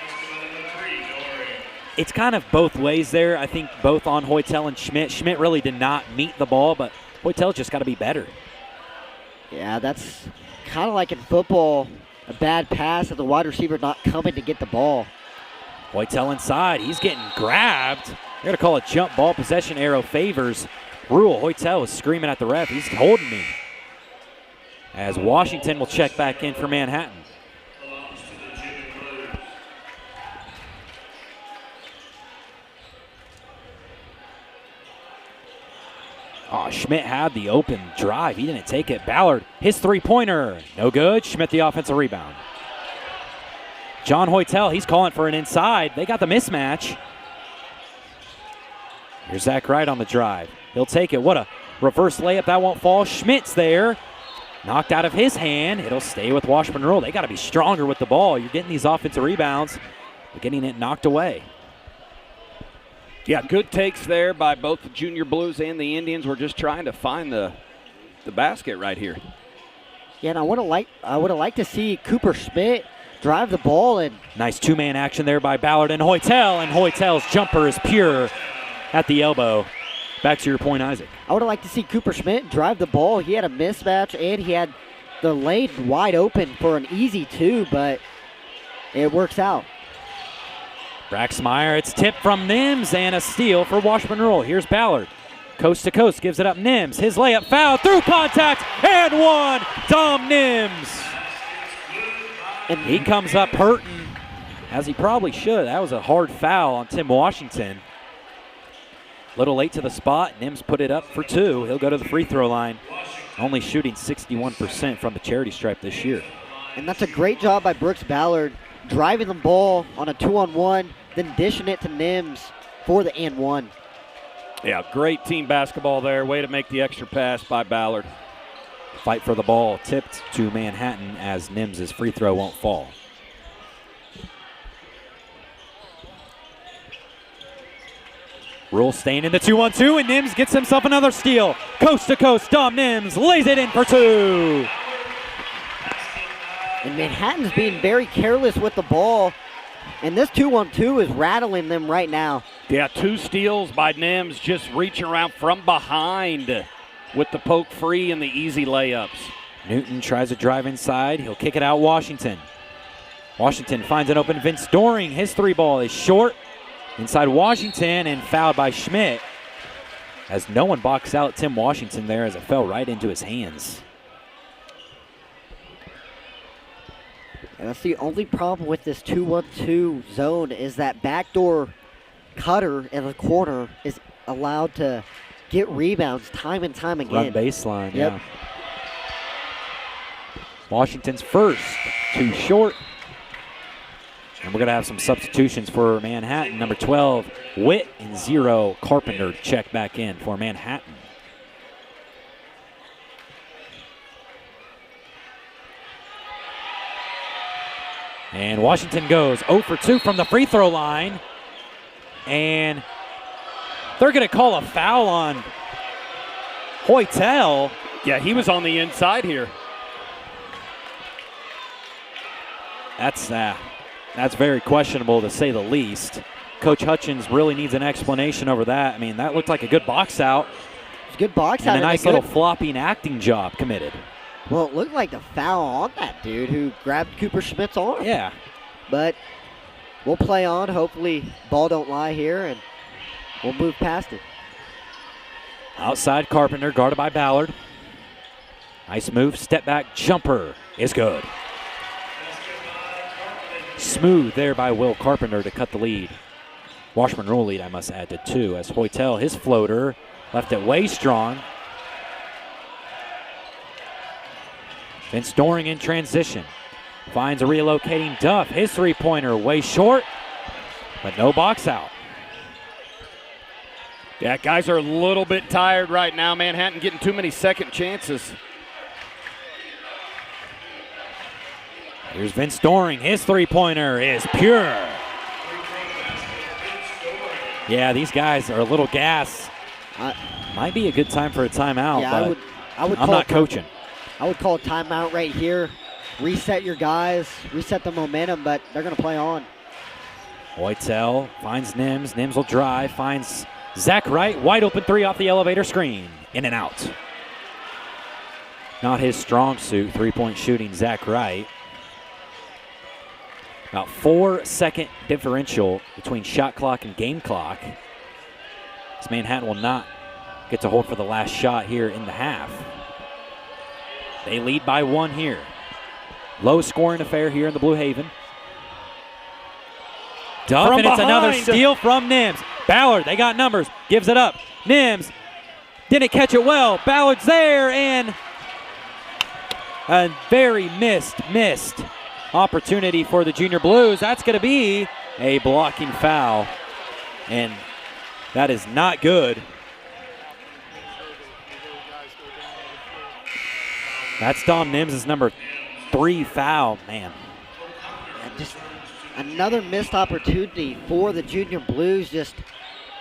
it's kind of both ways there. I think both on Hoytel and Schmidt. Schmidt really did not meet the ball, but Hoytel's just got to be better. Yeah, that's kind of like in football, a bad pass and the wide receiver not coming to get the ball. Hoytel inside. He's getting grabbed. They're going to call a jump ball. Possession arrow favors Rural. Hoytel is screaming at the ref. He's holding me. As Washington will check back in for Manhattan. Oh, Schmidt had the open drive. He didn't take it. Ballard, his three-pointer. No good. Schmidt the offensive rebound. John Hoytel, he's calling for an inside. They got the mismatch. Here's Zach Wright on the drive. He'll take it. What a reverse layup. That won't fall. Schmidt's there. Knocked out of his hand. It'll stay with Washburn Rural. They got to be stronger with the ball. You're getting these offensive rebounds. They're getting it knocked away. Yeah, good takes there by both the Junior Blues and the Indians. We're just trying to find the basket right here. Yeah, and I would have liked to see Cooper Schmidt drive the ball in. Nice two-man action there by Ballard and Hoytel's jumper is pure at the elbow. Back to your point, Isaac. I would have liked to see Cooper Schmidt drive the ball. He had a mismatch, and he had the lane wide open for an easy 2, but it works out. Braxmeyer, it's tipped from Nims, and a steal for Washburn Rural. Here's Ballard. Coast to coast, gives it up Nims. His layup fouled through contact, and one. Dom Nims. And he comes up hurting, as he probably should. That was a hard foul on Tim Washington. A little late to the spot. Nims put it up for 2. He'll go to the free throw line. Only shooting 61% from the charity stripe this year. And that's a great job by Brooks Ballard, driving the ball on a 2-on-1, then dishing it to Nims for the and 1. Yeah, great team basketball there. Way to make the extra pass by Ballard. Fight for the ball tipped to Manhattan as Nims' free throw won't fall. Rural staying in the 2-on-2, and Nims gets himself another steal. Coast to coast, Dom Nims lays it in for 2. And Manhattan's being very careless with the ball, and this 2-on-2 is rattling them right now. Yeah, 2 steals by Nims, just reaching around from behind with the poke free and the easy layups. Newton tries to drive inside. He'll kick it out Washington. Washington finds an open Vince Goehring. His 3 ball is short. Inside Washington and fouled by Schmidt. As no one boxed out Tim Washington there as it fell right into his hands. And that's the only problem with this 2-1-2 zone is that backdoor cutter in the corner is allowed to get rebounds time and time again. Run baseline, yep. Yeah. Washington's first, 2 short. And we're going to have some substitutions for Manhattan. Number 12, Witt, and 0, Carpenter check back in for Manhattan. And Washington goes 0 for 2 from the free throw line. And they're going to call a foul on Hoytel. Yeah, he was on the inside here. That's very questionable, to say the least. Coach Hutchins really needs an explanation over that. I mean, that looked like a good box out. good box out. And a nice little flopping acting job committed. Well, it looked like the foul on that dude who grabbed Cooper Schmidt's arm. Yeah. But we'll play on. Hopefully ball don't lie here, and we'll move past it. Outside Carpenter, guarded by Ballard. Nice move, step back jumper is good. Smooth there by Will Carpenter to cut the lead. Washburn Rural lead, I must add, to 2 as Hoytel, his floater, left it way strong. Vince Doehring in transition. Finds a relocating Duff. His three-pointer way short, but no box out. Yeah, guys are a little bit tired right now. Manhattan getting too many second chances. Here's Vince Doehring. His three-pointer is pure. Yeah, these guys are a little gas. Might be a good time for a timeout, yeah, but I'm not coaching. I would call a timeout right here. Reset your guys, reset the momentum, but they're going to play on. Hoytel finds Nims. Nims will drive, finds Zach Wright. Wide open three off the elevator screen. In and out. Not his strong suit, three-point shooting, Zach Wright. About 4-second differential between shot clock and game clock. This Manhattan will not get to hold for the last shot here in the half. They lead by 1 here. Low scoring affair here in the Blue Haven. Duff, from and it's behind. another steal from Nims. Ballard, they got numbers, gives it up. Nims didn't catch it well. Ballard's there, and a very missed opportunity for the Junior Blues. That's going to be a blocking foul, and that is not good. That's Dom Nims' number 3 foul, man. Just another missed opportunity for the Junior Blues. Just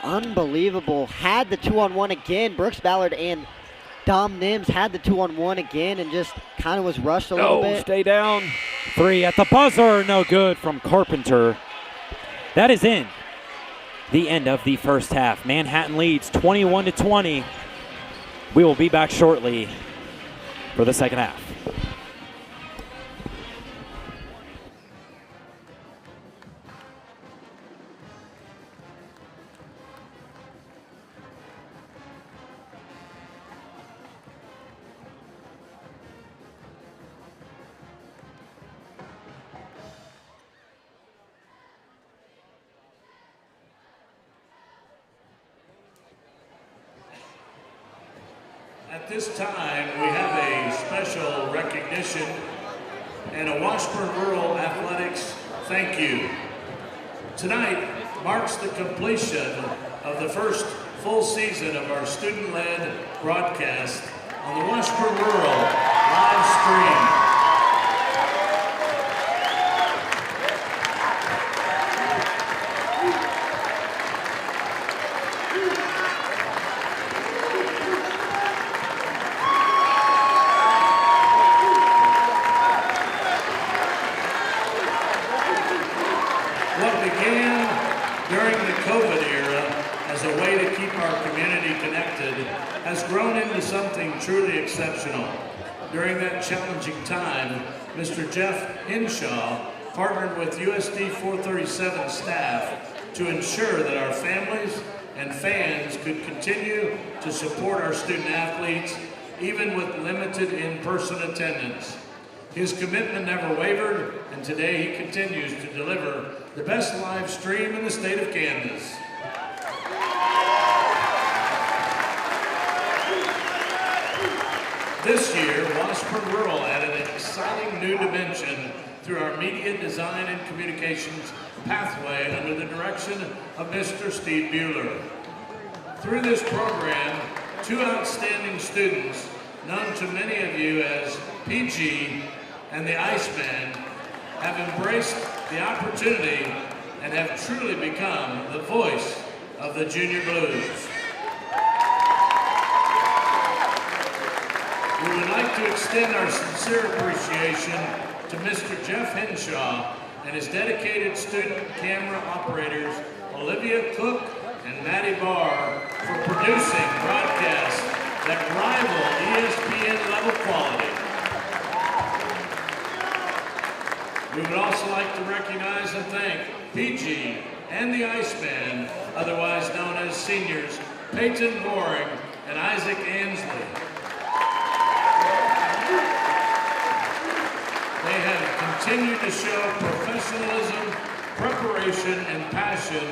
unbelievable. Had the 2-on-1 again. Brooks Ballard and Dom Nims had the 2-on-1 again and just kind of was rushed a little bit. Stay down. 3 at the buzzer, no good from Carpenter. That is in the end of the first half. Manhattan leads 21-20. We will be back shortly for the second half. At this time, we have a special recognition and a Washburn Rural Athletics thank you. Tonight marks the completion of the first full season of our student-led broadcast on the Washburn Rural live stream. Truly exceptional. During that challenging time, Mr. Jeff Hinshaw partnered with USD 437 staff to ensure that our families and fans could continue to support our student athletes, even with limited in-person attendance. His commitment never wavered, and today he continues to deliver the best live stream in the state of Kansas. This year, Washburn Rural added an exciting new dimension through our media design and communications pathway under the direction of Mr. Steve Bueller. Through this program, 2 outstanding students, known to many of you as PG and the Iceman, have embraced the opportunity and have truly become the voice of the Junior Blues. We would like to extend our sincere appreciation to Mr. Jeff Hinshaw and his dedicated student camera operators, Olivia Koch and Maddi Bahr, for producing broadcasts that rival ESPN level quality. We would also like to recognize and thank PG and the Iceman, otherwise known as seniors, Peyton Goehring and Isaac Ansley. They have continued to show professionalism, preparation, and passion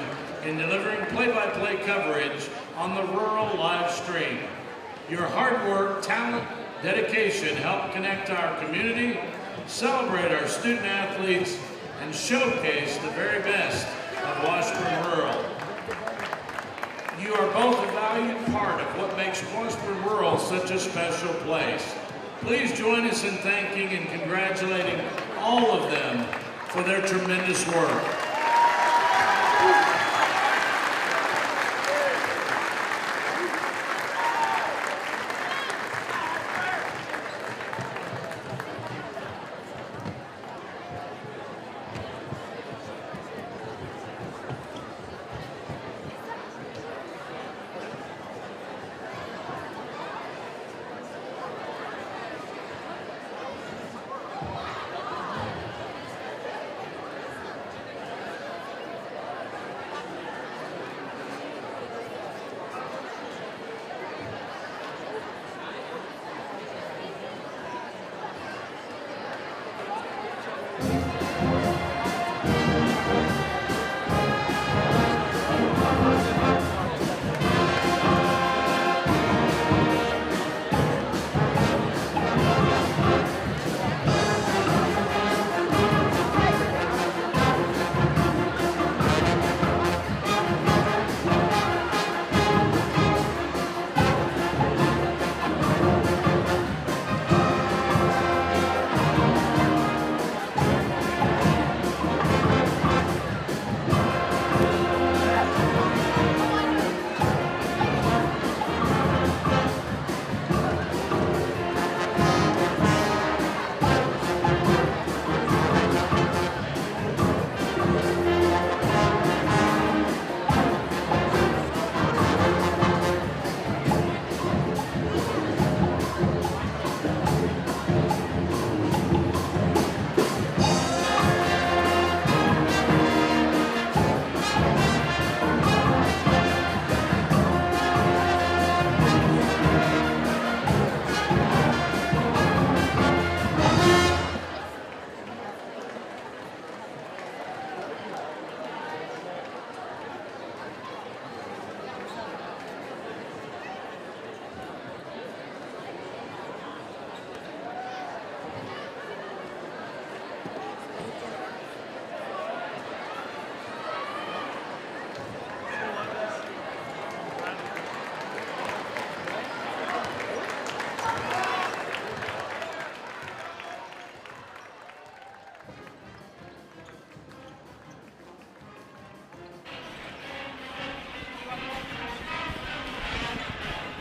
in delivering play-by-play coverage on the Rural live stream. Your hard work, talent, dedication help connect our community, celebrate our student athletes, and showcase the very best of Washburn Rural. You are both a valued part of what makes Washburn Rural such a special place. Please join us in thanking and congratulating all of them for their tremendous work.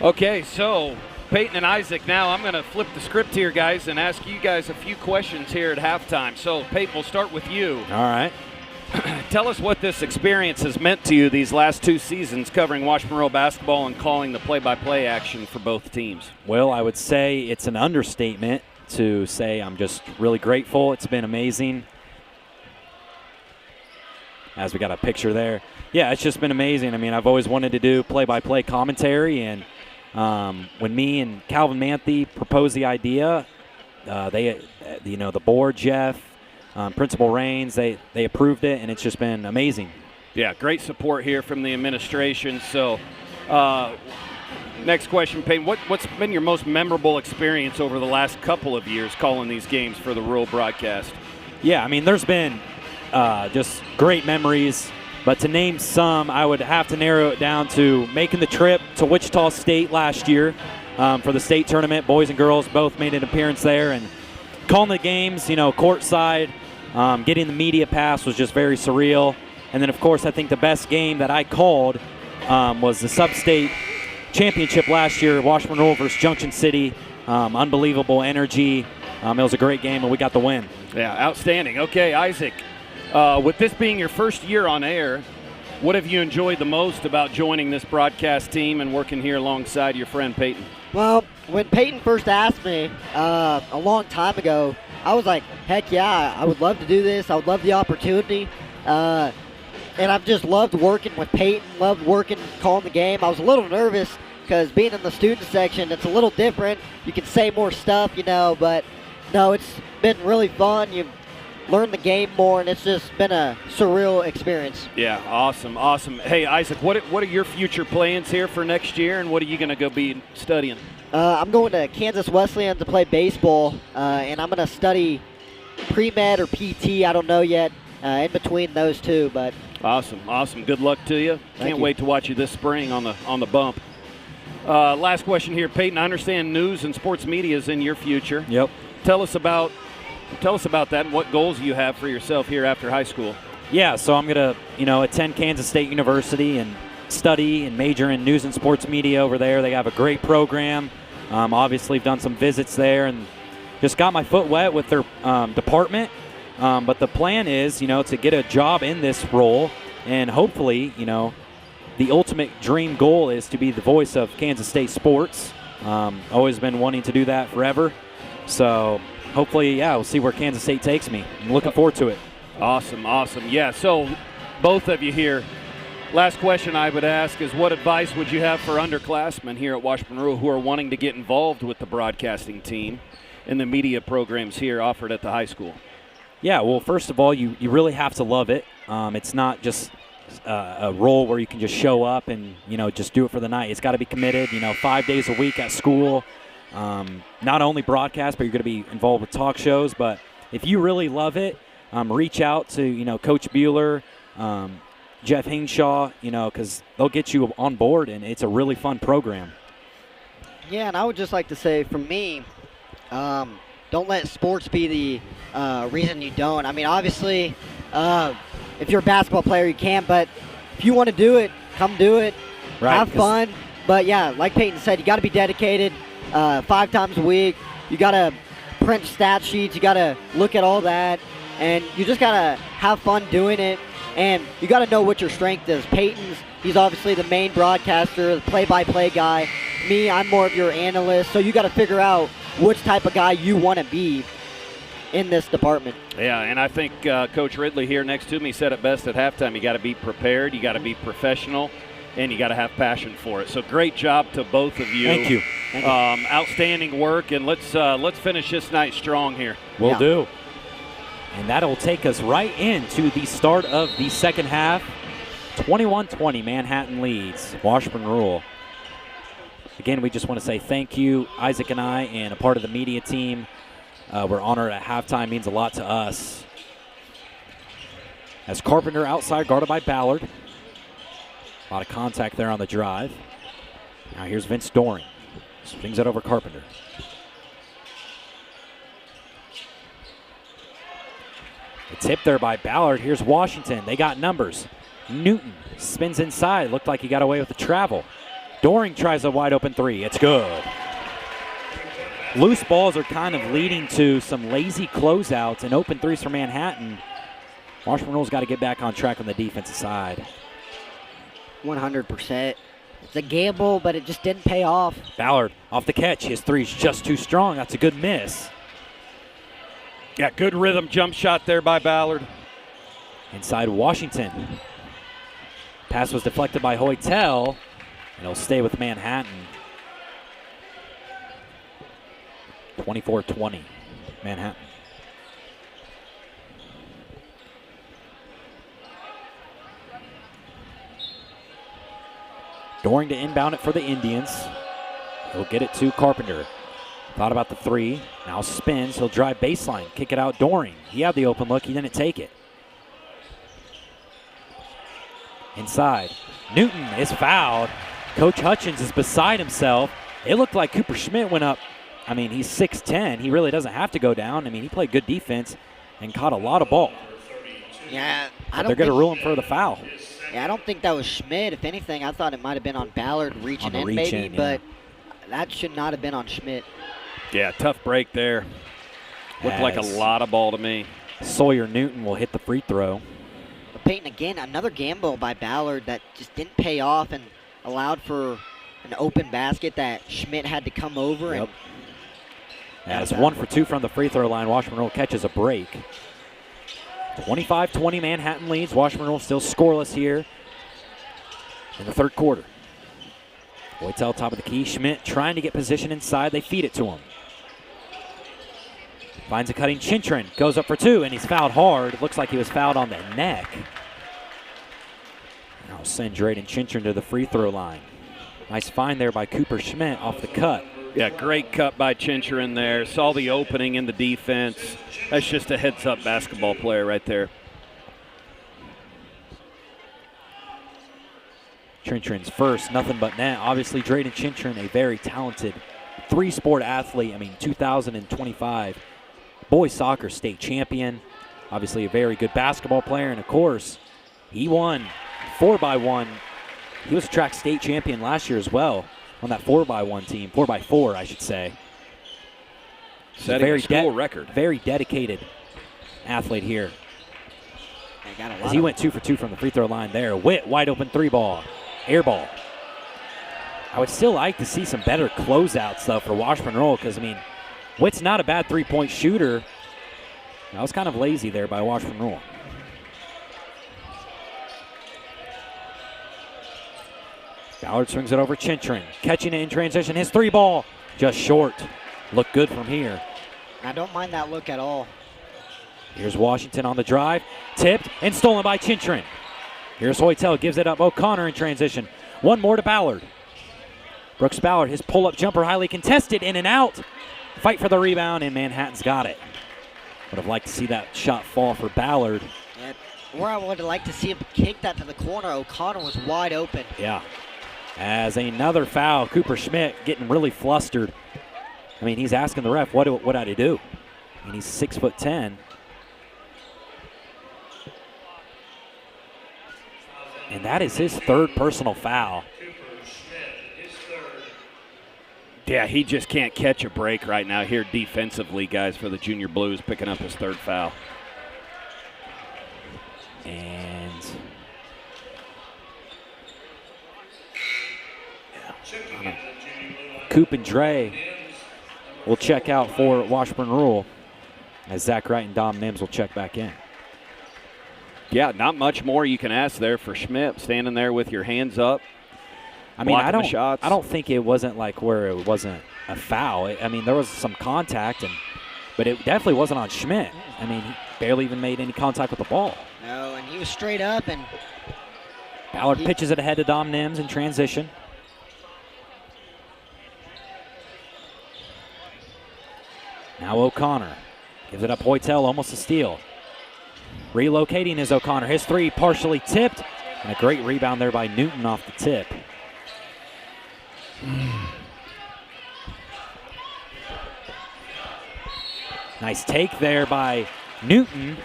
Okay, so Peyton and Isaac now, I'm going to flip the script here, guys, and ask you guys a few questions here at halftime. So, Peyton, we'll start with you. All right. Tell us what this experience has meant to you these last 2 seasons covering Washburn Rural basketball and calling the play-by-play action for both teams. Well, I would say it's an understatement to say I'm just really grateful. It's been amazing. As we got a picture there. Yeah, it's just been amazing. I mean, I've always wanted to do play-by-play commentary, and when me and Calvin Manthe proposed the idea, the board, Jeff, Principal Raines, they approved it, and it's just been amazing. Yeah, great support here from the administration. So, next question, Peyton. What's been your most memorable experience over the last couple of years calling these games for the Rural broadcast? Yeah, I mean, there's been just great memories. But to name some, I would have to narrow it down to making the trip to Wichita State last year for the state tournament. Boys and girls both made an appearance there. And calling the games, courtside, getting the media pass was just very surreal. And then, of course, I think the best game that I called was the sub-state championship last year, Washburn Rural versus Junction City. Unbelievable energy. It was a great game, and we got the win. Yeah, outstanding. Okay, Isaac. With this being your first year on air, what have you enjoyed the most about joining this broadcast team and working here alongside your friend Peyton? Well, when Peyton first asked me a long time ago, I was like, heck yeah, I would love to do this. I would love the opportunity. And I've just loved working with Peyton, loved working, calling the game. I was a little nervous because being in the student section, it's a little different. You can say more stuff, but no, it's been really fun. You learn the game more, and it's just been a surreal experience. Yeah, awesome, awesome. Hey, Isaac, what are your future plans here for next year, and what are you going to go be studying? I'm going to Kansas Wesleyan to play baseball, and I'm going to study pre-med or PT. I don't know yet, in between those two. But awesome, awesome. Good luck to you. Can't wait to watch you this spring on the bump. Last question here, Peyton. I understand news and sports media is in your future. Yep. Tell us about that and what goals you have for yourself here after high school. Yeah, so I'm going to, attend Kansas State University and study and major in news and sports media over there. They have a great program. Obviously, I've done some visits there and just got my foot wet with their department. But the plan is, to get a job in this role, and hopefully, the ultimate dream goal is to be the voice of Kansas State sports. Always been wanting to do that forever. So hopefully, we'll see where Kansas State takes me. I'm looking forward to it. Awesome, awesome. Yeah, so both of you here, last question I would ask is what advice would you have for underclassmen here at Washburn Rural who are wanting to get involved with the broadcasting team and the media programs here offered at the high school? Yeah, well, first of all, you really have to love it. It's not just a role where you can just show up and, just do it for the night. It's got to be committed, 5 days a week at school. Not only broadcast, but you're going to be involved with talk shows. But if you really love it, reach out to, Coach Bueller, Jeff Hinshaw, because they'll get you on board, and it's a really fun program. Yeah, and I would just like to say, for me, don't let sports be the reason you don't. I mean, obviously, if you're a basketball player, you can, but if you want to do it, come do it. Right, have fun. But, yeah, like Peyton said, you got to be dedicated 5 times a week. You got to print stat sheets. You got to look at all that. And you just got to have fun doing it. And you got to know what your strength is. Peyton's, he's obviously the main broadcaster, the play-by-play guy. Me, I'm more of your analyst. So you got to figure out which type of guy you want to be in this department. Yeah, and I think Coach Ridley here next to me said it best at halftime. You got to be prepared, you got to be professional, and you got to have passion for it. So great job to both of you. Thank you. Outstanding work, and let's finish this night strong here. Will do. And that'll take us right into the start of the second half. 21-20, Manhattan leads Washburn Rural. Again, we just want to say thank you, Isaac and I, and a part of the media team. We're honored at halftime. Means a lot to us. As Carpenter outside, guarded by Ballard. A lot of contact there on the drive. Now here's Vince Doehring. Swings it over Carpenter. The tip there by Ballard. Here's Washington. They got numbers. Newton spins inside. Looked like he got away with the travel. Doehring tries a wide open three. It's good. Loose balls are kind of leading to some lazy closeouts and open threes for Manhattan. Washburn Rule's got to get back on track on the defensive side. 100%. It's a gamble, but it just didn't pay off. Ballard off the catch. His three's just too strong. That's a good miss. Yeah, good rhythm jump shot there by Ballard. Inside Washington. Pass was deflected by Hoytel, and he'll stay with Manhattan. 24-20, Manhattan. Doehring to inbound it for the Indians. He'll get it to Carpenter. Thought about the three. Now spins. He'll drive baseline. Kick it out Doehring. He had the open look. He didn't take it. Inside. Newton is fouled. Coach Hutchins is beside himself. It looked like Cooper Schmidt went up. I mean, he's 6'10". He really doesn't have to go down. I mean, he played good defense and caught a lot of ball. Yeah, they're going to rule him for the foul. Yeah, I don't think that was Schmidt. If anything, I thought it might have been on Ballard reaching in maybe, but that should not have been on Schmidt. Yeah, tough break there. Looked like a lot of ball to me. Sawyer Newton will hit the free throw. But Peyton, again, another gamble by Ballard that just didn't pay off and allowed for an open basket that Schmidt had to come over. Yep. And As 1 for 2 from the free throw line, Washburn Rural catches a break. 25-20 Manhattan leads. Washburn Rural still scoreless here in the third quarter. Voitel top of the key. Schmidt trying to get position inside. They feed it to him. Finds a cutting Chintrin. Goes up for 2, and he's fouled hard. Looks like he was fouled on the neck. Now send Drayden Chintrin to the free throw line. Nice find there by Cooper Schmidt off the cut. Yeah, great cut by Chintrin there. Saw the opening in the defense. That's just a heads-up basketball player right there. Chintrin's first, nothing but net. Obviously, Drayden Chintrin, a very talented three-sport athlete. 2025 boys soccer state champion. Obviously, a very good basketball player. And, of course, he won 4x1. He was a track state champion last year as well on that 4x1 team. 4x4, I should say. Setting a school record. Very dedicated athlete here. As he went 2 for 2 from the free throw line there. Witt, wide open 3-ball. Air ball. I would still like to see some better closeouts, though, for Washburn Rural because, Witt's not a bad three-point shooter. That was kind of lazy there by Washburn Rural. Ballard swings it over Chintrin. Catching it in transition. His 3-ball just short. Look good from here. I don't mind that look at all. Here's Washington on the drive. Tipped and stolen by Chintrin. Here's Hoytel, gives it up. O'Connor in transition. One more to Ballard. Brooks Ballard, his pull-up jumper highly contested, in and out. Fight for the rebound, and Manhattan's got it. Would have liked to see that shot fall for Ballard. Yeah, or I would have liked to see him kick that to the corner. O'Connor was wide open. Yeah. As another foul, Cooper Schmidt getting really flustered. He's asking the ref, what did I do? He's 6'10". And that is his third personal foul. Yeah, he just can't catch a break right now here defensively, guys, for the Junior Blues, picking up his third foul. And Coop and Dre will check out for Washburn Rural as Zach Wright and Dom Nims will check back in. Yeah, not much more you can ask there for Schmidt, standing there with your hands up. I don't think it wasn't like where it wasn't a foul. There was some contact, but it definitely wasn't on Schmidt. He barely even made any contact with the ball. No, and he was straight up. And Ballard pitches it ahead to Dom Nims in transition. Now O'Connor gives it up. Hoytel, almost a steal. Relocating is O'Connor. His 3 partially tipped, and a great rebound there by Newton off the tip. Nice take there by Newton,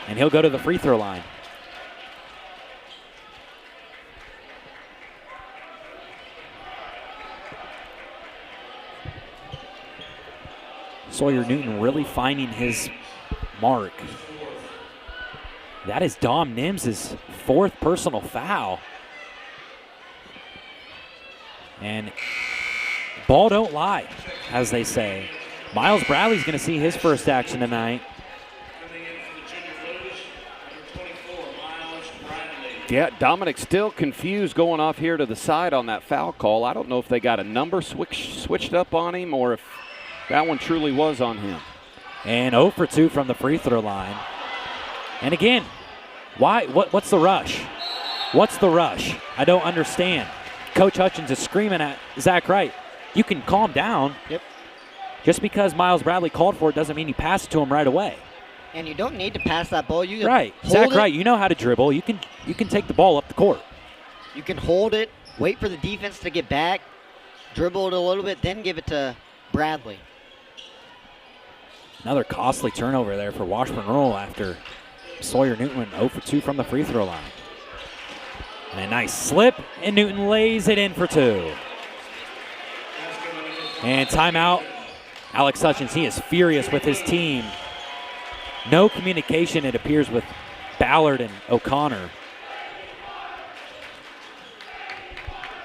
and he'll go to the free throw line. Sawyer Newton really finding his mark. That is Dom Nims' 4th personal foul. And ball don't lie, as they say. Miles Bradley's going to see his first action tonight. Yeah, Dominic still confused going off here to the side on that foul call. I don't know if they got a number switched up on him or if that one truly was on him. And 0 for 2 from the free throw line. And again, why? What's the rush? What's the rush? I don't understand. Coach Hutchins is screaming at Zach Wright. You can calm down. Yep. Just because Miles Bradley called for it doesn't mean you pass it to him right away. And you don't need to pass that ball. You right. Zach Wright, you know how to dribble. You can take the ball up the court. You can hold it, wait for the defense to get back, dribble it a little bit, then give it to Bradley. Another costly turnover there for Washburn Rural after Sawyer Newton went 0 for 2 from the free throw line. And a nice slip, and Newton lays it in for 2. And timeout. Alex Hutchins, he is furious with his team. No communication, it appears, with Ballard and O'Connor.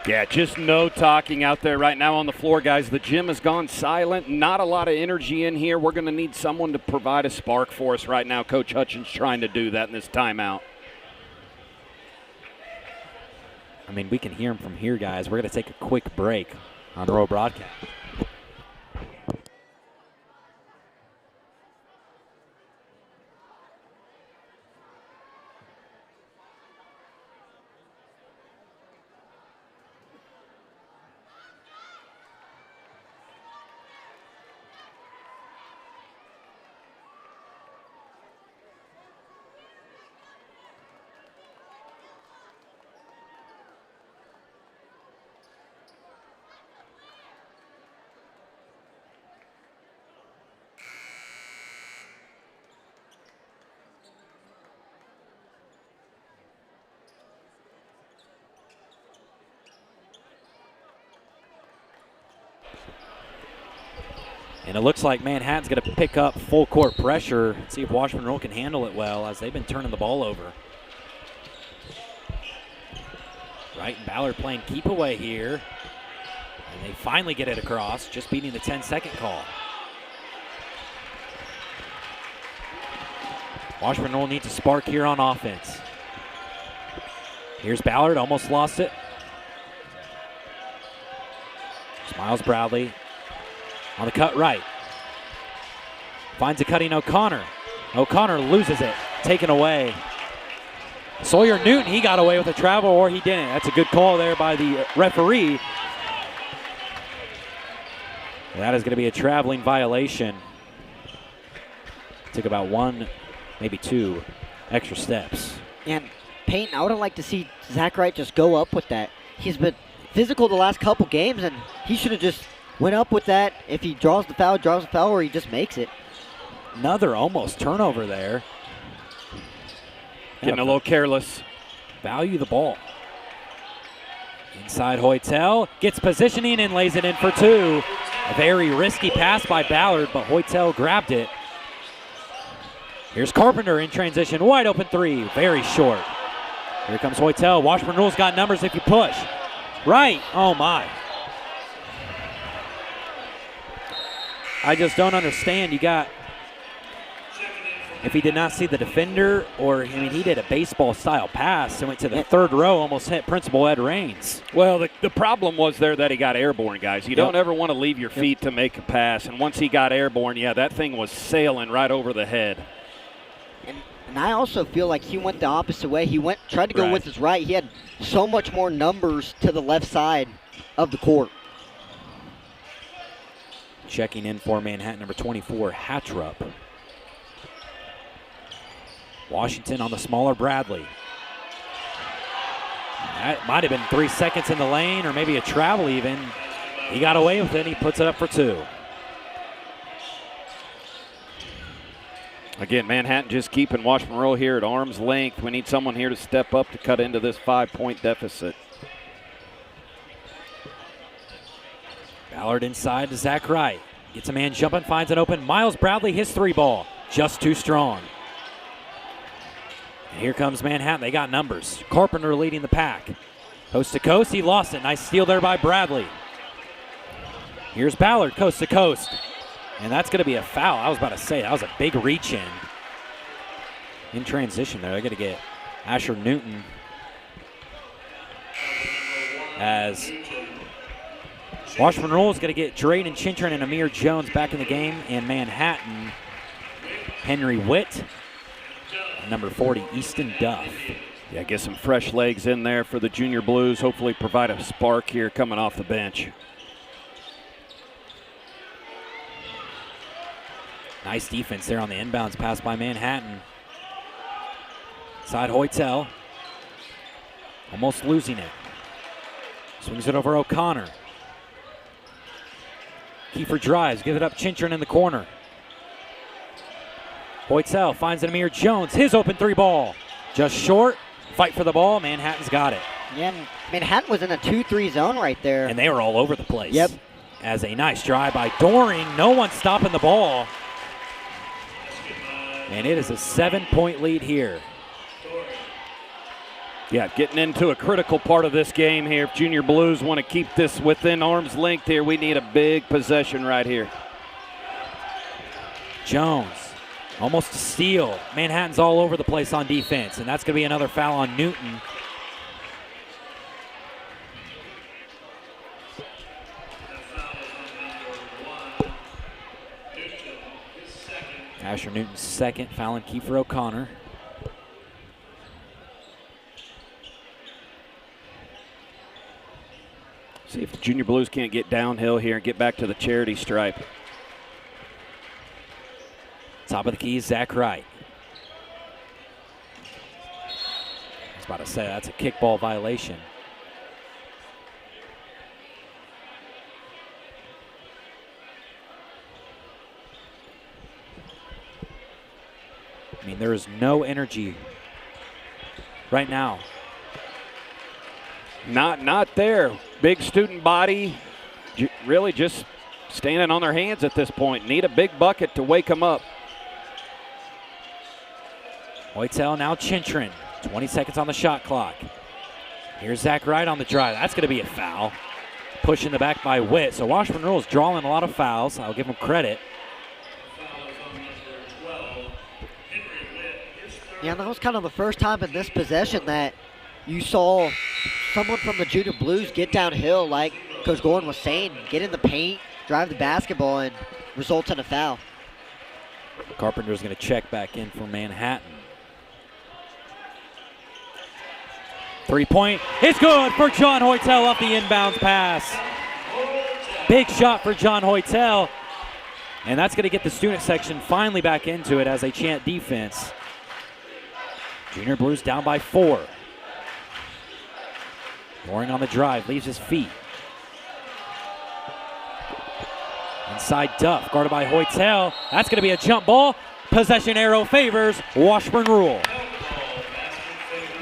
Yeah, just no talking out there right now on the floor, guys. The gym has gone silent. Not a lot of energy in here. We're going to need someone to provide a spark for us right now. Coach Hutchins trying to do that in this timeout. I mean, we can hear him from here, guys. We're going to take a quick break on Rural Broadcast. And it looks like Manhattan's going to pick up full court pressure and see if Washburn Rural can handle it well, as they've been turning the ball over. Wright and Ballard playing keep away here. And they finally get it across, just beating the 10-second call. Washburn Rural needs a spark here on offense. Here's Ballard, almost lost it. Miles Bradley on the cut right. Finds a cutting O'Connor. O'Connor loses it, taken away. Sawyer Newton, he got away with a travel, or he didn't. That's a good call there by the referee. That is going to be a traveling violation. Took about one, maybe two extra steps. And Peyton, I would have liked to see Zach Wright just go up with that. He's been physical the last couple games, and he should have just went up with that. If he draws the foul, or he just makes it. Another almost turnover there. Getting a little careless. Value the ball. Inside Hoytel, gets positioning and lays it in for two. A very risky pass by Ballard, but Hoytel grabbed it. Here's Carpenter in transition, wide open three, very short. Here comes Hoytel. Washburn Rule's got numbers if you push. Right, oh my. I just don't understand. You got, if he did not see the defender, or, I mean, he did a baseball-style pass and went to the third row, almost hit Principal Ed Raines. Well, the problem was there that he got airborne, guys. You don't ever want to leave your feet to make a pass, and once he got airborne, yeah, that thing was sailing right over the head. And I also feel like he went the opposite way. He tried to go with his right. He had so much more numbers to the left side of the court. Checking in for Manhattan, number 24, Hatrup. Washington on the smaller Bradley. That might have been 3 seconds in the lane, or maybe a travel even. He got away with it, and he puts it up for two. Again, Manhattan just keeping Washburn Rural here at arm's length. We need someone here to step up to cut into this 5-point deficit. Ballard inside to Zach Wright. Gets a man jumping, finds it open. Miles Bradley, his three ball. Just too strong. And here comes Manhattan. They got numbers. Carpenter leading the pack. Coast to coast, he lost it. Nice steal there by Bradley. Here's Ballard, coast to coast. And that's going to be a foul. I was about to say, that was a big reach in transition there. They're going to get Asher Newton as Washburn Rural is going to get Drayden Chintron and Amir Jones back in the game. And Manhattan, Henry Witt, and number 40, Easton Duff. Yeah, get some fresh legs in there for the Junior Blues. Hopefully provide a spark here coming off the bench. Nice defense there on the inbounds pass by Manhattan. Side Hoytel. Almost losing it. Swings it over O'Connor. Kiefer drives, give it up Chintron in the corner. Hoytel finds an Amir Jones, his open three ball. Just short, fight for the ball, Manhattan's got it. Yeah, Manhattan was in a 2-3 zone right there. And they were all over the place. Yep. As a nice drive by Goehring, no one stopping the ball. And it is a 7-point lead here. Yeah, getting into a critical part of this game here. If Junior Blues want to keep this within arm's length here, we need a big possession right here. Jones, almost a steal. Manhattan's all over the place on defense, and that's going to be another foul on Newton. Asher Newton's second, fouling Kiefer O'Connor. See if the Junior Blues can't get downhill here and get back to the charity stripe. Top of the key, Zach Wright. I was about to say, that's a kickball violation. I mean, there is no energy right now. Not there. Big student body, really just standing on their hands at this point. Need a big bucket to wake them up. Hoytel now Chintrin. 20 seconds on the shot clock. Here's Zach Wright on the drive. That's going to be a foul. Pushed in the back by Witt. So Washburn Rural is drawing a lot of fouls. I'll give them credit. Yeah, that was kind of the first time in this possession that you saw someone from the Junior Blues get downhill, like Coach Gordon was saying, get in the paint, drive the basketball, and results in a foul. Carpenter's going to check back in for Manhattan. 3-point is good for John Hoytel off the inbounds pass. Big shot for John Hoytel. And that's going to get the student section finally back into it as they chant defense. Junior Blues down by 4. Goehring on the drive, leaves his feet. Inside Duff, guarded by Hoytel. That's going to be a jump ball. Possession arrow favors Washburn Rural.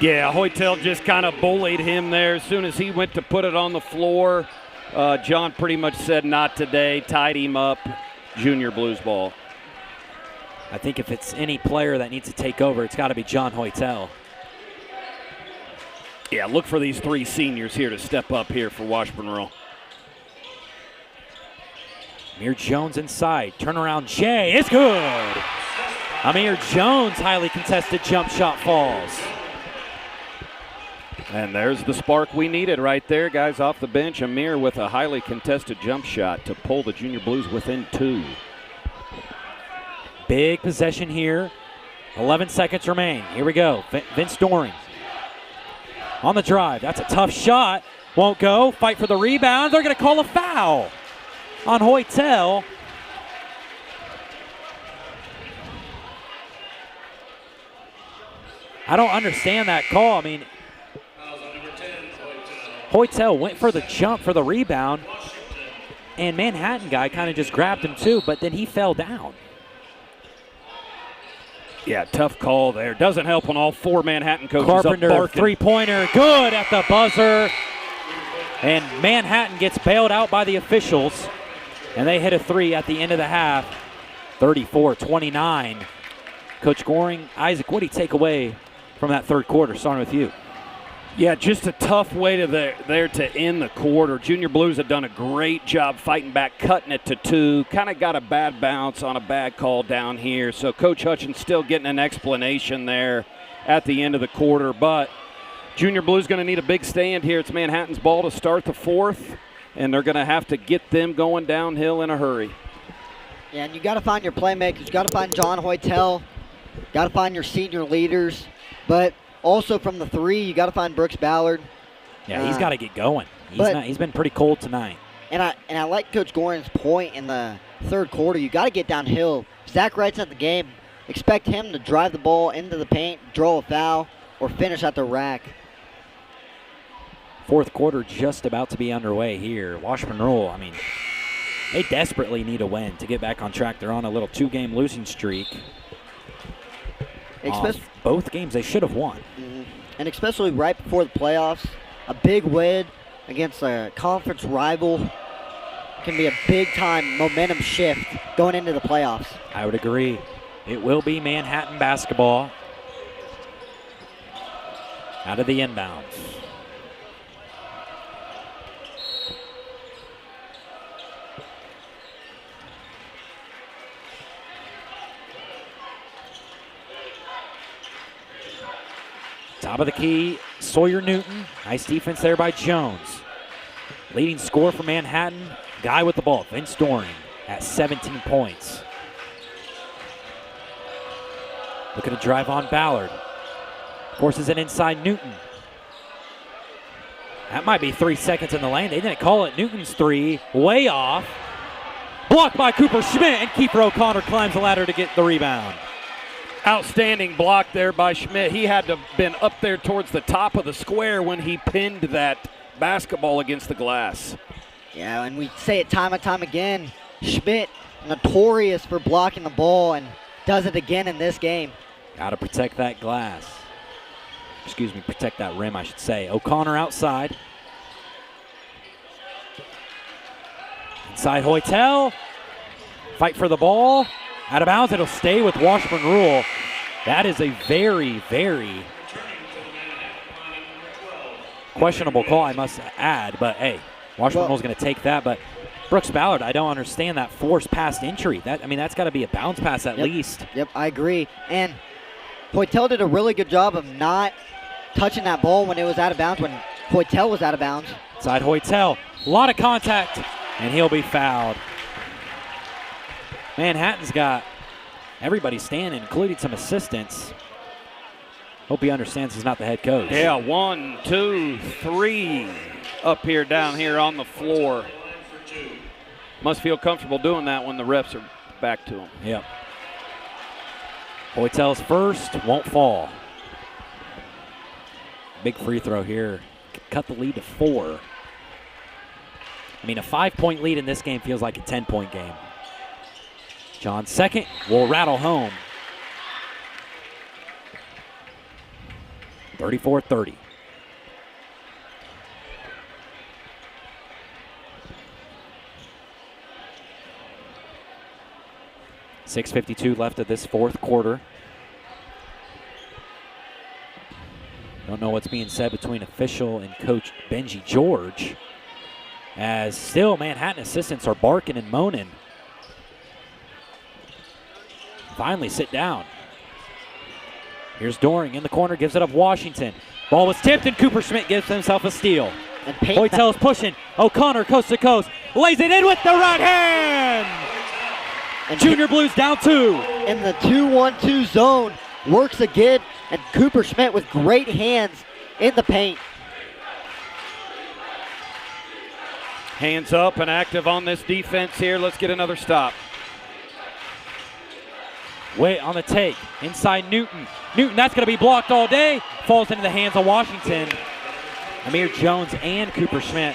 Yeah, Hoytel just kind of bullied him there. As soon as he went to put it on the floor, John pretty much said, not today, tied him up. Junior Blues ball. I think if it's any player that needs to take over, it's got to be John Hoytel. Yeah, look for these 3 seniors here to step up here for Washburn Rural. Amir Jones inside. Turnaround Jay. It's good. Amir Jones, highly contested jump shot falls. And there's the spark we needed right there, guys, off the bench. Amir with a highly contested jump shot to pull the Junior Blues within 2. Big possession here. 11 seconds remain. Here we go. Vince Goehring on the drive. That's a tough shot. Won't go. Fight for the rebound. They're going to call a foul on Hoytel. I don't understand that call. I mean, Hoytel went for the jump for the rebound, and Manhattan guy kind of just grabbed him too, but then he fell down. Yeah, tough call there. Doesn't help when all 4 Manhattan coaches Carpenter, up barking. 3-pointer, good at the buzzer. And Manhattan gets bailed out by the officials, and they hit a 3 at the end of the half, 34-29. Coach Goehring, Isaac, what do you take away from that third quarter, starting with you? Yeah, just a tough way to there to end the quarter. Junior Blues have done a great job fighting back, cutting it to 2. Kind of got a bad bounce on a bad call down here. So Coach Hutchins still getting an explanation there at the end of the quarter. But Junior Blues going to need a big stand here. It's Manhattan's ball to start the 4th, and they're going to have to get them going downhill in a hurry. Yeah, and you got to find your playmakers. You got to find John Hoytel. Got to find your senior leaders. But also from the 3, you got to find Brooks Ballard. Yeah, he's got to get going. He's been pretty cold tonight. And I like Coach Goehring's point in the third quarter. You got to get downhill. Zach Wright's at the game. Expect him to drive the ball into the paint, draw a foul, or finish at the rack. Fourth quarter just about to be underway here. Washburn Rural, I mean, they desperately need a win to get back on track. They're on a little 2-game losing streak. Both games they should have won. Mm-hmm. And especially right before the playoffs, a big win against a conference rival can be a big-time momentum shift going into the playoffs. I would agree. It will be Manhattan basketball. out of the inbounds. Top of the key, Sawyer Newton. Nice defense there by Jones. Leading scorer for Manhattan, guy with the ball, Vince Doehring at 17 points. Looking to drive on Ballard. Forces it inside Newton. That might be 3 seconds in the lane. They didn't call it. Newton's three, way off. Blocked by Cooper Schmidt, and Kiefer O'Connor climbs the ladder to get the rebound. Outstanding block there by Schmidt. He had to have been up there towards the top of the square when he pinned that basketball against the glass. Yeah, and we say it time and time again. Schmidt, notorious for blocking the ball, and does it again in this game. Got to protect that glass. Excuse me, protect that rim, I should say. O'Connor outside. Inside Hoytel. Fight for the ball. Out of bounds, it'll stay with Washburn Rural. That is a very, very questionable call, I must add. But, hey, Washburn Rural is going to take that. But Brooks Ballard, I don't understand that forced pass entry. That's got to be a bounce pass at least. Yep, I agree. And Hoytel did a really good job of not touching that ball when it was out of bounds, when Hoytel was out of bounds. Inside Hoytel, a lot of contact, and he'll be fouled. Manhattan's got everybody standing, including some assistants. Hope he understands he's not the head coach. Yeah, 1, 2, 3 up here, down here on the floor. Must feel comfortable doing that when the refs are back to him. Yep. Hoytel's first, won't fall. Big free throw here. Cut the lead to 4. I mean, a 5-point lead in this game feels like a 10-point game. John's second will rattle home. 34-30. .652 left of this fourth quarter. Don't know what's being said between official and coach Benji George, as still Manhattan assistants are barking and moaning. Finally sit down. Here's Doehring in the corner, gives it up Washington. Ball was tipped and Cooper Schmidt gives himself a steal. Hoytel's pushing. O'Connor coast to coast. Lays it in with the right hand. And Junior Blues down 2. In the 2-1-2 zone. Works again. And Cooper Schmidt with great hands in the paint. Hands up and active on this defense here. Let's get another stop. Wait on the take. Inside Newton. Newton, that's going to be blocked all day. Falls into the hands of Washington. Amir Jones and Cooper Schmidt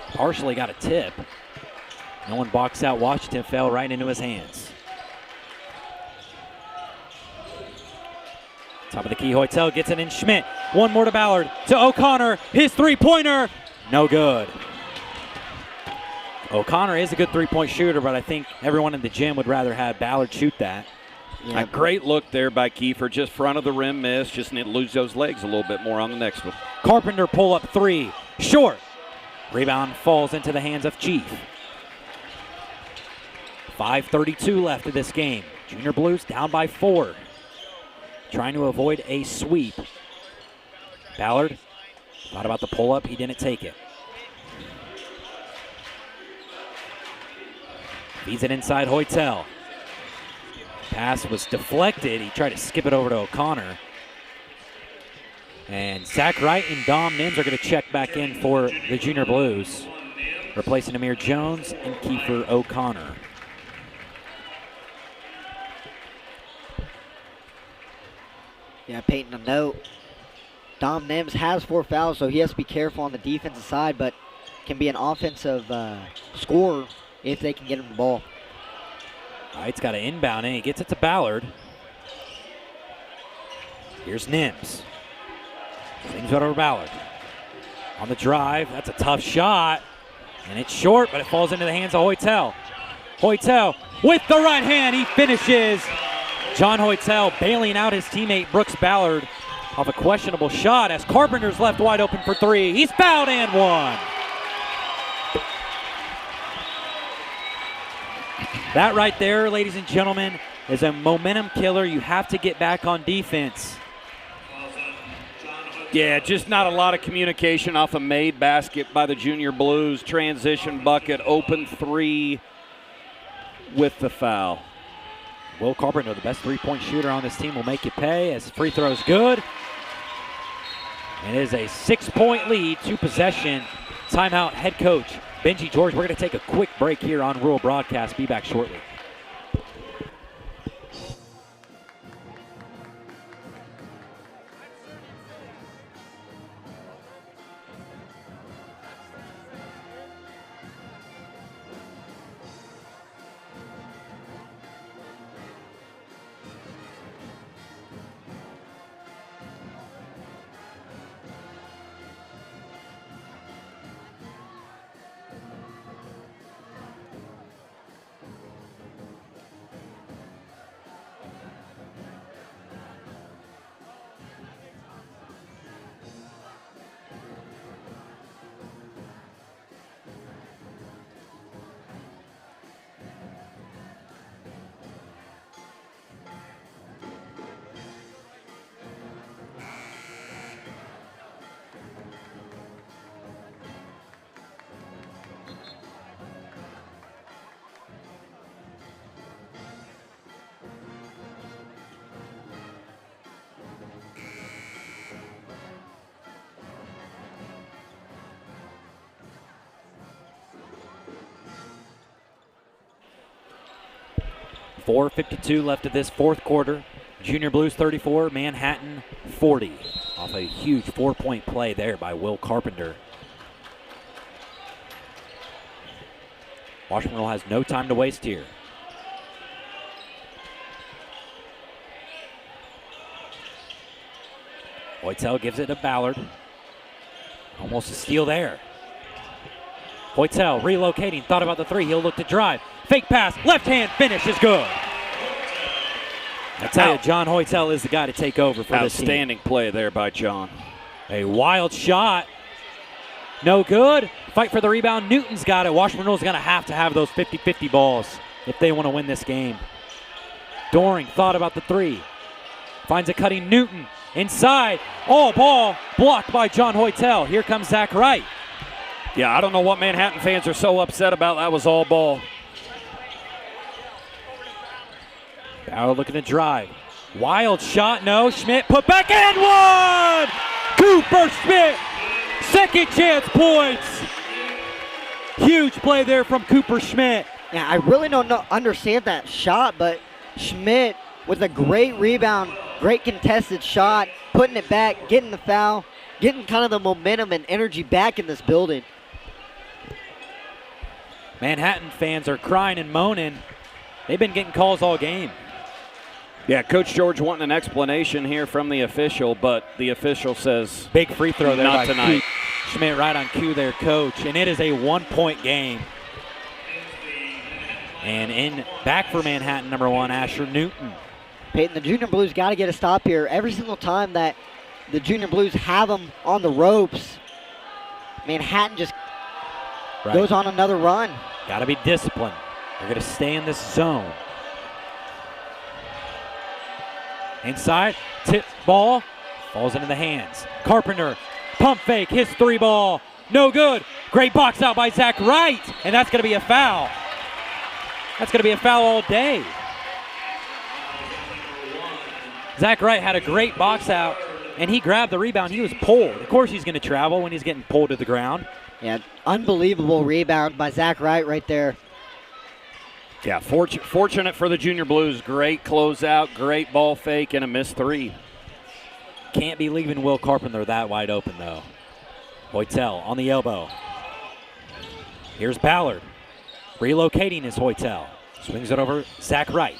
partially got a tip. No one boxed out. Washington fell right into his hands. Top of the key, Hoytel gets it in Schmidt. One more to Ballard. To O'Connor. His three-pointer. No good. O'Connor is a good three-point shooter, but I think everyone in the gym would rather have Ballard shoot that. Yeah. A great look there by Kiefer. Just front of the rim miss. Just need to lose those legs a little bit more on the next one. Carpenter pull-up three. Short. Rebound falls into the hands of Chief. 5:32 left of this game. Junior Blues down by 4. Trying to avoid a sweep. Ballard thought about the pull-up. He didn't take it. Feeds it inside Hoytel. Pass was deflected. He tried to skip it over to O'Connor. And Zach Wright and Dom Nims are going to check back in for the Junior Blues, replacing Amir Jones and Kiefer O'Connor. Yeah, Peyton, a note. Dom Nims has 4 fouls, so he has to be careful on the defensive side, but can be an offensive scorer if they can get him the ball. Wright's got an inbound in. He gets it to Ballard. Here's Nims. Things right over Ballard. On the drive, that's a tough shot. And it's short, but it falls into the hands of Hoytel. Hoytel with the right hand, he finishes. John Hoytel bailing out his teammate Brooks Ballard off a questionable shot as Carpenter's left wide open for three. He's fouled and one. That right there, ladies and gentlemen, is a momentum killer. You have to get back on defense. Yeah, just not a lot of communication off a made basket by the Junior Blues. Transition bucket, open three with the foul. Will Carpenter, the best three-point shooter on this team, will make you pay as free throw's good. It is a 6-point lead, 2 possession. Timeout, head coach Benji George. We're going to take a quick break here on Rural Broadcast. Be back shortly. .452 left of this fourth quarter. Junior Blues 34, Manhattan 40. Off a huge 4-point play there by Will Carpenter. Washburn Rural has no time to waste here. Hoytel gives it to Ballard. Almost a steal there. Hoytel relocating, thought about the three. He'll look to drive. Fake pass, left hand finish is good. I tell you, John Hoytel is the guy to take over for this team. Outstanding play there by John. A wild shot. No good. Fight for the rebound. Newton's got it. Washburn Rural is going to have those 50-50 balls if they want to win this game. Goehring thought about the three. Finds a cutting Newton inside. Oh, ball blocked by John Hoytel. Here comes Zach Wright. Yeah, I don't know what Manhattan fans are so upset about. That was all ball. Bauer looking to drive. Wild shot, no. Schmidt put back and one! Cooper Schmidt, second chance points. Huge play there from Cooper Schmidt. Yeah, I really don't understand that shot, but Schmidt with a great rebound, great contested shot, putting it back, getting the foul, getting kind of the momentum and energy back in this building. Manhattan fans are crying and moaning. They've been getting calls all game. Yeah, Coach George wanting an explanation here from the official, but the official says big free throw there not by tonight. Schmidt right on cue there, Coach, and it is a 1-point game. And in back for Manhattan, number 1, Asher Newton. Peyton, the Junior Blues got to get a stop here. Every single time that the Junior Blues have them on the ropes, Manhattan just goes on another run. Got to be disciplined. They're going to stay in this zone. Inside, tip ball, falls into the hands. Carpenter, pump fake, his three ball, no good. Great box out by Zach Wright, and that's going to be a foul. That's going to be a foul all day. Zach Wright had a great box out, and he grabbed the rebound. He was pulled. Of course he's going to travel when he's getting pulled to the ground. Yeah, unbelievable rebound by Zach Wright right there. Yeah, fortunate for the Junior Blues. Great closeout, great ball fake, and a missed three. Can't be leaving Will Carpenter that wide open, though. Hoytel on the elbow. Here's Ballard. Relocating is Hoytel. Swings it over Zach Wright.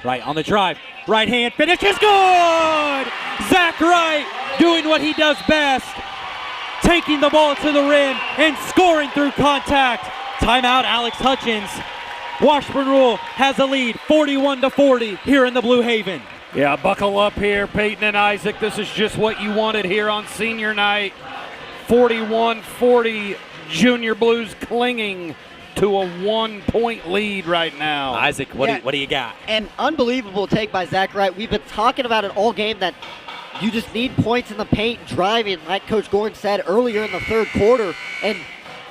Wright on the drive. Right hand finish is good! Zach Wright doing what he does best. Taking the ball to the rim and scoring through contact. Timeout, Alex Hutchins. Washburn Rural has a lead 41-40 here in the Blue Haven. Yeah, buckle up here, Peyton and Isaac. This is just what you wanted here on senior night. 41-40, Junior Blues clinging to a 1-point lead right now. Isaac, what do you got? An unbelievable take by Zach Wright. We've been talking about it all game that you just need points in the paint, driving, like Coach Goehring said earlier in the third quarter, and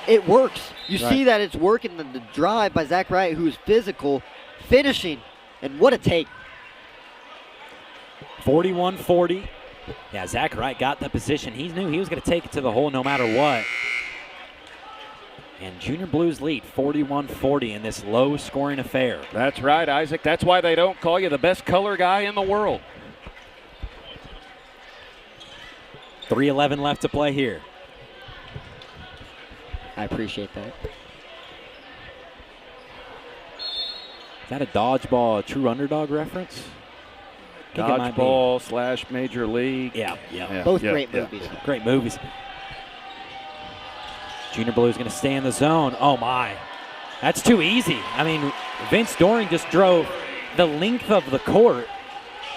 it works. You see that it's working, the drive by Zach Wright, who's physical, finishing, and what a take. 41-40. Yeah, Zach Wright got the position. He knew he was going to take it to the hole no matter what. And Junior Blues lead 41-40 in this low-scoring affair. That's right, Isaac. That's why they don't call you the best color guy in the world. 3:11 left to play here. I appreciate that. Is that a dodgeball, a true underdog reference? Dodgeball / Major League. Yeah. Both great movies. Great movies. Junior Blues going to stay in the zone. Oh, my. That's too easy. I mean, Vince Doehring just drove the length of the court.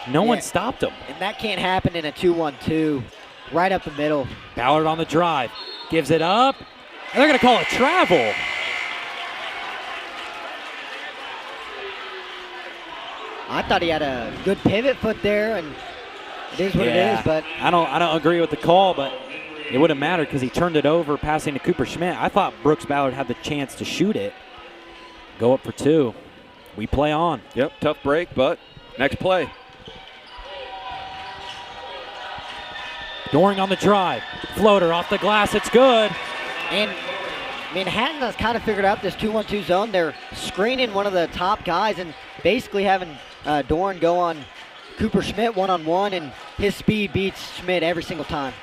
No one stopped him. And that can't happen in a 2-1-2. Right up the middle. Ballard on the drive. Gives it up. And they're going to call it travel. I thought he had a good pivot foot there, and it is what it is. But I don't agree with the call, but it wouldn't matter because he turned it over, passing to Cooper Schmidt. I thought Brooks Ballard had the chance to shoot it. Go up for two. We play on. Yep, tough break, but next play. Goehring on the drive. Floater off the glass. It's good. And Manhattan has kind of figured out this 2-1-2 zone. They're screening one of the top guys and basically having Doehring go on Cooper Schmidt one-on-one, and his speed beats Schmidt every single time.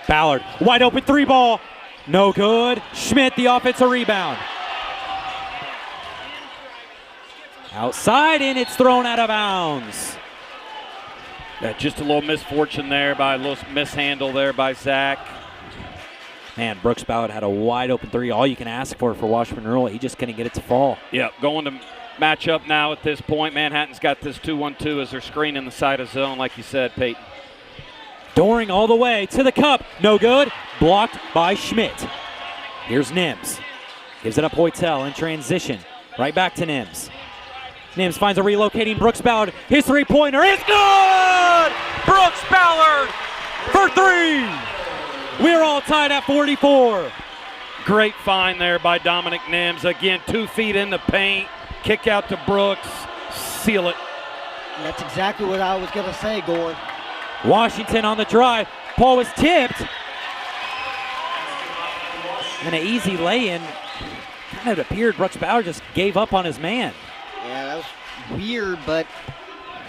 Ballard, wide open three ball. No good. Schmidt, the offensive rebound. Outside, and it's thrown out of bounds. Yeah, just a little misfortune there, a little mishandle there by Zach. Man, Brooks Ballard had a wide open three. All you can ask for Washburn Rural. He just couldn't get it to fall. Yep, going to match up now at this point. Manhattan's got this 2-1-2 as they're screening the side of zone, like you said, Peyton. Doehring all the way to the cup. No good. Blocked by Schmidt. Here's Nims. Gives it up Hoytel in transition. Right back to Nims. Nims finds a relocating Brooks Ballard. His three-pointer is good! Brooks Ballard for three! We're all tied at 44. Great find there by Dominic Nims. Again, 2 feet in the paint. Kick out to Brooks. Seal it. And that's exactly what I was going to say, Goehring. Washington on the drive. Paul was tipped. And an easy lay-in. Kind of appeared Brooks Ballard just gave up on his man. Yeah, that was weird, but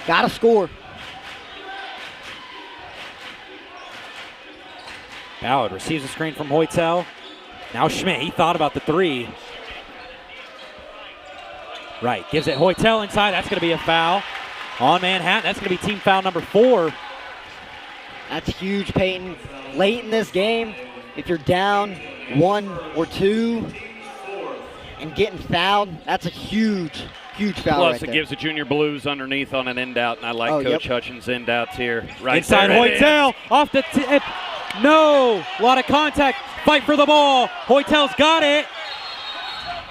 got to score. Ballard receives a screen from Hoytel. Now Schmidt, he thought about the three. Right, gives it Hoytel inside. That's going to be a foul on Manhattan. That's going to be team foul number 4. That's huge, Peyton. Late in this game, if you're down 1 or 2 and getting fouled, that's a huge foul. Plus, right it gives the Junior Blues underneath on an end out, and I like Coach Hutchins' end outs here. Right inside Hoytel, off the tip. No, a lot of contact. Fight for the ball. Hoytel's got it.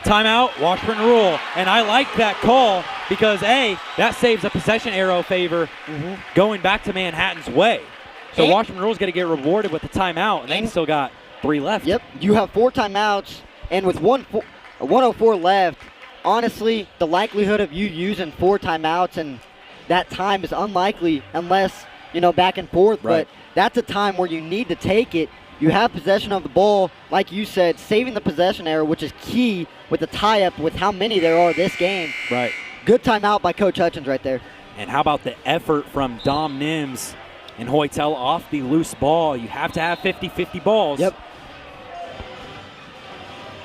Timeout, Washburn Rural. And I like that call because, A, that saves a possession arrow favor going back to Manhattan's way. So Washburn Rural is going to get rewarded with the timeout, and they still got 3 left. Yep, you have 4 timeouts, and with 104 left, honestly, the likelihood of you using 4 timeouts and that time is unlikely unless, back and forth. Right. But that's a time where you need to take it. You have possession of the ball, like you said, saving the possession error, which is key with the tie-up with how many there are this game. Right. Good timeout by Coach Hutchins right there. And how about the effort from Dom Nims and Hoytel off the loose ball? You have to have 50-50 balls. Yep.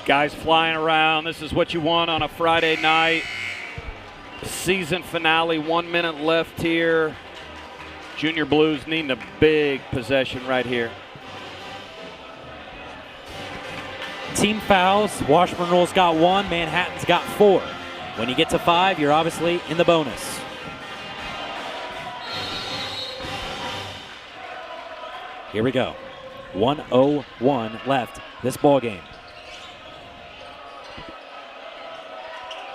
Guys flying around. This is what you want on a Friday night. Season finale, 1 minute left here. Junior Blues needing a big possession right here. Team fouls. Washburn Rule's got 1. Manhattan's got 4. When you get to 5, you're obviously in the bonus. Here we go. 1:01 left this ball game.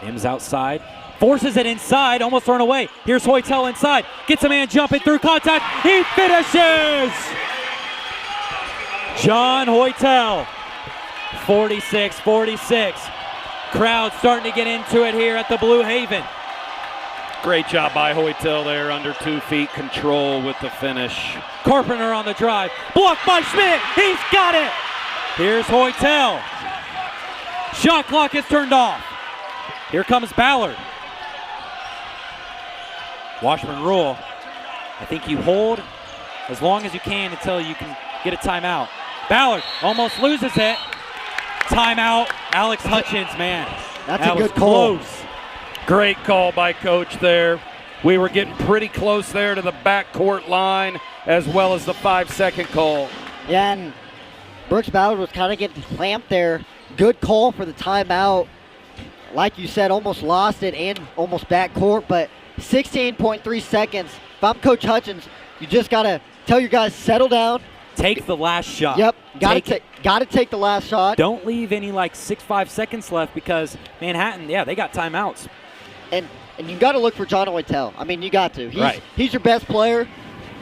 Mims outside, forces it inside, almost thrown away. Here's Hoytel inside, gets a man jumping through contact. He finishes! John Hoytel, 46-46. Crowd starting to get into it here at the Blue Haven. Great job by Hoytel there, under 2 feet, control with the finish. Carpenter on the drive, blocked by Schmidt, he's got it! Here's Hoytel. Shot clock is turned off. Here comes Ballard. Washburn Rural, I think you hold as long as you can until you can get a timeout. Ballard almost loses it. Timeout, Alex Hutchins, man. That's that a good was call. Close. Great call by Coach there. We were getting pretty close there to the backcourt line, as well as the 5-second call. Yeah, and Brooks Ballard was kind of getting clamped there. Good call for the timeout. Like you said, almost lost it and almost backcourt, but 16.3 seconds. If I'm Coach Hutchins, you just got to tell your guys, settle down. Take the last shot. Yep, got to take the last shot. Don't leave any 5 seconds left because Manhattan, yeah, they got timeouts. And you got to look for John Hoytel. I mean, you got to. He's your best player.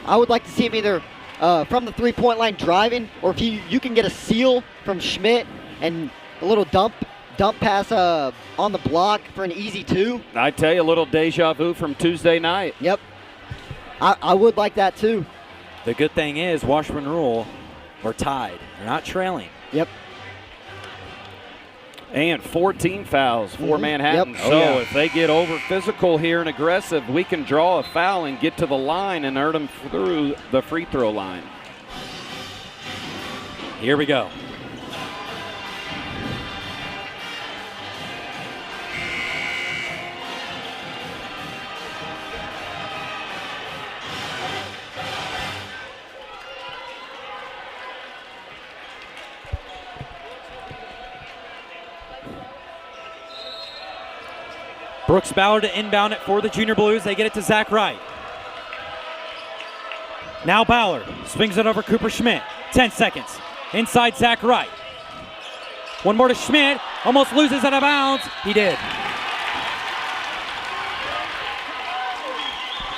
I would like to see him either from the three-point line driving, or if you can get a seal from Schmidt and a little dump pass on the block for an easy 2. I tell you, a little deja vu from Tuesday night. Yep. I would like that too. The good thing is Washburn Rural are tied. They're not trailing. Yep. And 14 fouls for Manhattan. Yep. So if they get over physical here and aggressive, we can draw a foul and get to the line and earn them through the free throw line. Here we go. Brooks Ballard to inbound it for the Junior Blues. They get it to Zach Wright. Now Ballard swings it over Cooper Schmidt. 10 seconds. Inside Zach Wright. One more to Schmidt. Almost loses out of bounds. He did.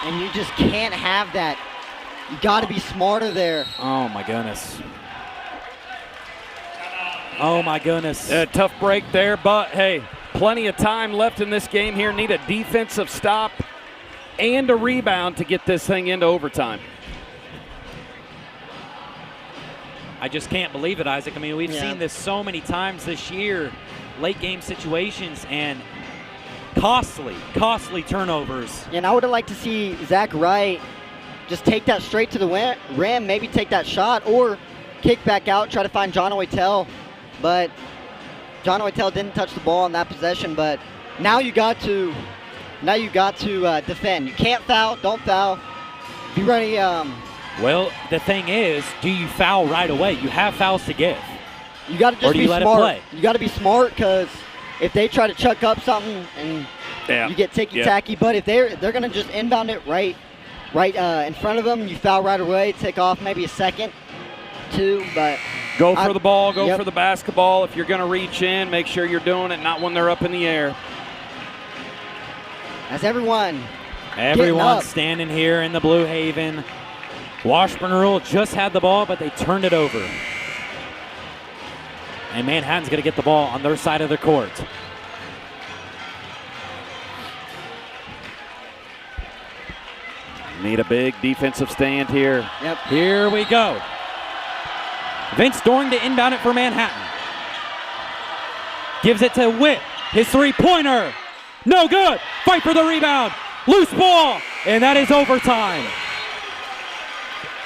And you just can't have that. You got to be smarter there. Oh, my goodness. Oh, my goodness. A tough break there, but hey, plenty of time left in this game here. Need a defensive stop and a rebound to get this thing into overtime. I just can't believe it, Isaac. I mean, we've seen this so many times this year, late game situations and costly turnovers. And I would have liked to see Zach Wright just take that straight to the rim, maybe take that shot, or kick back out, try to find John Hoytel. But John Hoytel didn't touch the ball on that possession. But now you got to defend. You can't foul. Don't foul. Be ready. Well, the thing is, do you foul right away? You have fouls to give. You got to just or do be you let smart. it play? You got to be smart, because if they try to chuck up something and you get ticky-tacky, but if they're going to just inbound it right in front of them, you foul right away, take off maybe a second, 2, but go for the ball, go for the basketball. If you're going to reach in, make sure you're doing it, not when they're up in the air. As everyone standing here in the Blue Haven. Washburn Rural just had the ball, but they turned it over. And Manhattan's going to get the ball on their side of the court. Need a big defensive stand here. Yep. Here we go. Vince Doring to inbound it for Manhattan. Gives it to Witt. His three-pointer. No good. Fight for the rebound. Loose ball. And that is overtime.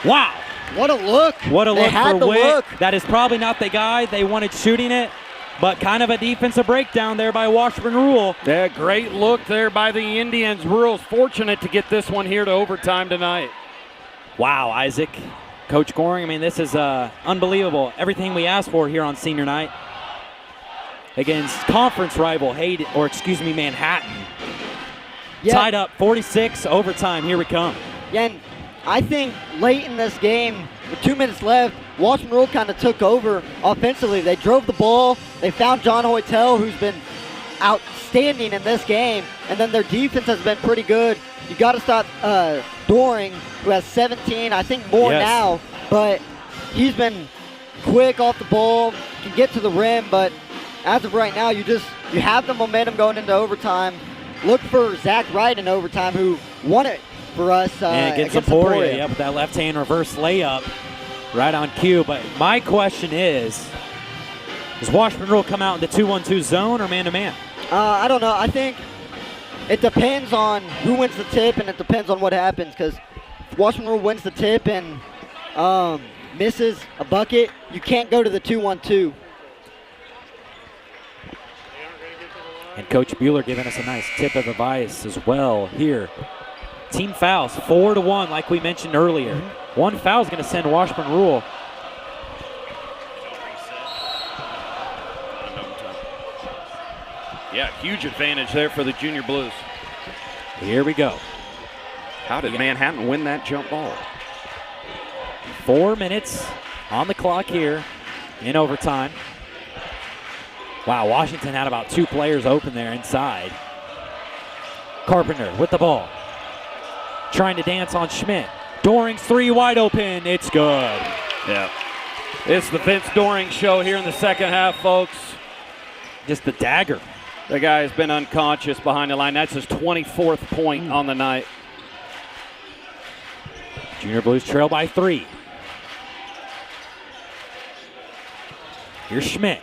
Wow. What a look. What a look for Witt. Look. That is probably not the guy they wanted shooting it, but kind of a defensive breakdown there by Washburn Rural. Yeah, great look there by the Indians. Rural's fortunate to get this one here to overtime tonight. Wow, Isaac. Coach Goehring, I mean, this is unbelievable. Everything we asked for here on senior night against conference rival Manhattan. Yeah. Tied up 46, overtime. Here we come. Yeah, and I think late in this game, with 2 minutes left, Washburn Rural kind of took over offensively. They drove the ball. They found John Hoytel, who's been outstanding in this game, and then their defense has been pretty good. You got to stop Goehring, who has 17, I think more now, but he's been quick off the ball, can get to the rim, but as of right now, you have the momentum going into overtime. Look for Zach Wright in overtime, who won it for us against Emporia. Yep, with that left-hand reverse layup right on cue. But my question is, does Washburn Rural come out in the 2-1-2 zone or man-to-man? I don't know. I think it depends on who wins the tip, and it depends on what happens, because if Washburn Rural wins the tip and misses a bucket, you can't go to the 2-1-2. And Coach Bueller giving us a nice tip of advice as well here. Team fouls, 4-1, like we mentioned earlier. One foul is going to send Washburn Rural. Yeah, huge advantage there for the Junior Blues. Here we go. How did Manhattan win that jump ball? 4 minutes on the clock here in overtime. Wow, Washington had about 2 players open there inside. Carpenter with the ball. Trying to dance on Schmidt. Goehring's 3 wide open. It's good. Yeah. It's the Vince Goehring show here in the second half, folks. Just the dagger. The guy has been unconscious behind the line. That's his 24th point on the night. Junior Blues trail by 3. Here's Schmidt.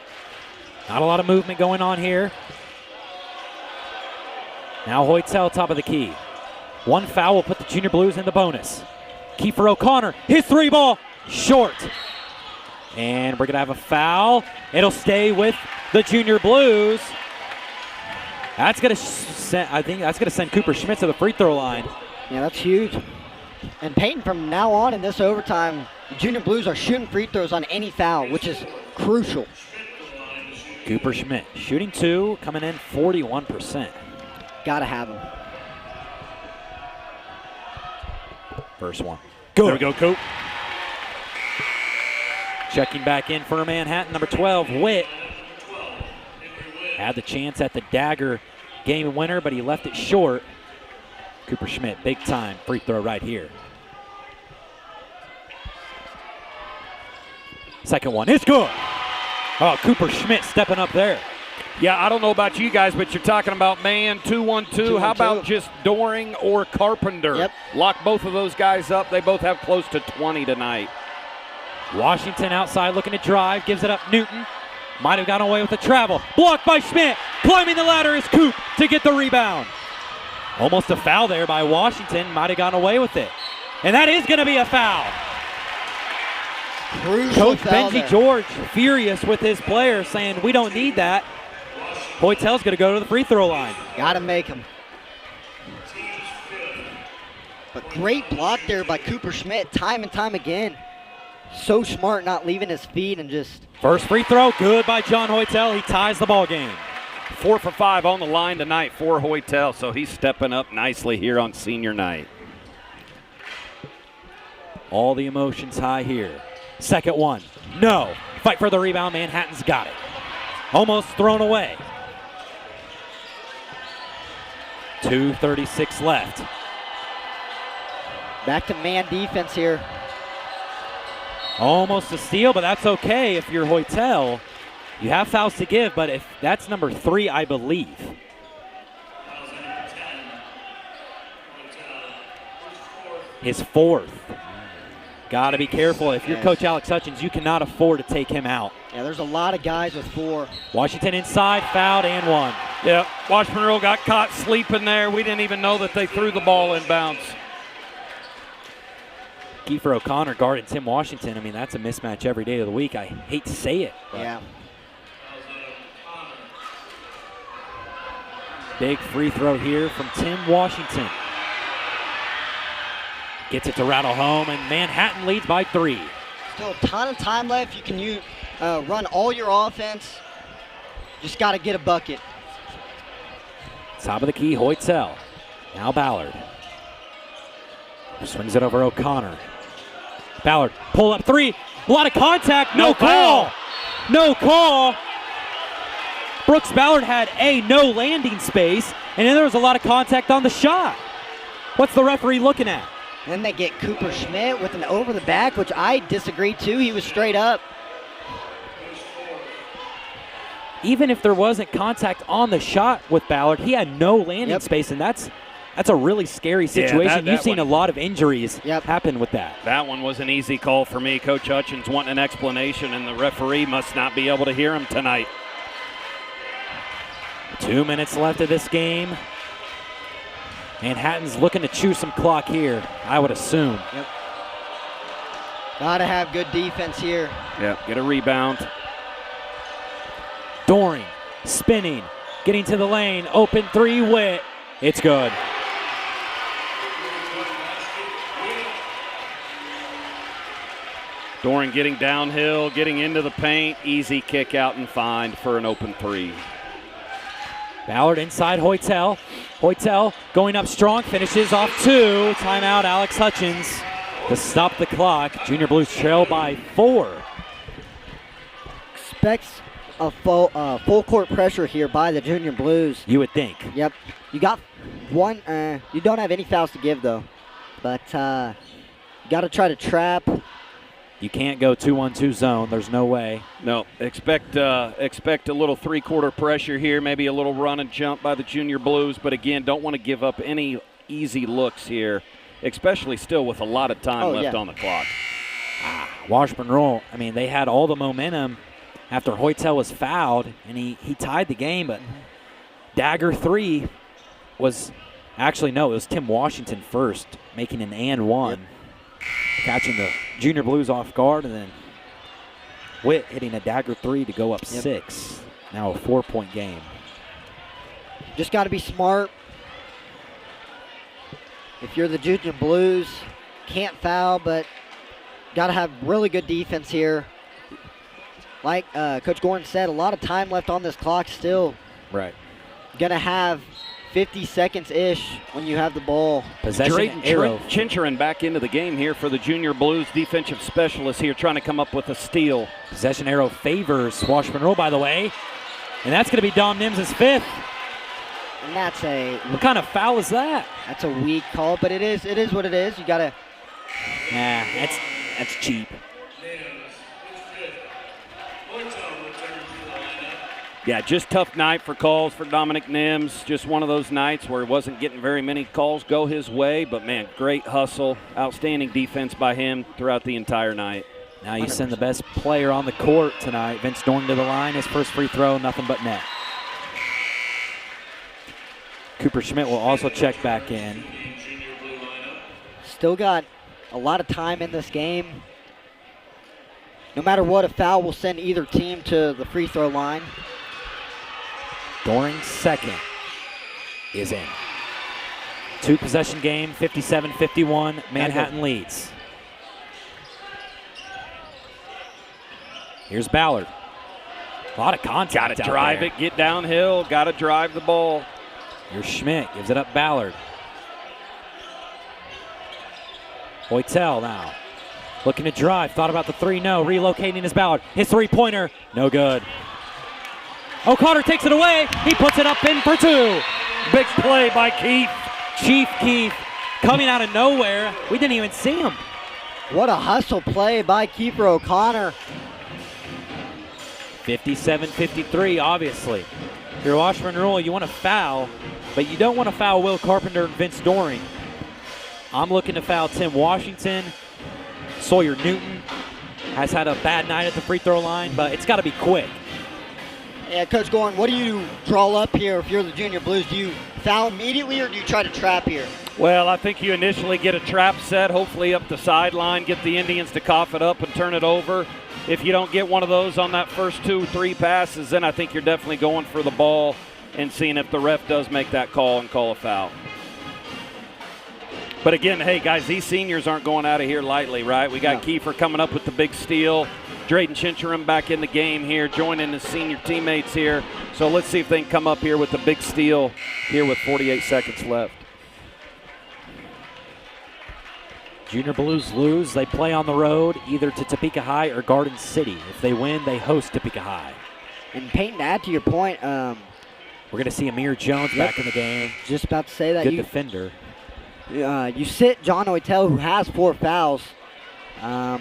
Not a lot of movement going on here. Now Hoytel top of the key. 1 foul will put the Junior Blues in the bonus. Kiefer O'Connor, his 3 ball, short. And we're gonna have a foul. It'll stay with the Junior Blues. That's gonna send, I think that's gonna send Cooper Schmidt to the free throw line. Yeah, that's huge. And Peyton, from now on in this overtime, the Junior Blues are shooting free throws on any foul, which is crucial. Cooper Schmidt shooting 2, coming in 41%. Gotta have him. First one. Good. There we go, Coop. Checking back in for Manhattan, number 12, Witt. Had the chance at the dagger game winner, but he left it short. Cooper Schmidt, big time free throw right here. Second one, it's good. Oh, Cooper Schmidt stepping up there. Yeah, I don't know about you guys, but you're talking about man, 2-1-2. How about just Goehring or Carpenter? Yep. Lock both of those guys up. They both have close to 20 tonight. Washington outside looking to drive, gives it up Newton. Might have gotten away with the travel. Blocked by Schmidt. Climbing the ladder is Coop to get the rebound. Almost a foul there by Washington. Might have gotten away with it. And that is going to be a foul. Coach Benji George furious with his players, saying we don't need that. Hoytel's going to go to the free throw line. Gotta make him. But great block there by Cooper Schmidt, time and time again. So smart, not leaving his feet and just... First free throw, good by John Hoytel. He ties the ball game. 4 for 5 on the line tonight for Hoytel, so he's stepping up nicely here on senior night. All the emotions high here. Second one, no. Fight for the rebound, Manhattan's got it. Almost thrown away. 2:36 left. Back to man defense here. Almost a steal, but that's okay if you're Hoytel. You have fouls to give, but if that's number 3, I believe. His 4th. Got to be careful. If you're Coach Alex Hutchins, you cannot afford to take him out. Yeah, there's a lot of guys with 4. Washington inside, fouled, and 1. Yeah, Washburn Rural got caught sleeping there. We didn't even know that they threw the ball in bounds. Kiefer O'Connor guarding Tim Washington. I mean, that's a mismatch every day of the week. I hate to say it. Yeah. Big free throw here from Tim Washington. Gets it to rattle home, and Manhattan leads by 3. Still a ton of time left. You can run all your offense. Just got to get a bucket. Top of the key, Hoytel. Now Ballard. Swings it over O'Connor. Ballard, pull up three. A lot of contact. No call. No call. Brooks Ballard had no landing space, and then there was a lot of contact on the shot. What's the referee looking at? And then they get Cooper Schmidt with an over the back, which I disagree too. He was straight up. Even if there wasn't contact on the shot with Ballard, he had no landing space, and that's a really scary situation. You've seen a lot of injuries happen with that. That one was an easy call for me. Coach Hutchins wanting an explanation, and the referee must not be able to hear him tonight. 2 minutes left of this game. Manhattan's looking to chew some clock here, I would assume. Yep. Gotta have good defense here. Yep, get a rebound. Goehring spinning, getting to the lane, open three, Witt. It's good. Goehring getting downhill, getting into the paint, easy kick out and find for an open three. Ballard inside Hoytel. Hoytel going up strong, finishes off two. Timeout, Alex Hutchins to stop the clock. Junior Blues trail by 4. Expects a full court pressure here by the Junior Blues. You would think. Yep. You got one. You don't have any fouls to give though, but you got to try to trap. You can't go 2-1-2 zone. There's no way. No, expect a little three-quarter pressure here, maybe a little run and jump by the Junior Blues, but again, don't want to give up any easy looks here, especially still with a lot of time left on the clock. Washburn Rural, I mean, they had all the momentum after Hoytel was fouled, and he tied the game, but dagger three was actually, no, it was Tim Washington first, making an and one. Yep. Catching the Junior Blues off guard, and then Witt hitting a dagger three to go up 6. Now a 4-point game. Just got to be smart. If you're the Junior Blues, can't foul, but got to have really good defense here. Like Coach Goehring said, a lot of time left on this clock still. Right. Going to have 50 seconds-ish when you have the ball. Possession arrow. Chincherin back into the game here for the Junior Blues. Defensive specialist here trying to come up with a steal. Possession arrow favors Washburn Rural, by the way. And that's going to be Dom Nims' 5th. And that's what kind of foul is that? That's a weak call, but it is what it is. You got to. Nah, that's cheap. Yeah, just tough night for calls for Dominic Nims. Just one of those nights where he wasn't getting very many calls go his way. But, man, great hustle. Outstanding defense by him throughout the entire night. Now you send the best player on the court tonight. Vince Goehring to the line. His first free throw, nothing but net. Cooper Schmidt will also check back in. Still got a lot of time in this game. No matter what, a foul will send either team to the free throw line. Goehring's second is in. 2-possession game, 57-51. Manhattan leads. Here's Ballard. A lot of contact. Got to drive it, get downhill, got to drive the ball. Here's Schmidt, gives it up Ballard. Hoytel now. Looking to drive, thought about the three, no. Relocating his Ballard. His three-pointer, no good. O'Connor takes it away. He puts it up in for 2. Big play by Keith. Chief Keith coming out of nowhere. We didn't even see him. What a hustle play by Keeper O'Connor. 57-53, obviously. If you're Washburn Rural, you want to foul, but you don't want to foul Will Carpenter and Vince Goehring. I'm looking to foul Tim Washington. Sawyer Newton has had a bad night at the free throw line, but it's got to be quick. Yeah, Coach Goehring, what do you draw up here if you're the Junior Blues? Do you foul immediately or do you try to trap here? Well, I think you initially get a trap set, hopefully up the sideline, get the Indians to cough it up and turn it over. If you don't get one of those on that first 2-3 passes, then I think you're definitely going for the ball and seeing if the ref does make that call and call a foul. But again, hey, guys, these seniors aren't going out of here lightly, right? We got Kiefer coming up with the big steal. Drayden Chincherin back in the game here, joining his senior teammates here. So let's see if they can come up here with the big steal here with 48 seconds left. Junior Blues lose, they play on the road either to Topeka High or Garden City. If they win, they host Topeka High. And Peyton, to add to your point, we're going to see Amir Jones back in the game. Just about to say that. Good defender. You sit John Oitel, who has 4 fouls. I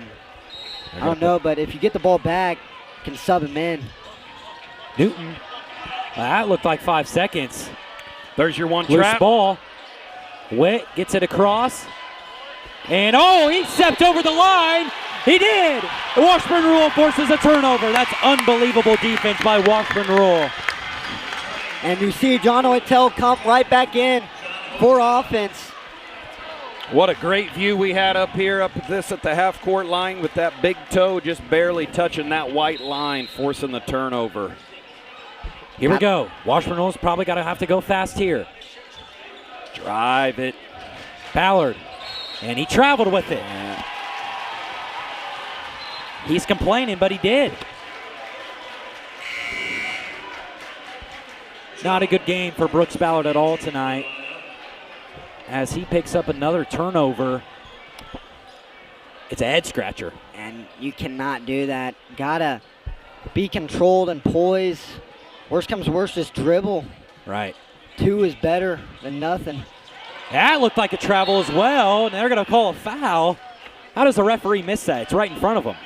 don't know, but if you get the ball back, you can sub him in. Newton. That looked like 5 seconds. There's your one Loose trap. ball. Witt gets it across. And, oh, he stepped over the line. He did. Washburn Rural forces a turnover. That's unbelievable defense by Washburn Rural. And you see John Oitel come right back in for offense. What a great view we had up here, up at the half-court line with that big toe just barely touching that white line, forcing the turnover. Here we go. Washburn Rule's probably got to have to go fast here. Drive it. Ballard. And he traveled with it. Yeah. He's complaining, but he did. Not a good game for Brooks Ballard at all tonight, as he picks up another turnover. It's a head scratcher. And you cannot do that. Gotta be controlled and poised. Worst comes to worst, just dribble. Right. 2 is better than nothing. That looked like a travel as well, and they're going to call a foul. How does the referee miss that? It's right in front of him.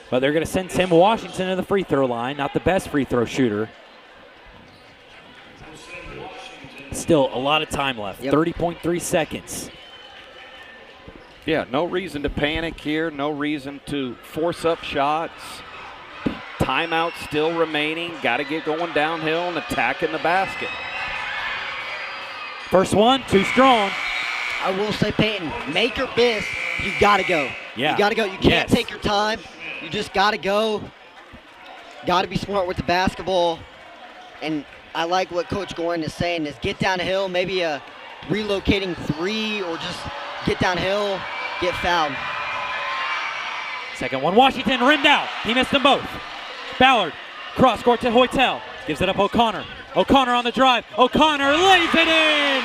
But they're going to send Tim Washington to the free throw line. Not the best free throw shooter. Still a lot of time left. Yep. 30.3 seconds. Yeah, no reason to panic here. No reason to force up shots. Timeout still remaining. Got to get going downhill and attacking the basket. First one, too strong. I will say, Peyton, make or miss, you gotta go. Yeah. You gotta go. You can't take your time. You just gotta go. Gotta be smart with the basketball. And I like what Coach Goehring is saying is get downhill, maybe a relocating 3 or just get downhill, get fouled. Second one, Washington rimmed out. He missed them both. Ballard, cross court to Hoytel. Gives it up O'Connor. O'Connor on the drive. O'Connor lays it in.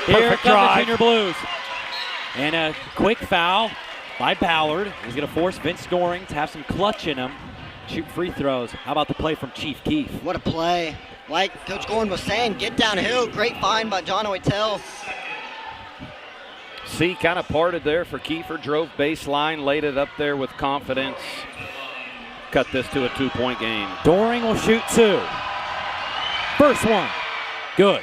Here Perfect come drive. the Junior Blues. And a quick foul by Ballard. He's going to force Vince Goehring to have some clutch in him. Shoot free throws. How about the play from Chief Keefe? What a play. Like Coach Goehring was saying, get downhill. Great find by John Oitel. C kind of parted there for Kiefer, drove baseline, laid it up there with confidence. Cut this to a 2-point game. Goehring will shoot 2. First one, good.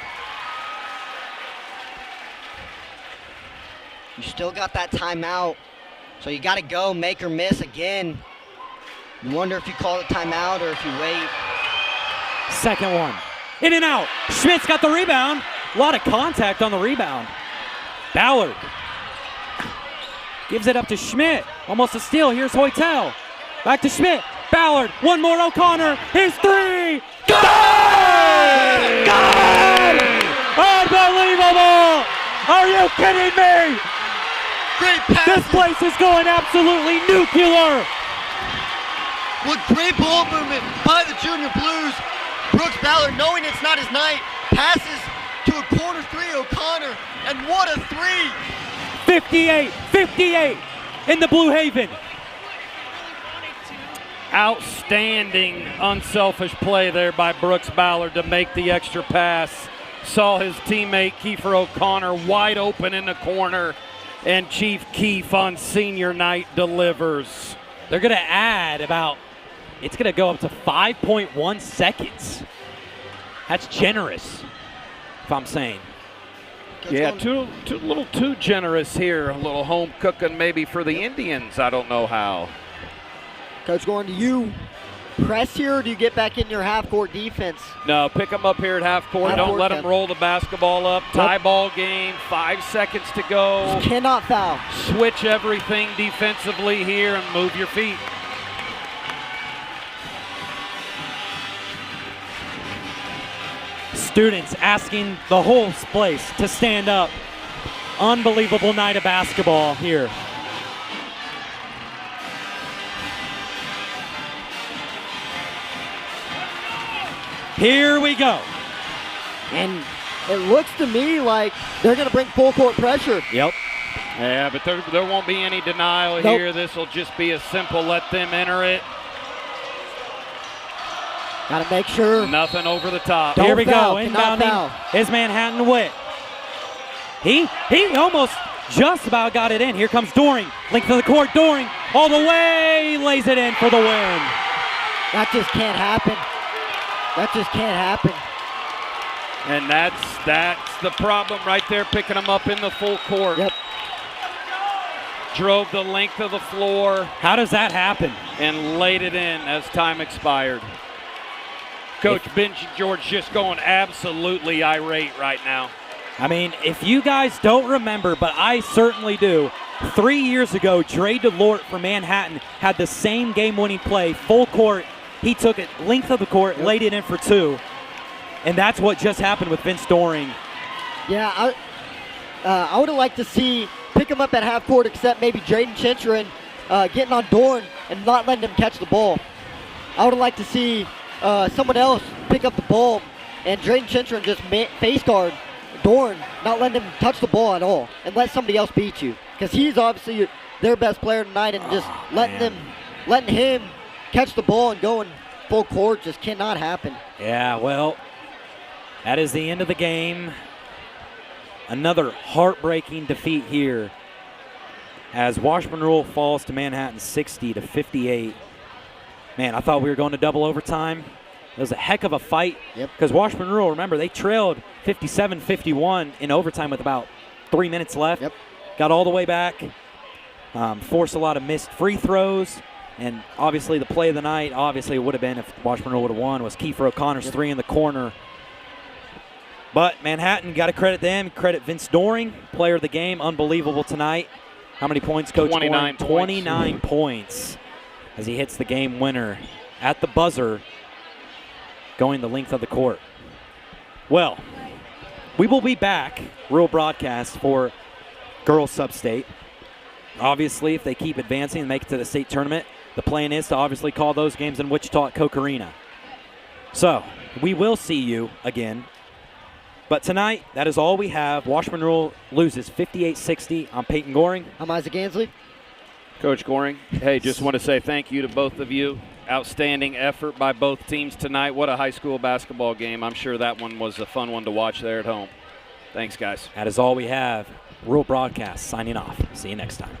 You still got that timeout, so you got to go make or miss again. You wonder if you call the timeout or if you wait. Second one, in and out. Schmidt's got the rebound. A lot of contact on the rebound. Ballard gives it up to Schmidt. Almost a steal. Here's Hoytel. Back to Schmidt. Ballard. One more. O'Connor. Here's 3. Good! Good! Unbelievable! Are you kidding me? Great pass. This place is going absolutely nuclear. What great ball movement by the Junior Blues. Brooks Ballard, knowing it's not his night, passes to a corner 3, O'Connor, and what a 3! 58 in the Blue Haven. Outstanding unselfish play there by Brooks Ballard to make the extra pass. Saw his teammate Kiefer O'Connor wide open in the corner, and Chief Keefe on senior night delivers. They're going to add about, it's going to go up to 5.1 seconds. That's generous, if I'm saying. Yeah, a little too generous here. A little home cooking maybe for the Indians. I don't know how. Coach, going to you. Press here, or do you get back in your half-court defense? No, pick them up here at half court. Don't let them roll the basketball up. Tie ball game, 5 seconds to go. You cannot foul. Switch everything defensively here and move your feet. Students asking the whole place to stand up. Unbelievable night of basketball here. Here we go. And it looks to me like they're going to bring full court pressure. Yep. Yeah, but there won't be any denial Nope. here. This will just be a simple let them enter it. Got to make sure. Nothing over the top. Don't Here we foul, go. cannot foul. Inbounding is Manhattan Witt. He almost just about got it in. Here comes Goehring. Length of the court. Goehring all the way. Lays it in for the win. That just can't happen. That just can't happen. And that's the problem right there, picking them up in the full court. Yep. Drove the length of the floor How does that happen? and laid it in as time expired. Coach Ben George just going absolutely irate right now. I mean, if you guys don't remember, but I certainly do, 3 years ago, Dre DeLort for Manhattan had the same game-winning play, full court. He took it length of the court, laid it in for 2. And that's what just happened with Vince Goehring. Yeah, I would have liked to see pick him up at half court, except maybe Jaden Chintrin getting on Dorn and not letting him catch the ball. I would have liked to see someone else pick up the ball and Jaden Chintrin just face guard Dorn, not letting him touch the ball at all, and let somebody else beat you. Because he's obviously their best player tonight, and just letting him catch the ball and go in full court just cannot happen. Yeah, well, that is the end of the game. Another heartbreaking defeat here as Washburn Rural falls to Manhattan 60-58. Man, I thought we were going to double overtime. It was a heck of a fight because Washburn Rural, remember, they trailed 57-51 in overtime with about 3 minutes left. Got all the way back, forced a lot of missed free throws, and obviously the play of the night, obviously it would have been if Washburn Rural would have won, was Kiefer O'Connor's three in the corner. But Manhattan, got to credit them, credit Vince Goehring, player of the game, unbelievable tonight. How many points, Coach? 29 Goehring? 29 points as he hits the game winner at the buzzer, going the length of the court. Well, we will be back, Rural Broadcast, for girls sub-state. Obviously, if they keep advancing and make it to the state tournament, the plan is to obviously call those games in Wichita at Koch Arena. So, we will see you again. But tonight, that is all we have. Washburn Rural loses 58-60. I'm Peyton Goehring. I'm Isaac Ansley. Coach Goehring, hey, just want to say thank you to both of you. Outstanding effort by both teams tonight. What a high school basketball game. I'm sure that one was a fun one to watch there at home. Thanks, guys. That is all we have. Rural Broadcast signing off. See you next time.